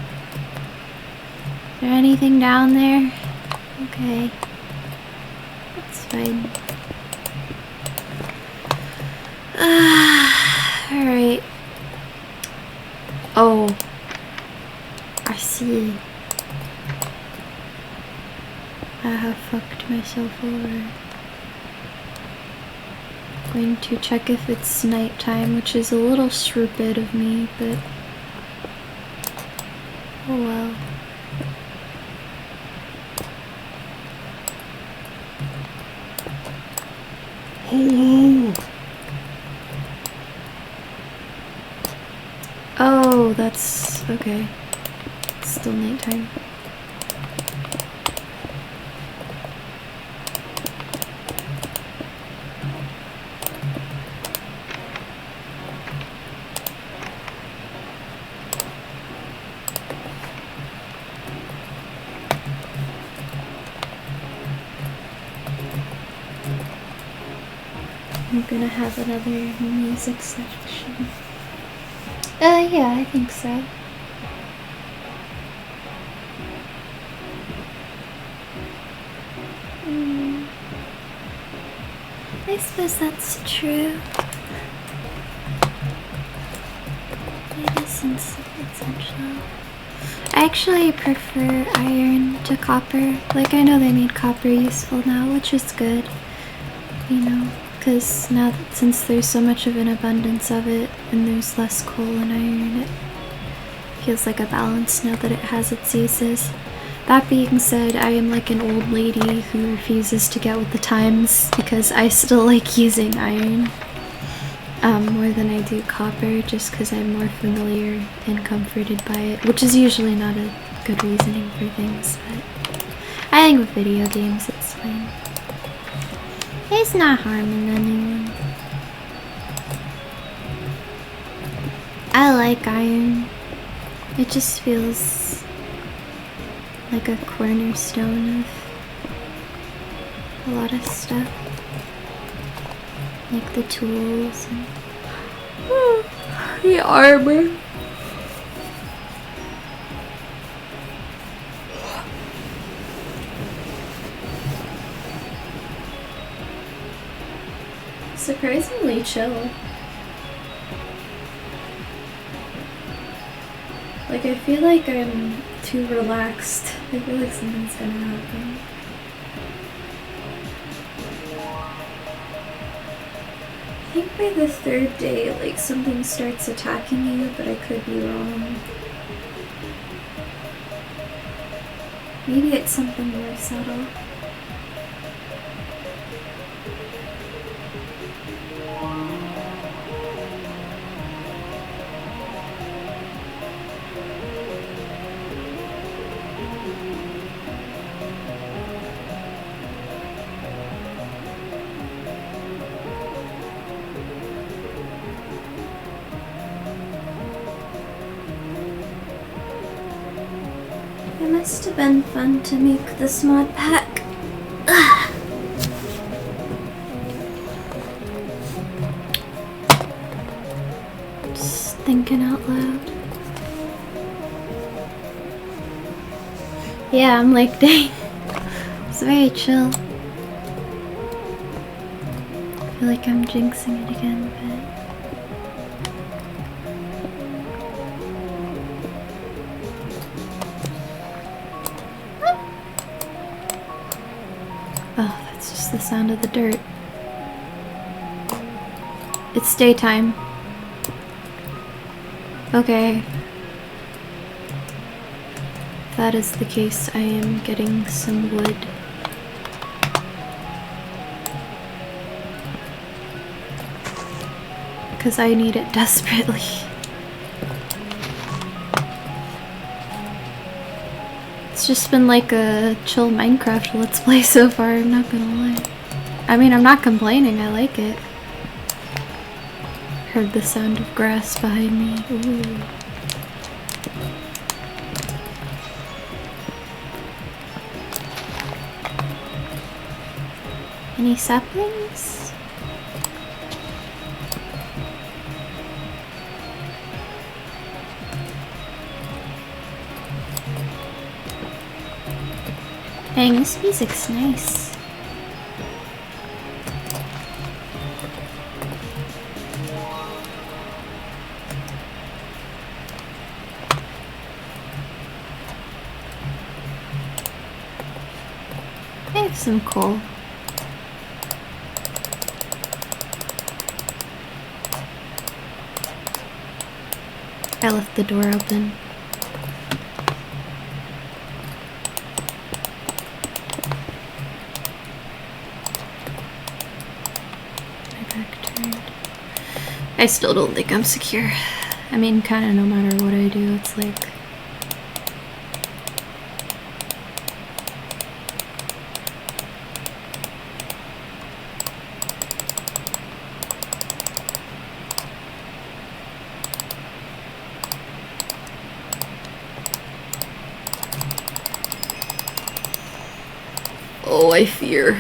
there anything down there? Okay. That's fine. Alright. Oh. I see. I have fucked myself over. Going to check if it's nighttime, which is a little stupid of me, but oh well. Hello. Oh, that's okay. It's still nighttime. I'm gonna have another music section. Yeah, I think so. I suppose that's true. It is essential. I actually prefer iron to copper. Like, I know they made copper useful now, which is good. You know, because now that since there's so much of an abundance of it and there's less coal and iron, it feels like a balance now that it has its uses. That being said, I am like an old lady who refuses to get with the times because I still like using iron more than I do copper, just because I'm more familiar and comforted by it, which is usually not a good reasoning for things, but I think with video games it's fine. It's not harming anyone. I like iron. It just feels like a cornerstone of a lot of stuff. Like the tools and the armor. Surprisingly chill. Like, I feel like I'm too relaxed. I feel like something's gonna happen. I think by the 3rd day, like, something starts attacking you, but I could be wrong. Maybe it's something more subtle. It must have been fun to make this mod pack. Ugh. Just thinking out loud. Yeah, I'm like, dang. It's very chill. I feel like I'm jinxing it again, but... Oh, that's just the sound of the dirt. It's daytime. Okay. If that is the case, I am getting some wood. Because I need it desperately. It's just been like a chill Minecraft Let's Play so far, I'm not gonna lie. I mean, I'm not complaining, I like it. Heard the sound of grass behind me. Ooh. Any saplings? Dang, this music's nice. I have some coal. I left the door open. My back turned. I still don't think I'm secure. I mean, kind of no matter what I do, it's like... Oh, I fear.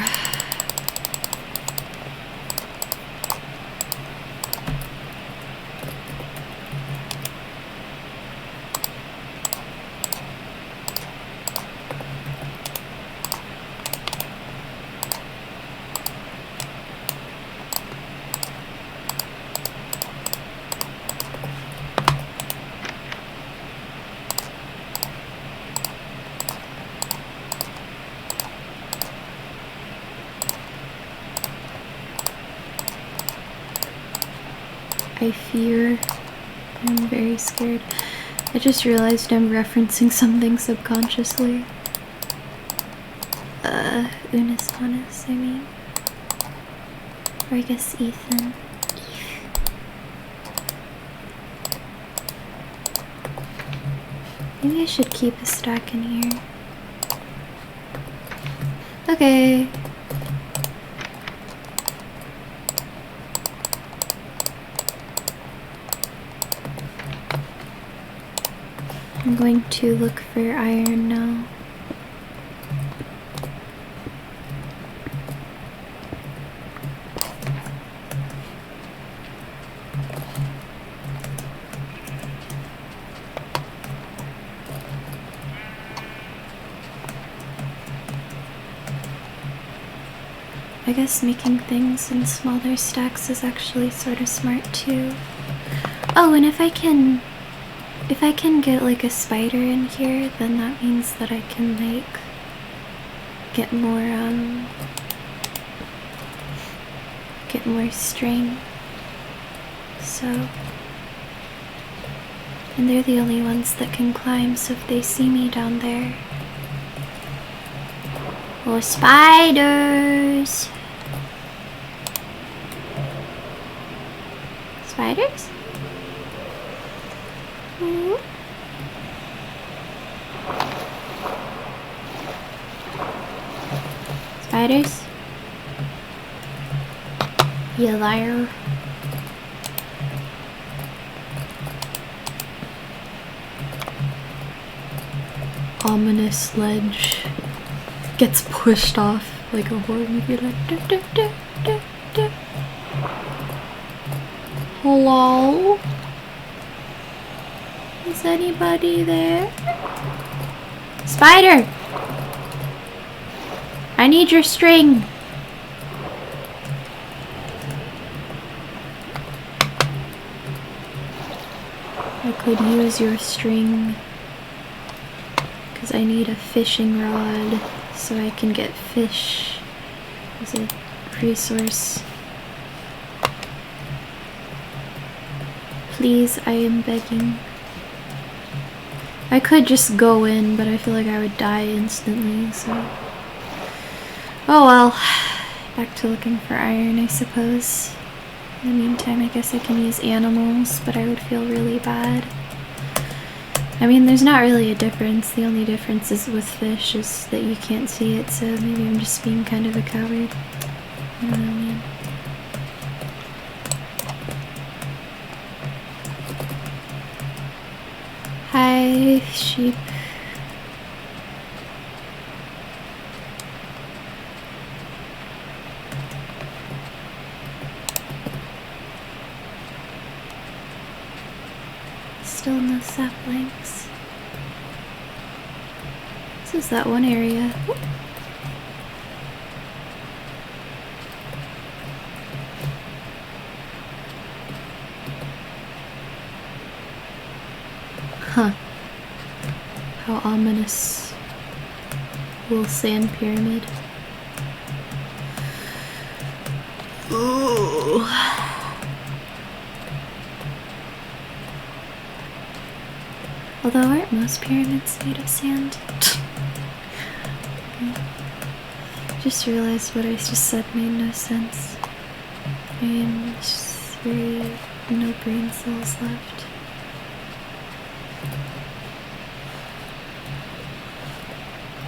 I fear. I'm very scared. I just realized I'm referencing something subconsciously. Unis Honest, I mean. Or I guess Ethan. Maybe I should keep a stack in here. Okay. I'm going to look for iron now. I guess making things in smaller stacks is actually sort of smart too. Oh, and if I can get like a spider in here, then that means that I can like get more string. So, and they're the only ones that can climb, so if they see me down there. Oh, spiders! Spiders? Ooh. Spiders? You liar. Ominous sledge gets pushed off like a horror movie, like duh, duh, duh, duh, duh. Hello? Is anybody there? Spider! I need your string. I could use your string because I need a fishing rod so I can get fish as a resource. Please, I am begging. I could just go in, but I feel like I would die instantly, so... Oh well. Back to looking for iron, I suppose. In the meantime, I guess I can use animals, but I would feel really bad. I mean, there's not really a difference. The only difference is with fish is that you can't see it, so maybe I'm just being kind of a coward. I don't know, man. Hi, sheep. Still no saplings. This is that one area. Oop. Huh. How ominous. Little sand pyramid. Ooh. Although aren't most pyramids made of sand? Just realized what I just said made no sense. I am just very no brain cells left.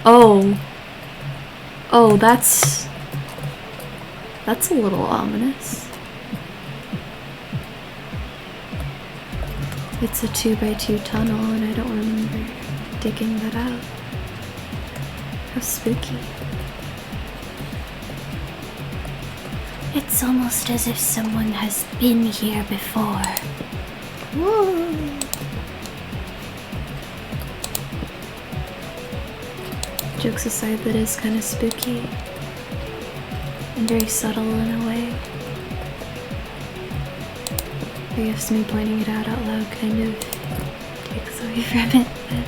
Oh. Oh, that's a little ominous. It's a 2x2 tunnel and I don't remember digging that out. How spooky. It's almost as if someone has been here before. Whoa. Jokes aside, that is kind of spooky. And very subtle in a way. I guess me pointing it out loud kind of takes away from it, but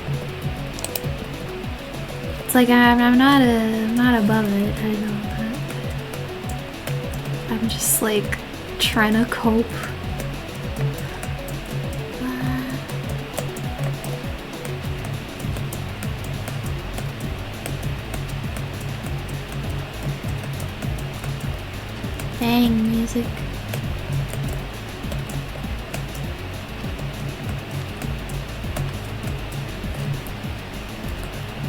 it's like I'm not above it, I know that. I'm just like trying to cope. Dang, music.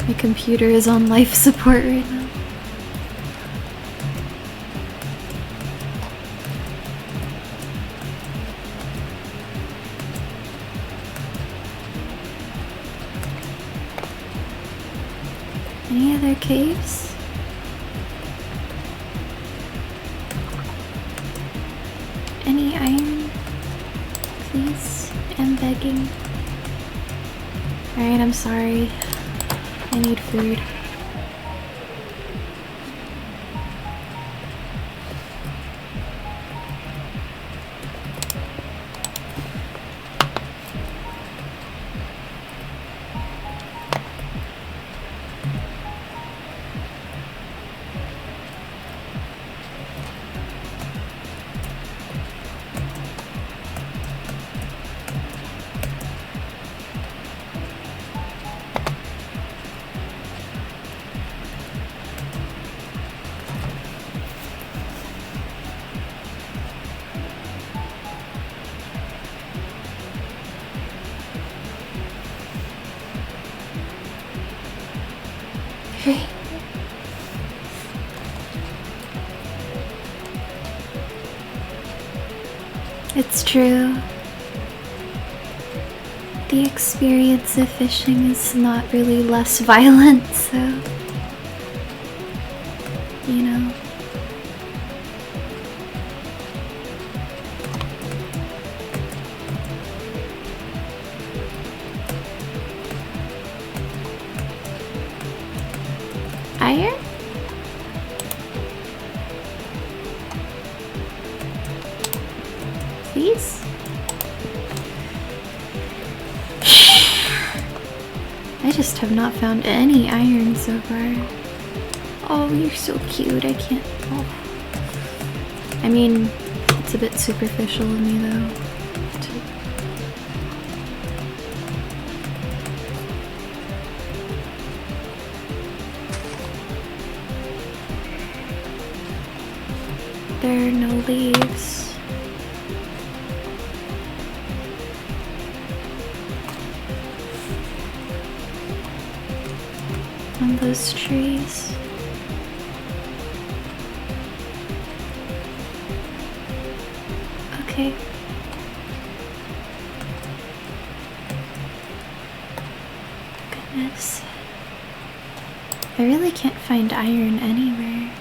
My computer is on life support right now. Any other caves? Any iron? Please? I'm begging. Alright, I'm sorry. I need food. It's true. The experience of fishing is not really less violent, so, you know. Iron? honest, have not found any iron so far. Oh, you're so cute. I can't. Oh. I mean, it's a bit superficial of me though. There are no leaves. On those trees. Okay. Goodness. I really can't find iron anywhere.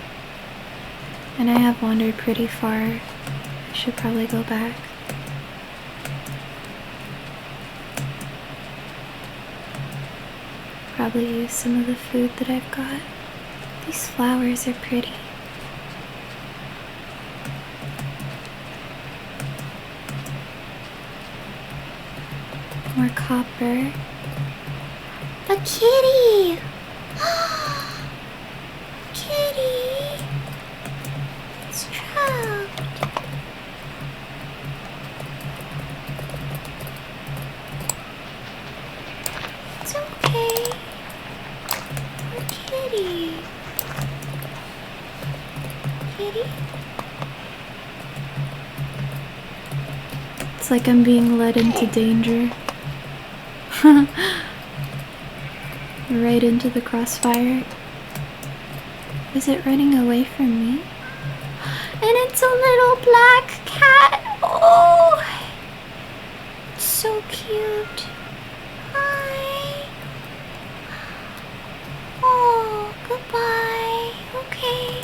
And I have wandered pretty far. I should probably go back. Probably use some of the food that I've got. These flowers are pretty. More copper. A kitty! Kitty! It's trapped. It's okay. Poor kitty. Kitty? It's like I'm being led into danger. Right into the crossfire. Is it running away from me? And it's a little black cat. Oh, it's so cute. Hi. Oh, goodbye. Okay.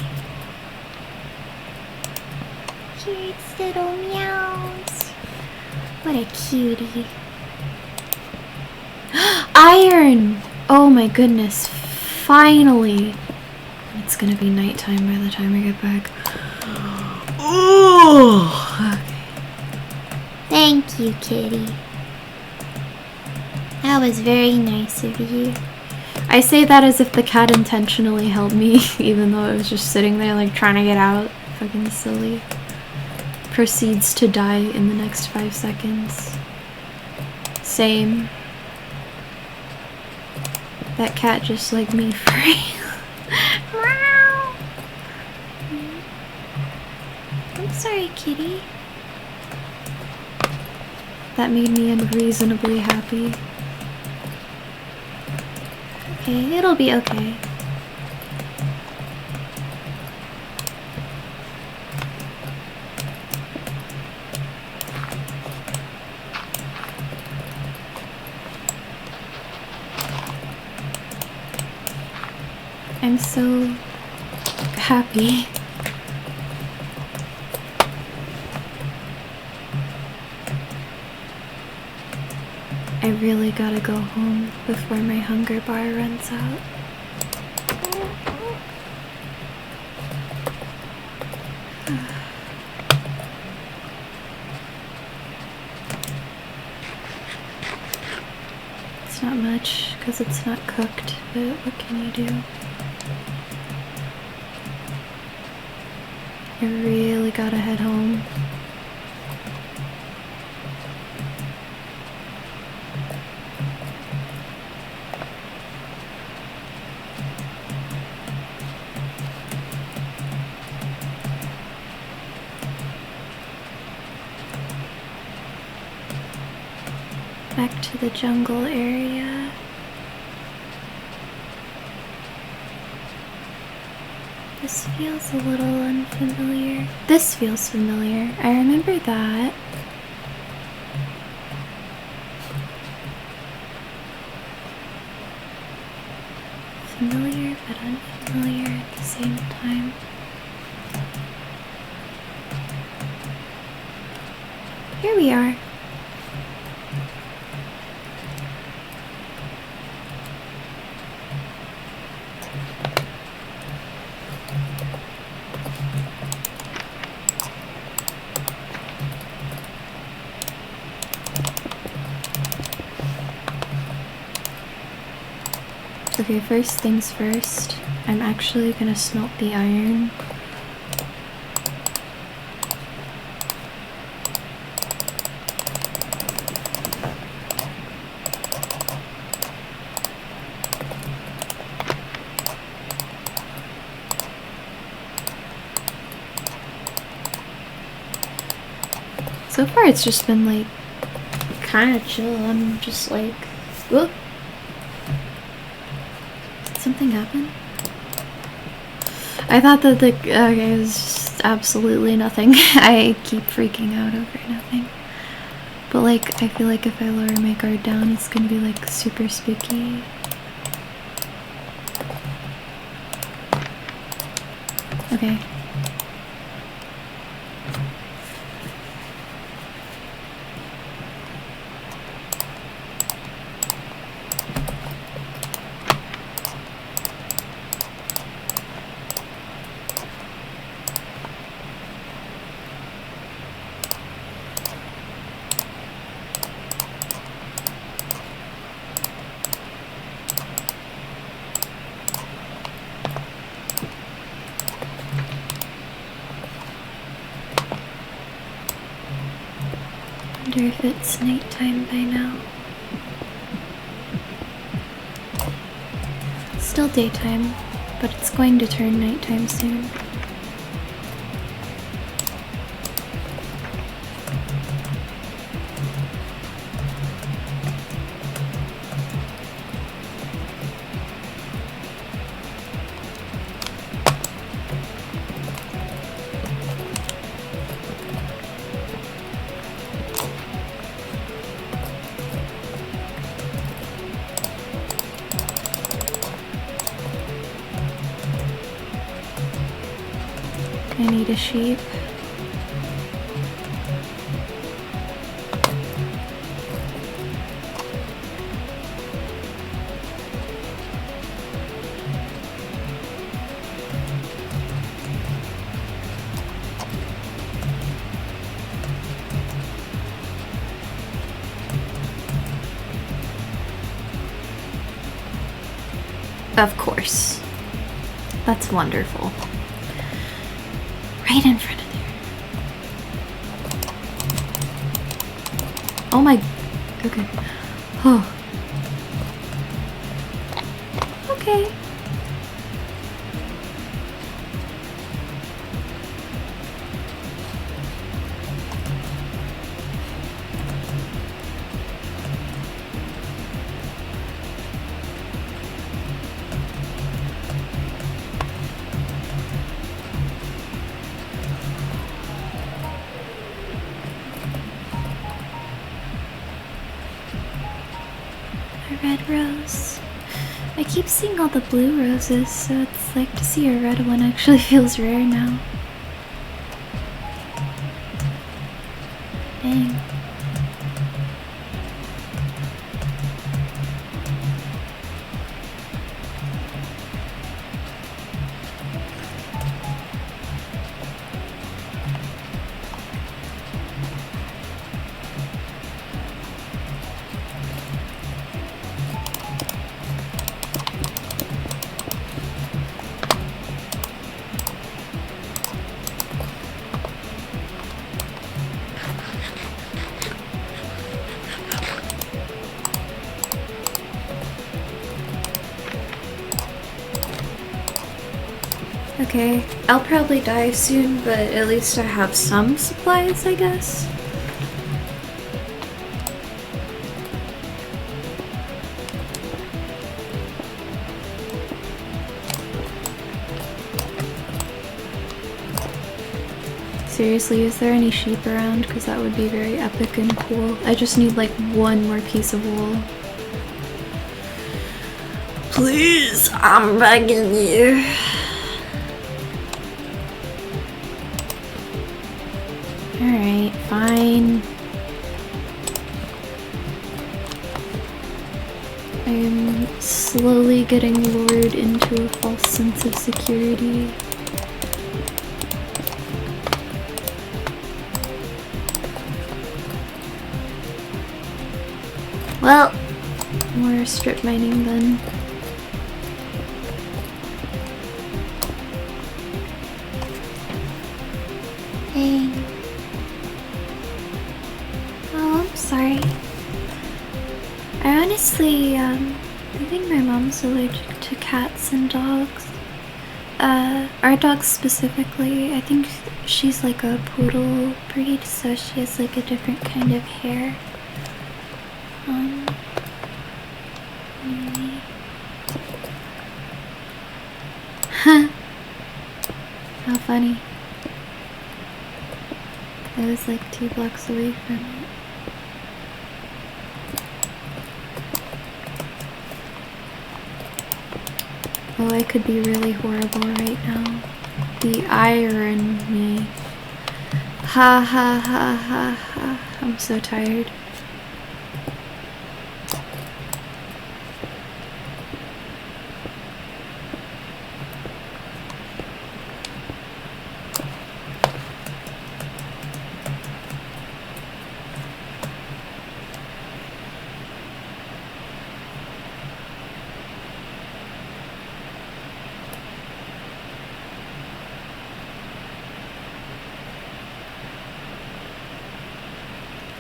Here's its little meows. What a cutie. Iron! Oh my goodness, finally! It's gonna be nighttime by the time I get back. Oh! Okay. Thank you, kitty. That was very nice of you. I say that as if the cat intentionally held me, even though it was just sitting there like trying to get out. Fucking silly. Proceeds to die in the next 5 seconds. Same. That cat just like me free. Meow. I'm sorry, kitty. That made me unreasonably happy. Okay, it'll be okay. I'm so happy. I really gotta go home before my hunger bar runs out. It's not much because it's not cooked, but what can you do? I really gotta head home. Back to the jungle area. This feels a little unfamiliar. This feels familiar. I remember that. Familiar but unfamiliar at the same time. Here we are. Okay, first things first. I'm actually gonna smelt the iron. So far it's just been like kind of chill. I'm just like, whoop. Did something happen? I thought that okay, it was just absolutely nothing. I keep freaking out over nothing. But like, I feel like if I lower my guard down, it's gonna be like super spooky. Okay. I wonder if it's nighttime by now. It's still daytime, but it's going to turn nighttime soon. I need a sheep. Of course. That's wonderful. Right in front of there. Oh my... Okay. Oh. Okay. Red rose. I keep seeing all the blue roses, so it's like to see a red one actually feels rare now. Dang. Okay, I'll probably die soon, but at least I have some supplies, I guess. Seriously, is there any sheep around? Because that would be very epic and cool. I just need like one more piece of wool. Please, I'm begging you. Alright, fine. I am slowly getting lured into a false sense of security. Well, more strip mining then. Honestly, I think my mom's allergic to cats and dogs. Our dog specifically, I think she's like a poodle breed, so she has like a different kind of hair. Anyway. Huh. How funny. I was like 2 blocks away from it. Oh, I could be really horrible right now. The irony. Ha ha ha ha ha. I'm so tired.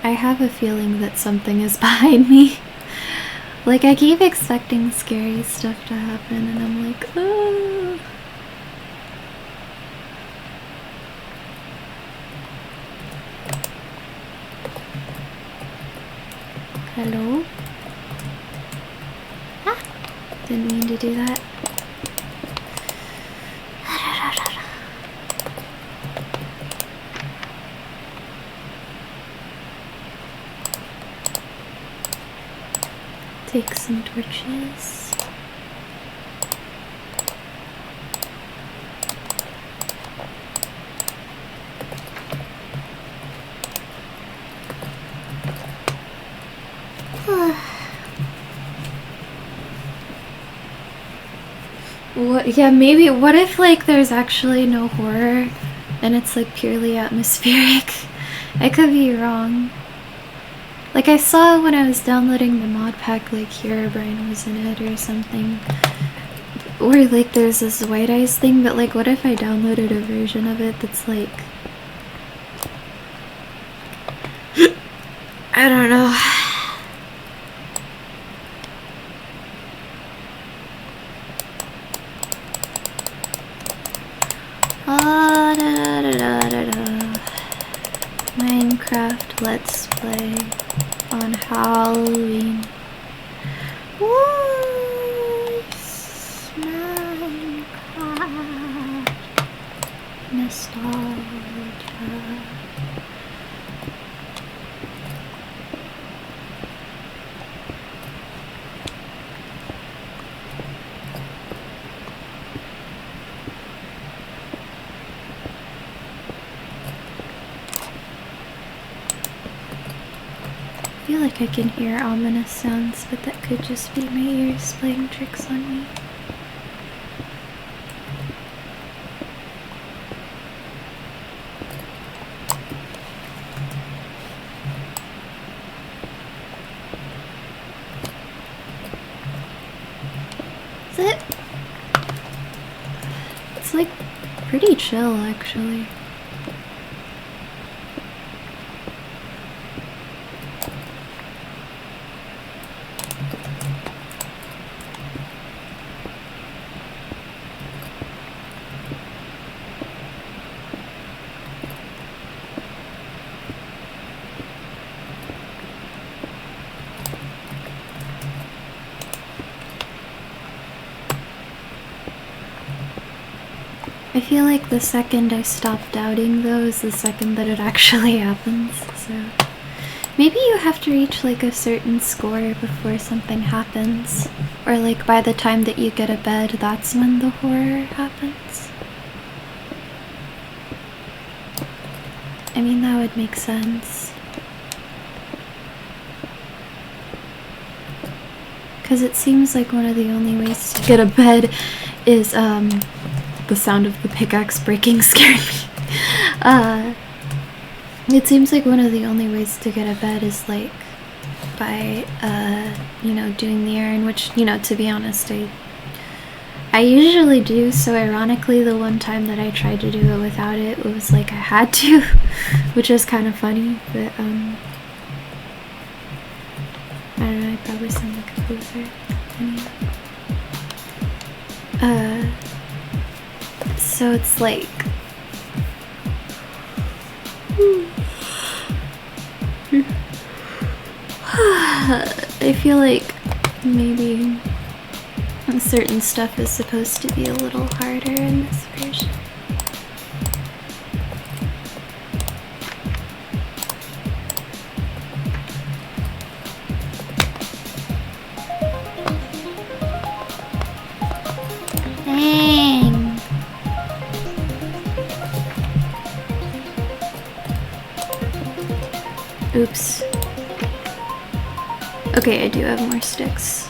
I have a feeling that something is behind me. Like, I keep expecting scary stuff to happen, and I'm like, oh. Hello? Ah, didn't mean to do that. Take some torches. What? Yeah, maybe. What if like there's actually no horror and it's like purely atmospheric? I could be wrong. Like I saw when I was downloading the mod pack, like Herobrine was in it or something. Or like there's this white eyes thing, but like what if I downloaded a version of it that's like... I don't know. Ah, da, da, da, da, da. Minecraft Let's Play on Halloween. What's Minecraft? Nostalgia. I feel like I can hear ominous sounds, but that could just be my ears playing tricks on me. Is it? It's like pretty chill, actually. I feel like the second I stop doubting though is the second that it actually happens, so... Maybe you have to reach like a certain score before something happens. Or like by the time that you get a bed, that's when the horror happens. I mean, that would make sense. Because it seems like one of the only ways to get a bed is, the sound of the pickaxe breaking scared me. It seems like one of the only ways to get a bed is like by, you know, doing the errand, which, you know, to be honest, I usually do. So ironically, the one time that I tried to do it without it, it was like I had to, which is kind of funny, but, I don't know, probably sound like a loser. So it's like I feel like maybe certain stuff is supposed to be a little harder in this version. Dang. Oops. Okay, I do have more sticks.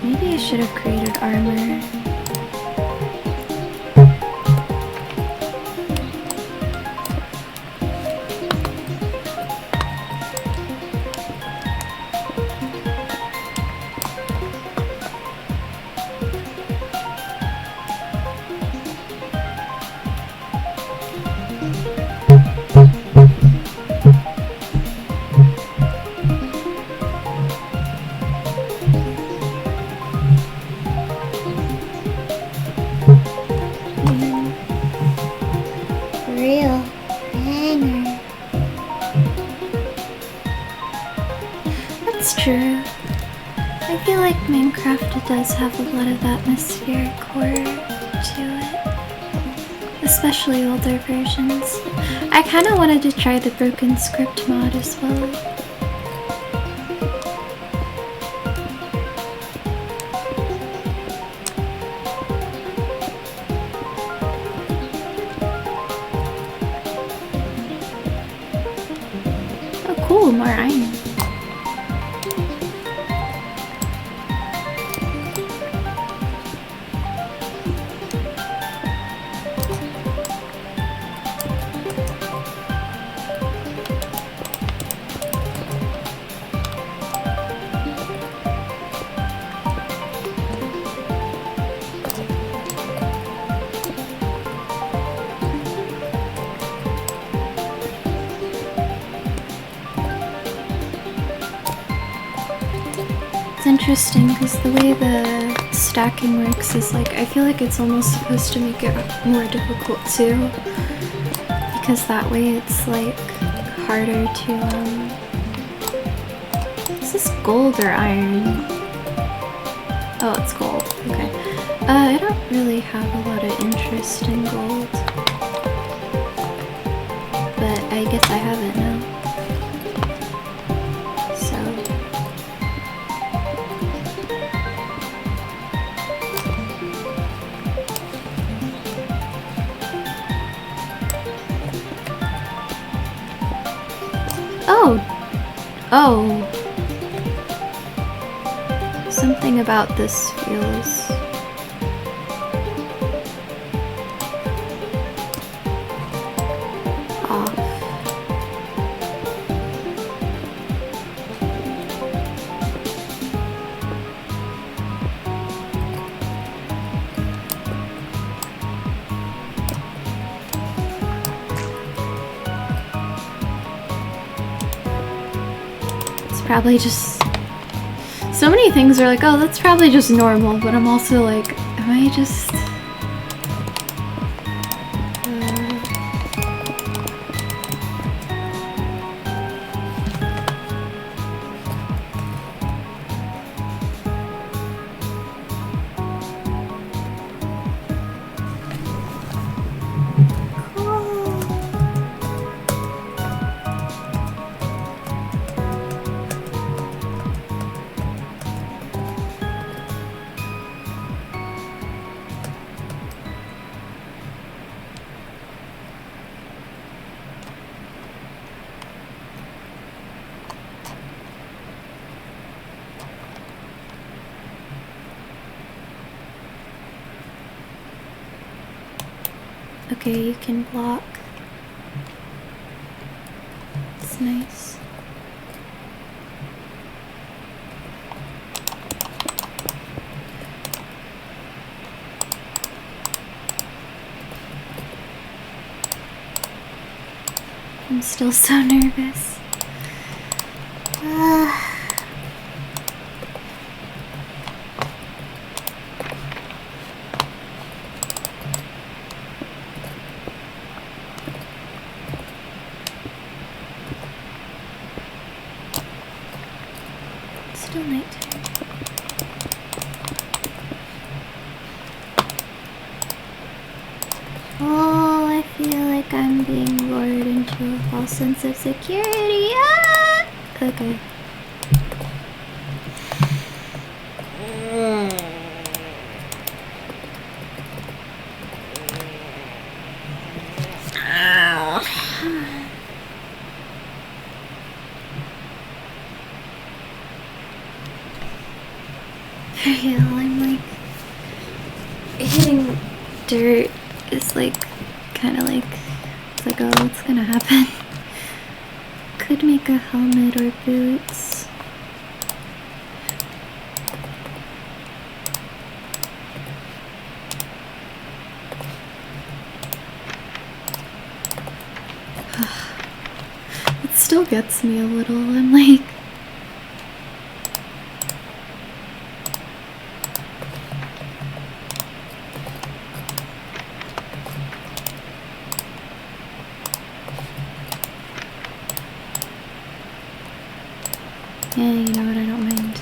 Maybe I should have created armor. Real banger. That's true. I feel like Minecraft does have a lot of atmospheric horror to it. Especially older versions. I kind of wanted to try the broken script mod as well. Oh cool, more iron. It's interesting because the way the stacking works is like, I feel like it's almost supposed to make it more difficult too. Because that way it's like harder to, is this gold or iron? Oh, it's gold, okay. I don't really have a lot of interest in gold. But I guess I have it now. Oh! Something about this feels... off. Probably just so many things are like, oh, that's probably just normal, but I'm also like, am I just Okay, you can block. It's nice. I'm still so nervous. It's still nighttime. Oh, I feel like I'm being lured into a false sense of security. Ah! Okay. For real, I'm like hitting dirt is like kind of like it's like, oh, what's gonna happen? Could make a helmet or boots. It still gets me a little. I'm like, yeah, you know what, I don't mind.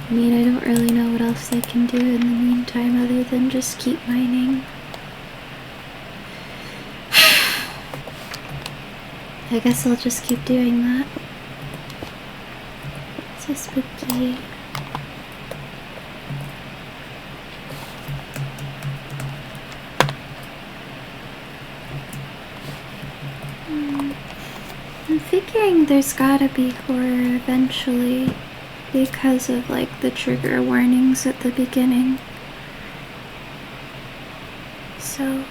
I mean, I don't really know what else I can do in the meantime other than just keep mining. I guess I'll just keep doing that. So spooky. I'm figuring there's gotta be horror eventually because of like the trigger warnings at the beginning. So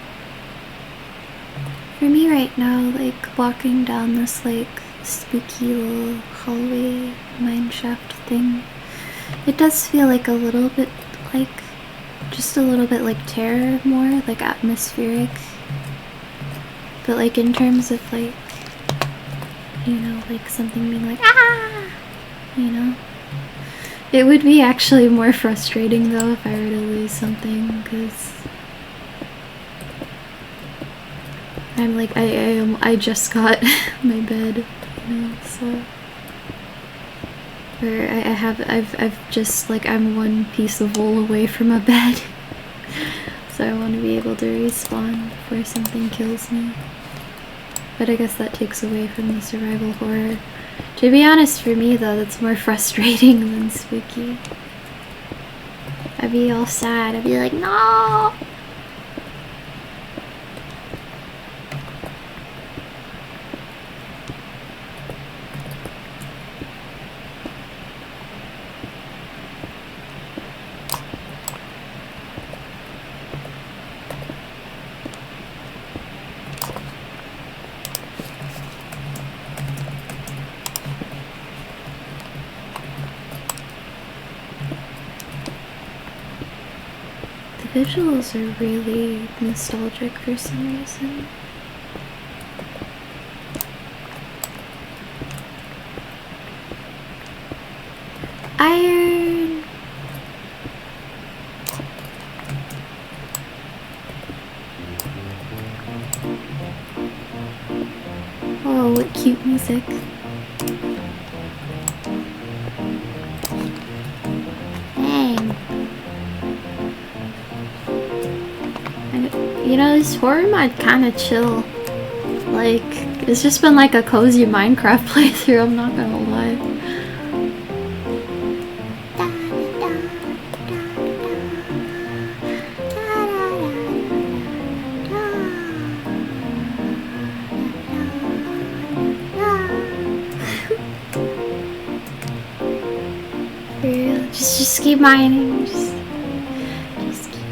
for me right now, like walking down this like spooky little hallway mineshaft thing, it does feel like a little bit like, just a little bit like terror, more like atmospheric. But like in terms of like, you know, like something being like, ah, you know, it would be actually more frustrating though if I were to lose something, because I'm like, I just got my bed, you know, so, or I've just like, I'm one piece of wool away from a bed, so I want to be able to respawn before something kills me. But I guess that takes away from the survival horror. To be honest, for me though, that's more frustrating than spooky. I'd be all sad, I'd be like, no! The visuals are really nostalgic for some reason. Iron! Oh, what cute music. you know, this horror mod kind of chill. Like, it's just been like a cozy Minecraft playthrough, I'm not gonna lie. For real. Just keep mining. Just keep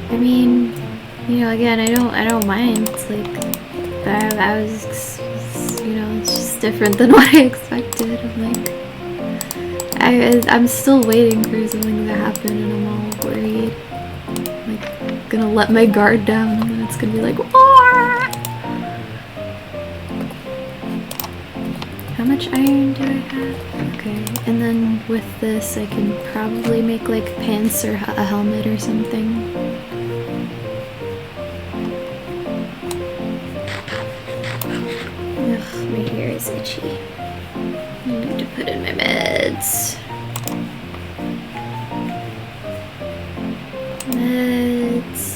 I mean, you know, again, I don't mind. It's like, I was, you know, it's just different than what I expected. I'm like, I'm still waiting for something to happen, and I'm all worried. Like, gonna let my guard down, and then it's gonna be like, "Wah!" How much iron do I have? Okay, and then with this, I can probably make like pants or a helmet or something. Ugh, my hair is itchy. I need to put in my meds. Meds.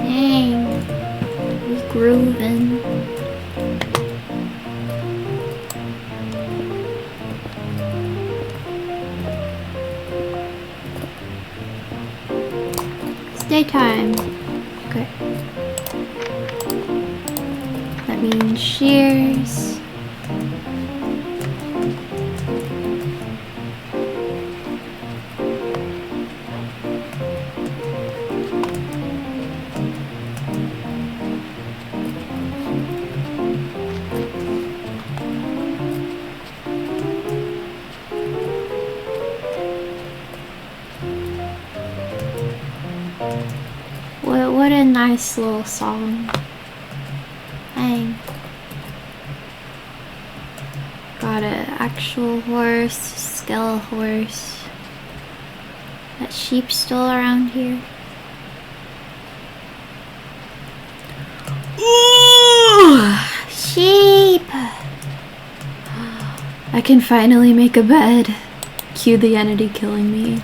Dang. We grooving. It's daytime. Okay. That means shears. What a nice little song. Dang. Got an actual horse, skeletal horse. That sheep still around here. Ooh! Sheep! I can finally make a bed. Cue the entity killing me.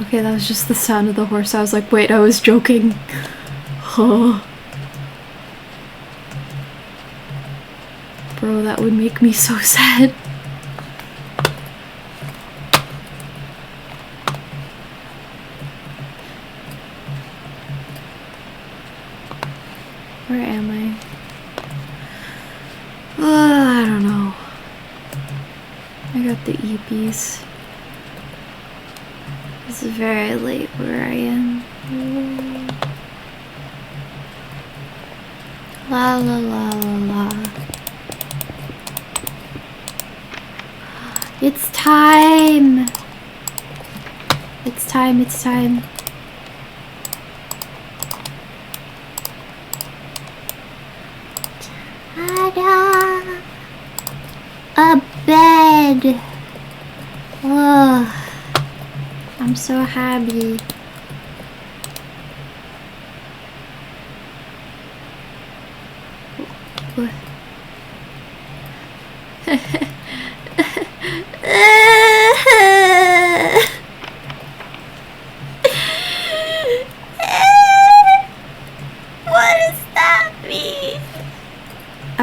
Okay, that was just the sound of the horse. I was like, wait, I was joking. Oh. Bro, that would make me so sad. Where am I? I don't know. I got the EPs. It's very late where I am. La la la la la. It's time! It's time, it's time. Ta-da! A bed! Oh, I'm so happy.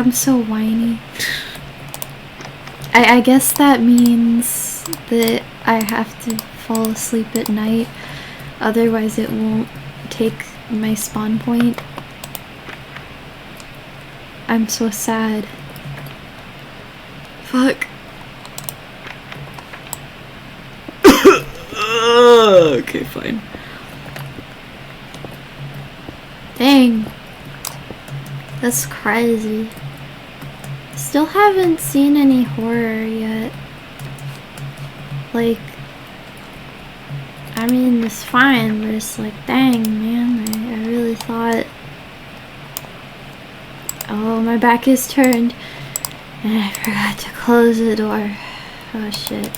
I'm so whiny. I guess that means that I have to fall asleep at night, otherwise it won't take my spawn point. I'm so sad. Fuck. Okay, fine. Dang. That's crazy. Still haven't seen any horror yet. Like, I mean, it's fine, but it's like, dang, man, I really thought... Oh, my back is turned, and I forgot to close the door. Oh, shit.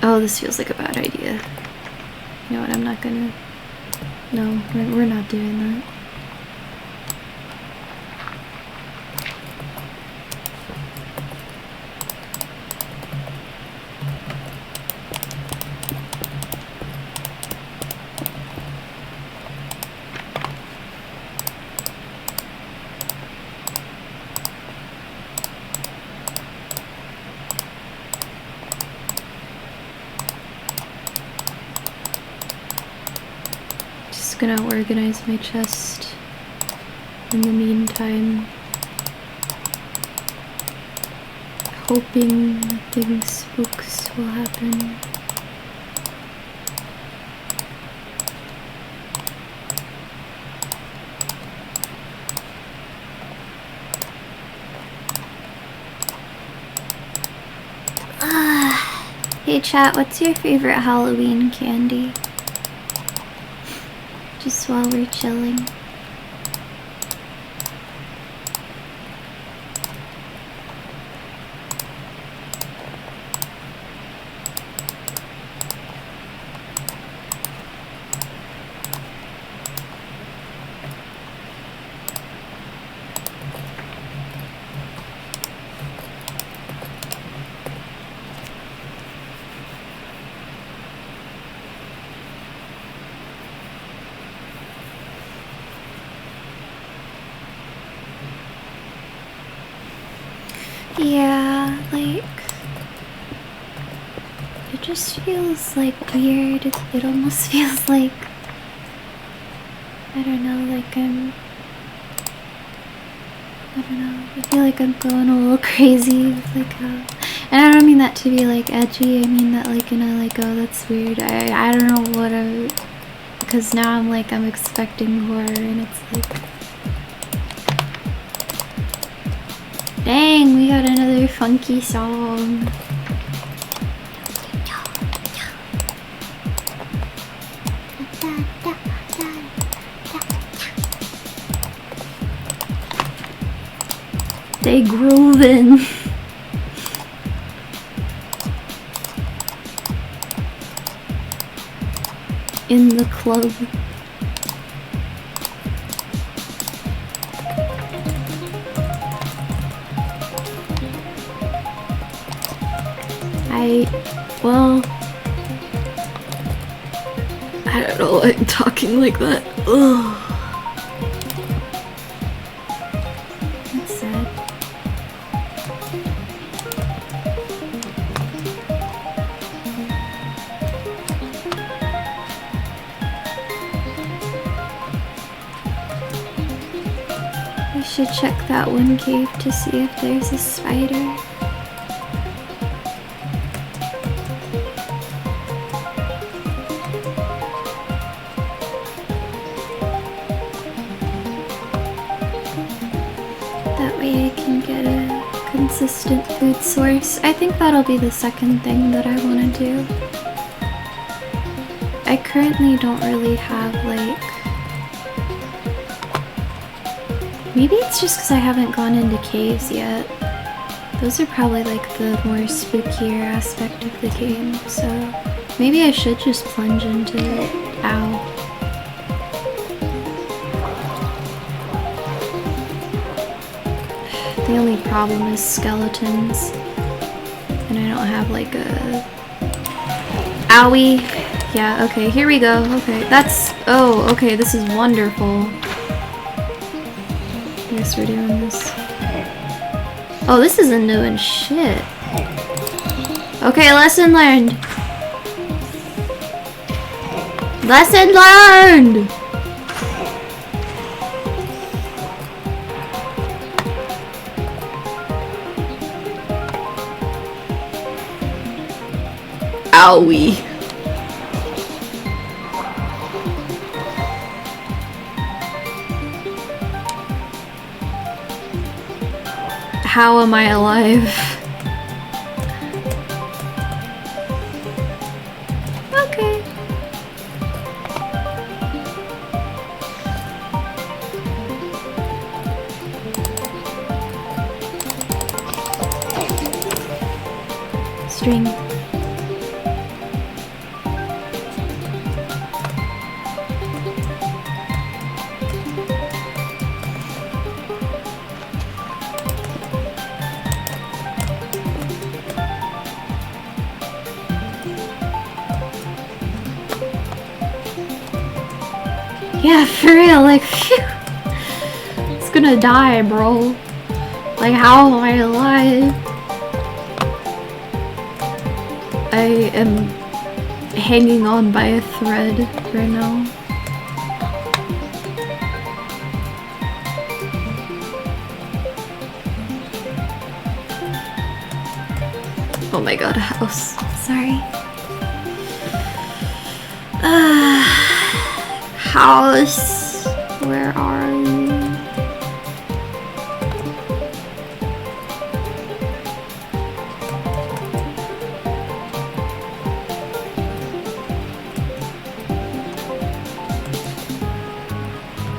Oh, this feels like a bad idea. You know what, I'm not gonna... No, we're not doing that. Just gonna organize my chest in the meantime, hoping nothing spooks will happen. Hey chat, what's your favorite Halloween candy? Just while we're chilling. Yeah, like, it just feels like weird. It almost feels like, I don't know, like I don't know, I feel like I'm going a little crazy with like how, and I don't mean that to be like edgy, I mean that like, you know, like, oh, that's weird. I don't know what because now I'm like, I'm expecting horror and it's like, dang, we got another funky song. They groovin'. In the club. Well, I don't know why I'm talking like that. Ugh. That's sad. We should check that one cave to see if there's a spider. Consistent food source. I think that'll be the second thing that I want to do. I currently don't really have like... Maybe it's just because I haven't gone into caves yet. Those are probably like the more spookier aspect of the game, so maybe I should just plunge into it. Ow. The only problem is skeletons, and I don't have like a... Owie! Yeah, okay, here we go. Okay, that's Oh, okay, this is wonderful. Yes, we're doing this. Oh, this isn't doing shit. Okay, lesson learned. Lesson learned! Owie. How am I alive? Okay. String. Yeah, for real, like, phew. It's gonna die, bro. Like, how am I alive? I am hanging on by a thread right now. Oh my god, house. Sorry. House, where are you?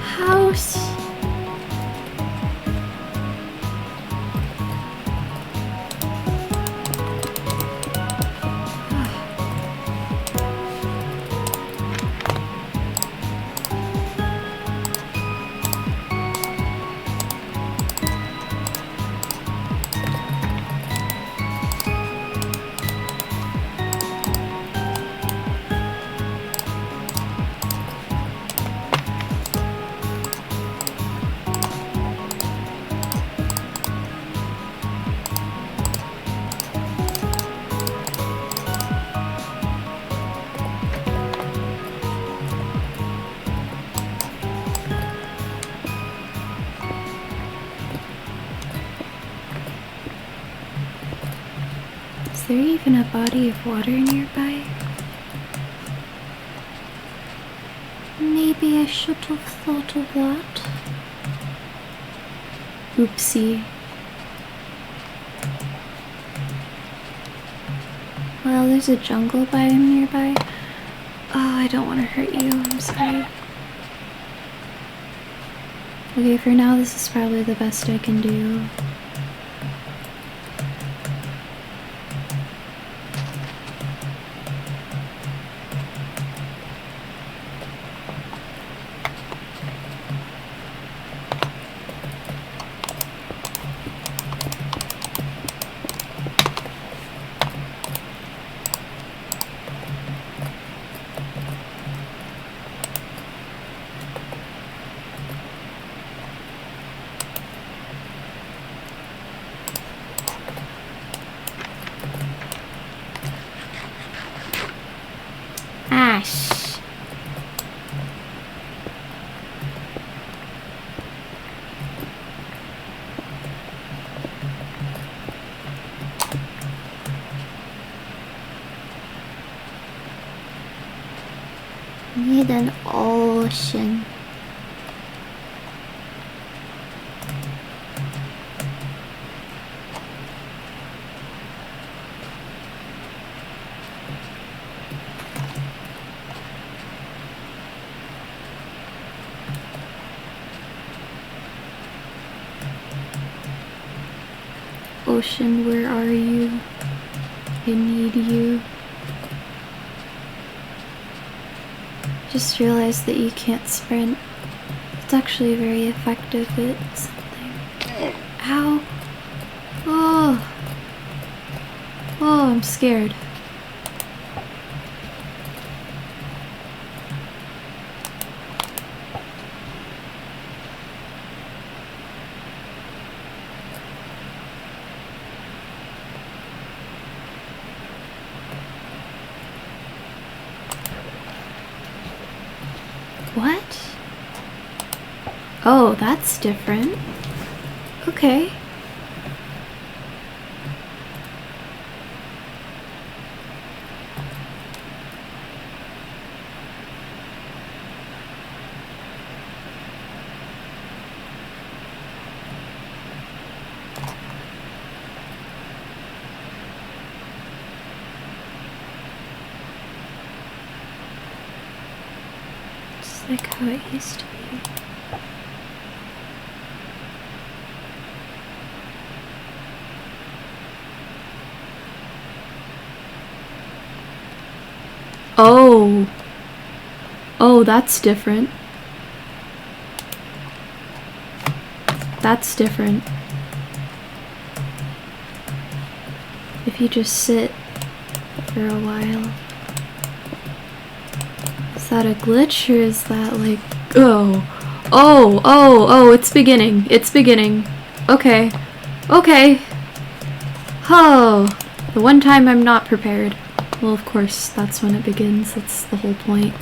House. Is there even a body of water nearby? Maybe I should have thought of that. Oopsie. Well, there's a jungle biome nearby. Oh, I don't want to hurt you. I'm sorry. Okay, for now, this is probably the best I can do. Ash. Need an ocean. Ocean, where are you? I need you. Just realized that you can't sprint. It's actually very effective at something. Ow! Oh! Oh, I'm scared. Oh, that's different. Okay. Just like how it used to be. Oh. Oh, that's different. That's different. If you just sit for a while. Is that a glitch or is that like... Oh. Oh, it's beginning. It's beginning. Okay. Okay. Oh. The one time I'm not prepared. Well, of course, that's when it begins. That's the whole point.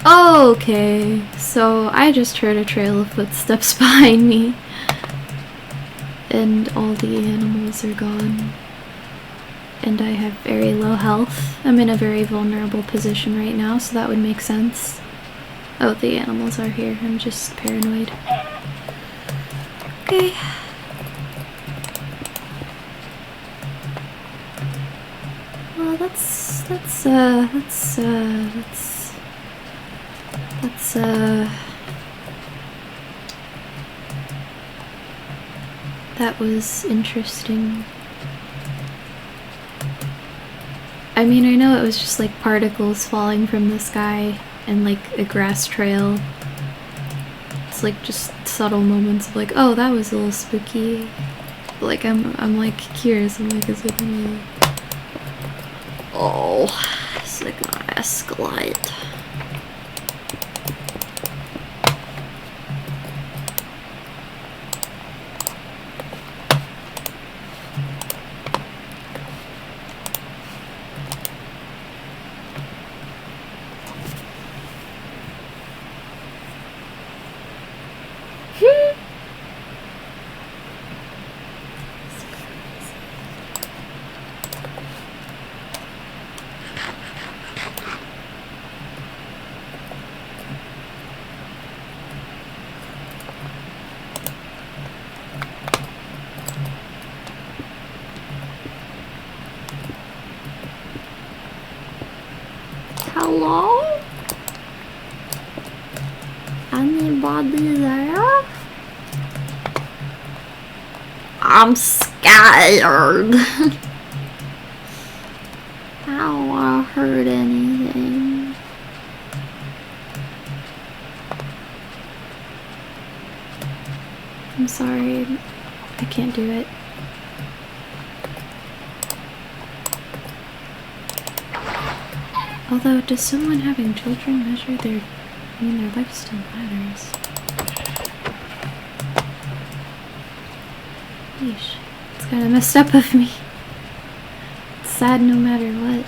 Okay, so I just heard a trail of footsteps behind me. And all the animals are gone. And I have very low health. I'm in a very vulnerable position right now, so that would make sense. Oh, the animals are here. I'm just paranoid. Okay. Well, that was interesting. I mean, I know it was just like particles falling from the sky and like a grass trail. It's like just subtle moments of like, oh, that was a little spooky. Like I'm like curious. I'm like, is it gonna... Oh, is it gonna escalate? Hello? Anybody there? I'm scared. I don't want to hurt anything. I'm sorry. I can't do it. Although, does someone having children measure their... I mean, their life still matters. Yeesh. It's kinda messed up of me. It's sad no matter what.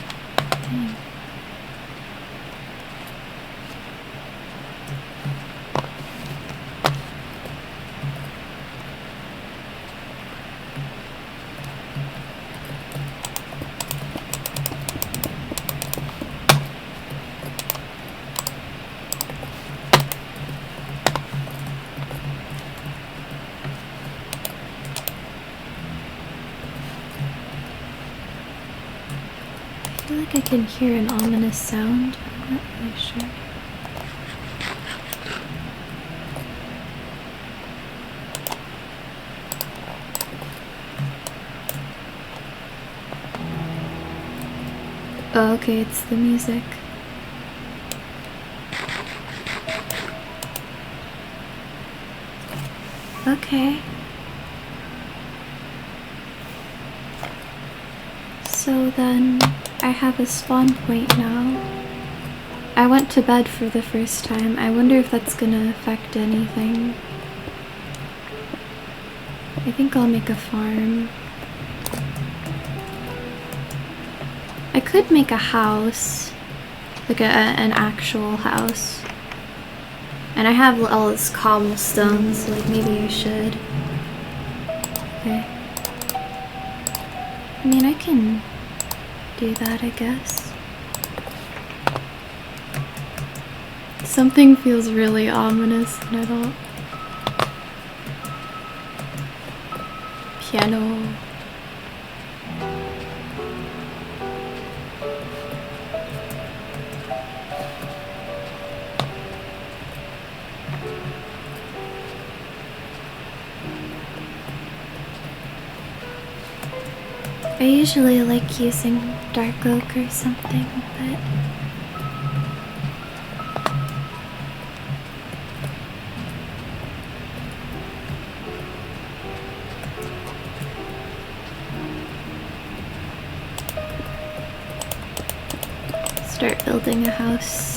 Dang. I feel like I can hear an ominous sound. I'm not really sure. Oh, okay, it's the music. Okay. So then, I have a spawn point now. I went to bed for the first time. I wonder if that's gonna affect anything. I think I'll make a farm. I could make a house. Like an actual house. And I have all this cobblestone, so like maybe I should. Okay. I mean, I can do that, I guess. Something feels really ominous and I don't. Piano. I usually like using dark oak or something, but start building a house.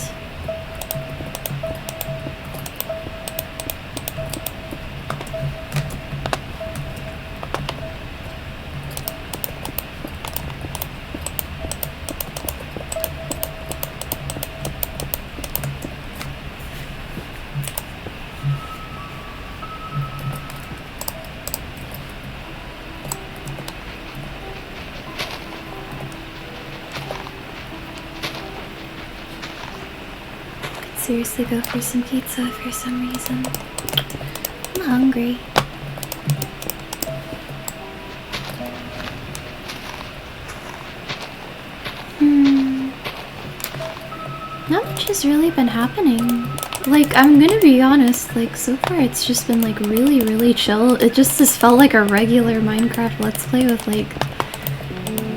Seriously go for some pizza for some reason. I'm hungry. Not much has really been happening. Like, I'm gonna be honest, like, so far it's just been like really chill. It just has felt like a regular Minecraft Let's Play with like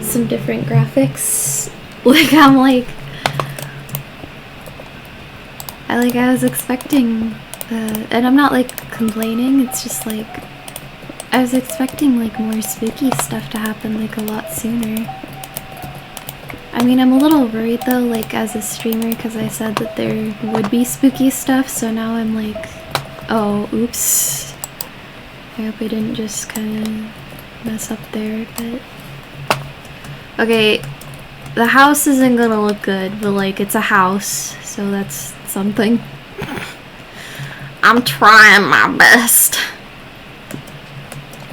some different graphics. Like, I'm like, I was expecting, and I'm not like complaining, it's just like, I was expecting like more spooky stuff to happen like a lot sooner. I mean, I'm a little worried though, like as a streamer, because I said that there would be spooky stuff, so now I'm like, oh, oops. I hope I didn't just kind of mess up there, but... Okay, the house isn't gonna look good, but like, it's a house, so that's something. I'm trying my best.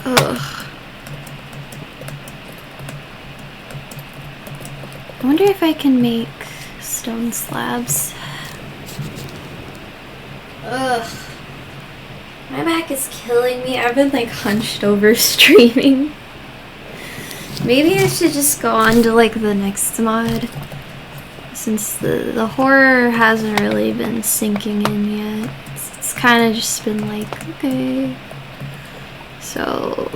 Ugh. I wonder if I can make stone slabs. Ugh. My back is killing me. I've been like hunched over streaming. Maybe I should just go on to like the next mod. Since the horror hasn't really been sinking in yet. It's kind of just been like, okay. So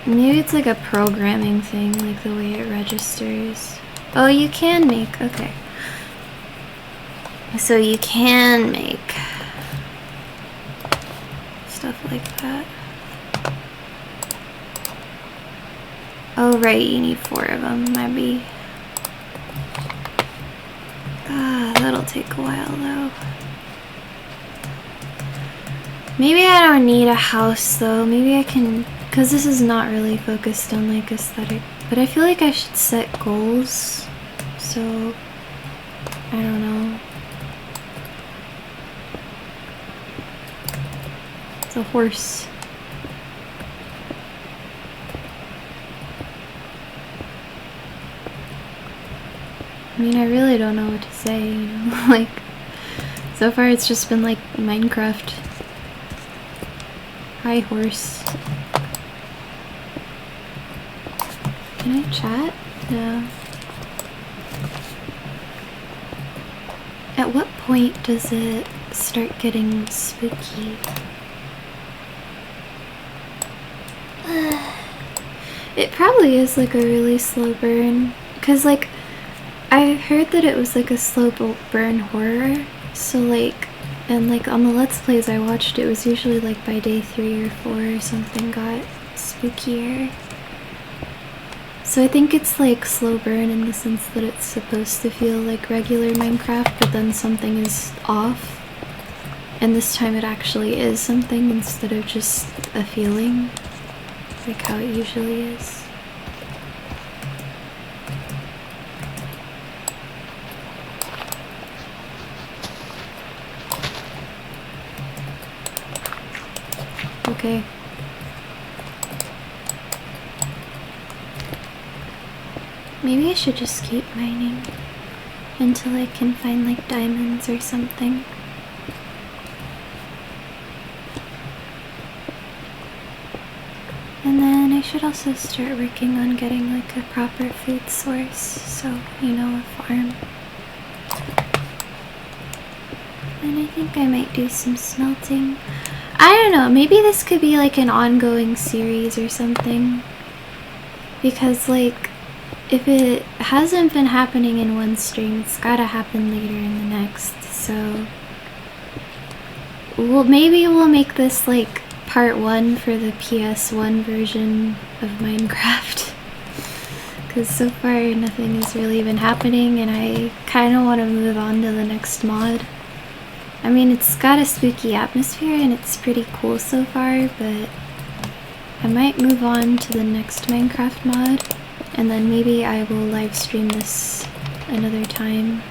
maybe it's like a programming thing, like the way it registers. Oh, you can make, okay. So you can make stuff like that. Oh right, you need 4 of them, maybe. That'll take a while though. Maybe I don't need a house though. Maybe I can, because this is not really focused on like aesthetic, but I feel like I should set goals. So I don't know. It's a horse. I mean, I really don't know what to say, you know, like, so far it's just been like Minecraft. Hi, horse. Can I chat? No. At what point does it start getting spooky? It probably is like a really slow burn, because like, I heard that it was like a slow burn horror, so like, and like on the Let's Plays I watched, it was usually like by day 3 or 4 or something got spookier. So I think it's like slow burn in the sense that it's supposed to feel like regular Minecraft, but then something is off, and this time it actually is something instead of just a feeling, like how it usually is. Okay. Maybe I should just keep mining until I can find like diamonds or something. And then I should also start working on getting like a proper food source, so, you know, a farm. And I think I might do some smelting. I don't know, maybe this could be like an ongoing series or something. Because like, if it hasn't been happening in one stream, it's gotta happen later in the next, so... Well, maybe we'll make this like part 1 for the PS1 version of Minecraft. Because so far nothing has really been happening and I kind of want to move on to the next mod. I mean, it's got a spooky atmosphere and it's pretty cool so far, but I might move on to the next Minecraft mod, and then maybe I will live stream this another time.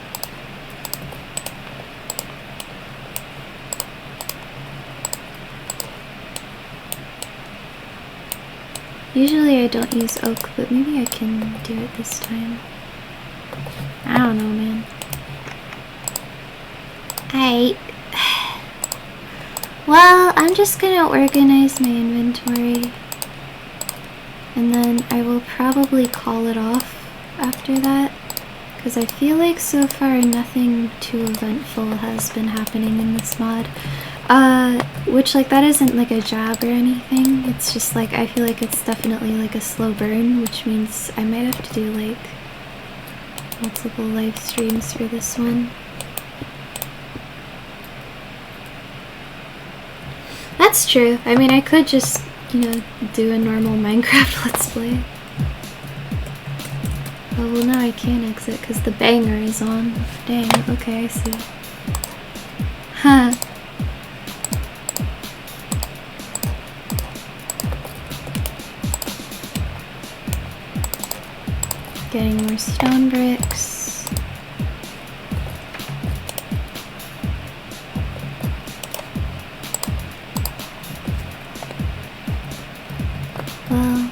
Usually I don't use oak, but maybe I can do it this time. I don't know, man. Well, I'm just gonna organize my inventory and then I will probably call it off after that, because I feel like so far nothing too eventful has been happening in this mod. Which, like, that isn't like a jab or anything, it's just like I feel like it's definitely like a slow burn, which means I might have to do like multiple live streams for this one. That's true. I mean, I could just, you know, do a normal Minecraft Let's Play. Oh, well, now I can't exit because the banger is on. Dang, okay, I see. Huh. Getting more stone bricks. Well,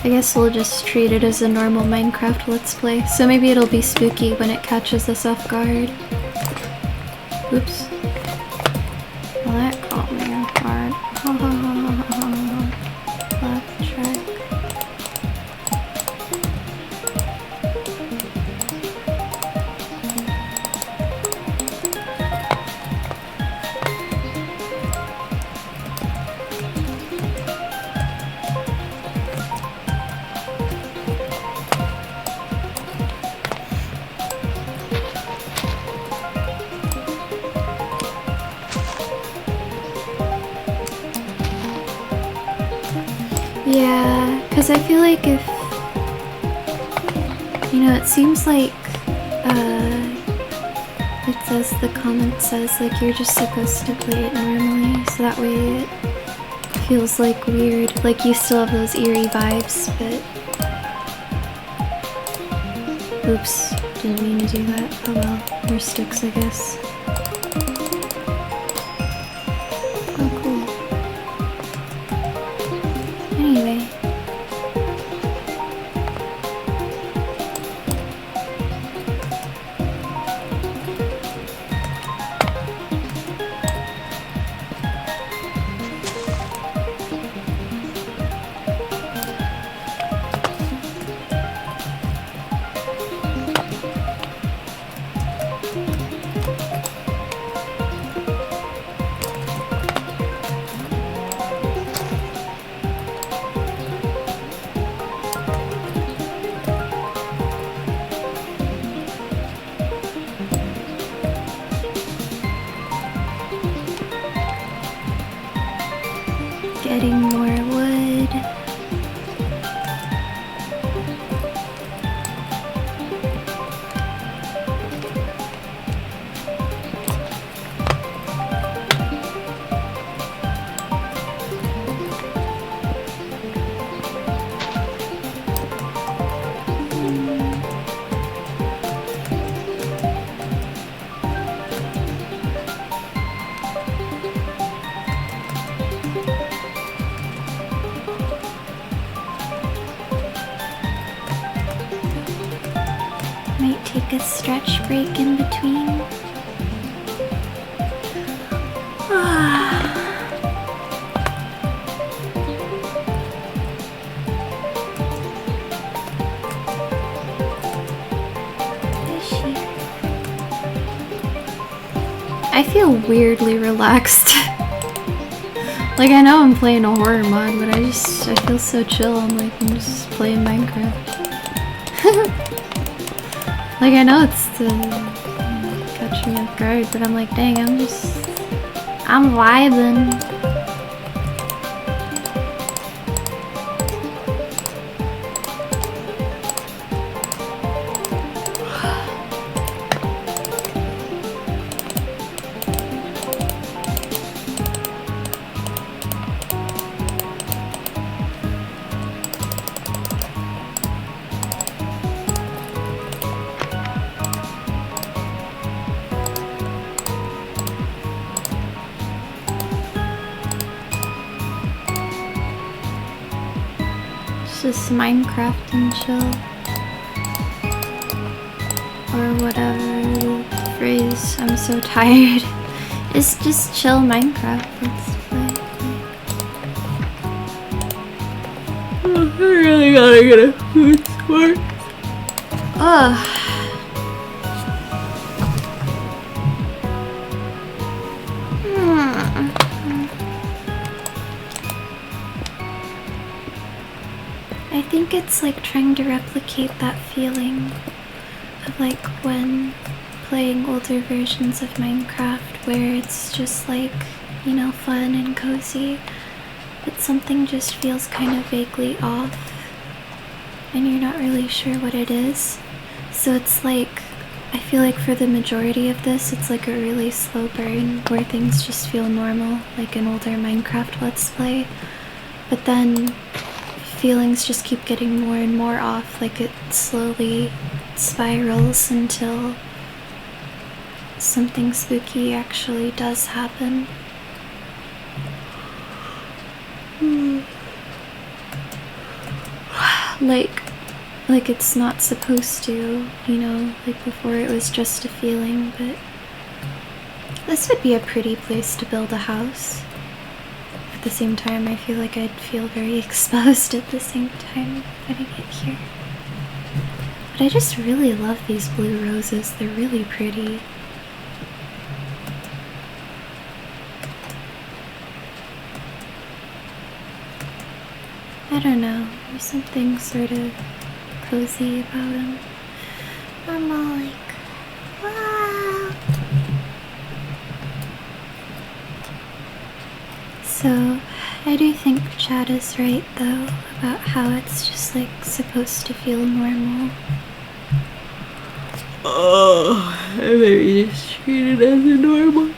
I guess we'll just treat it as a normal Minecraft Let's Play, so maybe it'll be spooky when it catches us off guard. Oops. Well, that caught me off guard. Left track. Yeah, because I feel like if, you know, it seems like, it says, the comment says, like, you're just supposed to play it normally, so that way it feels, like, weird, like, you still have those eerie vibes, but, oops, didn't mean to do that. Oh well, more sticks, I guess. Oh, cool. Anyway. Getting more wood. like a stretch break in between. I feel weirdly relaxed. Like, I know I'm playing a horror mod, but I feel so chill. I'm like, I'm just playing Minecraft. Like, I know it's the catch me off guard, but I'm like, dang, I'm vibing. Just Minecraft and chill, or whatever the phrase. I'm so tired. It's just chill Minecraft. Let's play. I really gotta get a food source. Ugh. I think it's like trying to replicate that feeling of like when playing older versions of Minecraft where it's just like, you know, fun and cozy, but something just feels kind of vaguely off and you're not really sure what it is. So it's like, I feel like for the majority of this, it's like a really slow burn where things just feel normal, like an older Minecraft Let's Play. But then feelings just keep getting more and more off, like it slowly spirals until something spooky actually does happen. Like it's not supposed to, you know, like before it was just a feeling, but this would be a pretty place to build a house. At the same time, I feel like I'd feel very exposed at the same time if I didn't get here. But I just really love these blue roses, they're really pretty. I don't know, there's something sort of cozy about them. I'm all like, wow. So, I do think Chad is right though, about how it's just like supposed to feel normal. Oh, I maybe just treat it as a normal.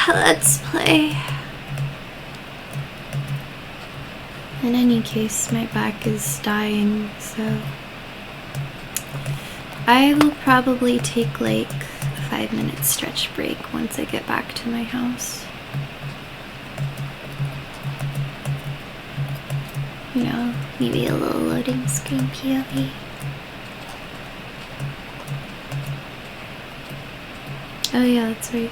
Let's play. In any case, my back is dying, so I will probably take like a 5-minute stretch break once I get back to my house. You know, maybe a little loading screen POV. Oh yeah, that's right.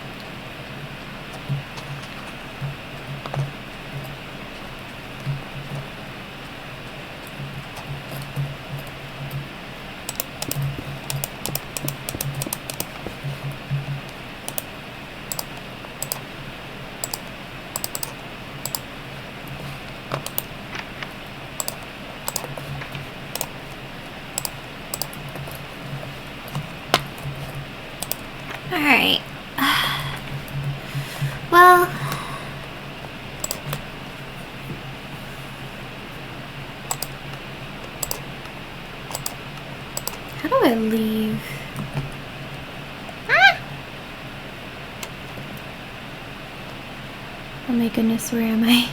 Alright. Well, how do I leave? Oh my goodness, where am I?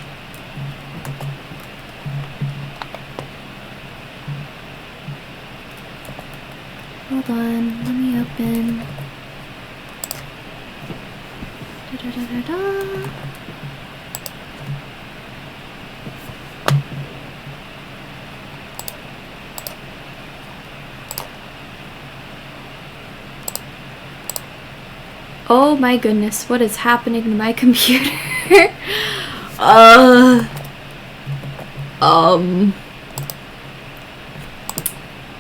Hold on, let me open. Da-da-da-da-da. Oh my goodness, what is happening to my computer?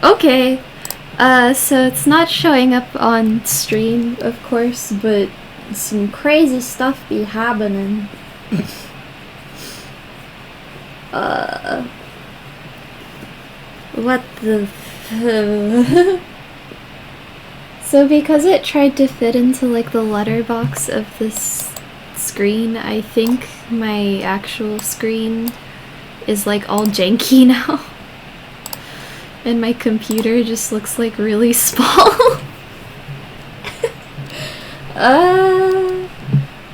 Okay. So it's not showing up on stream, of course, but some crazy stuff be happening. What the So because it tried to fit into like the letterbox of this screen, I think my actual screen is like all janky now. And my computer just looks like really small.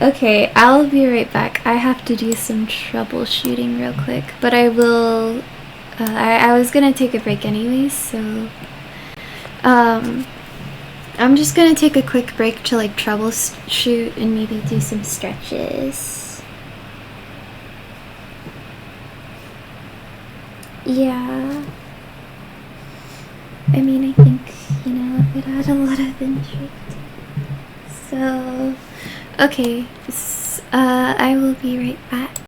Okay, I'll be right back. I have to do some troubleshooting real quick, but I will, I was gonna take a break anyways, so, I'm just gonna take a quick break to like troubleshoot and maybe do some stretches. Yeah. I mean, I think, you know, it would add a lot of interest. So, okay, I will be right back.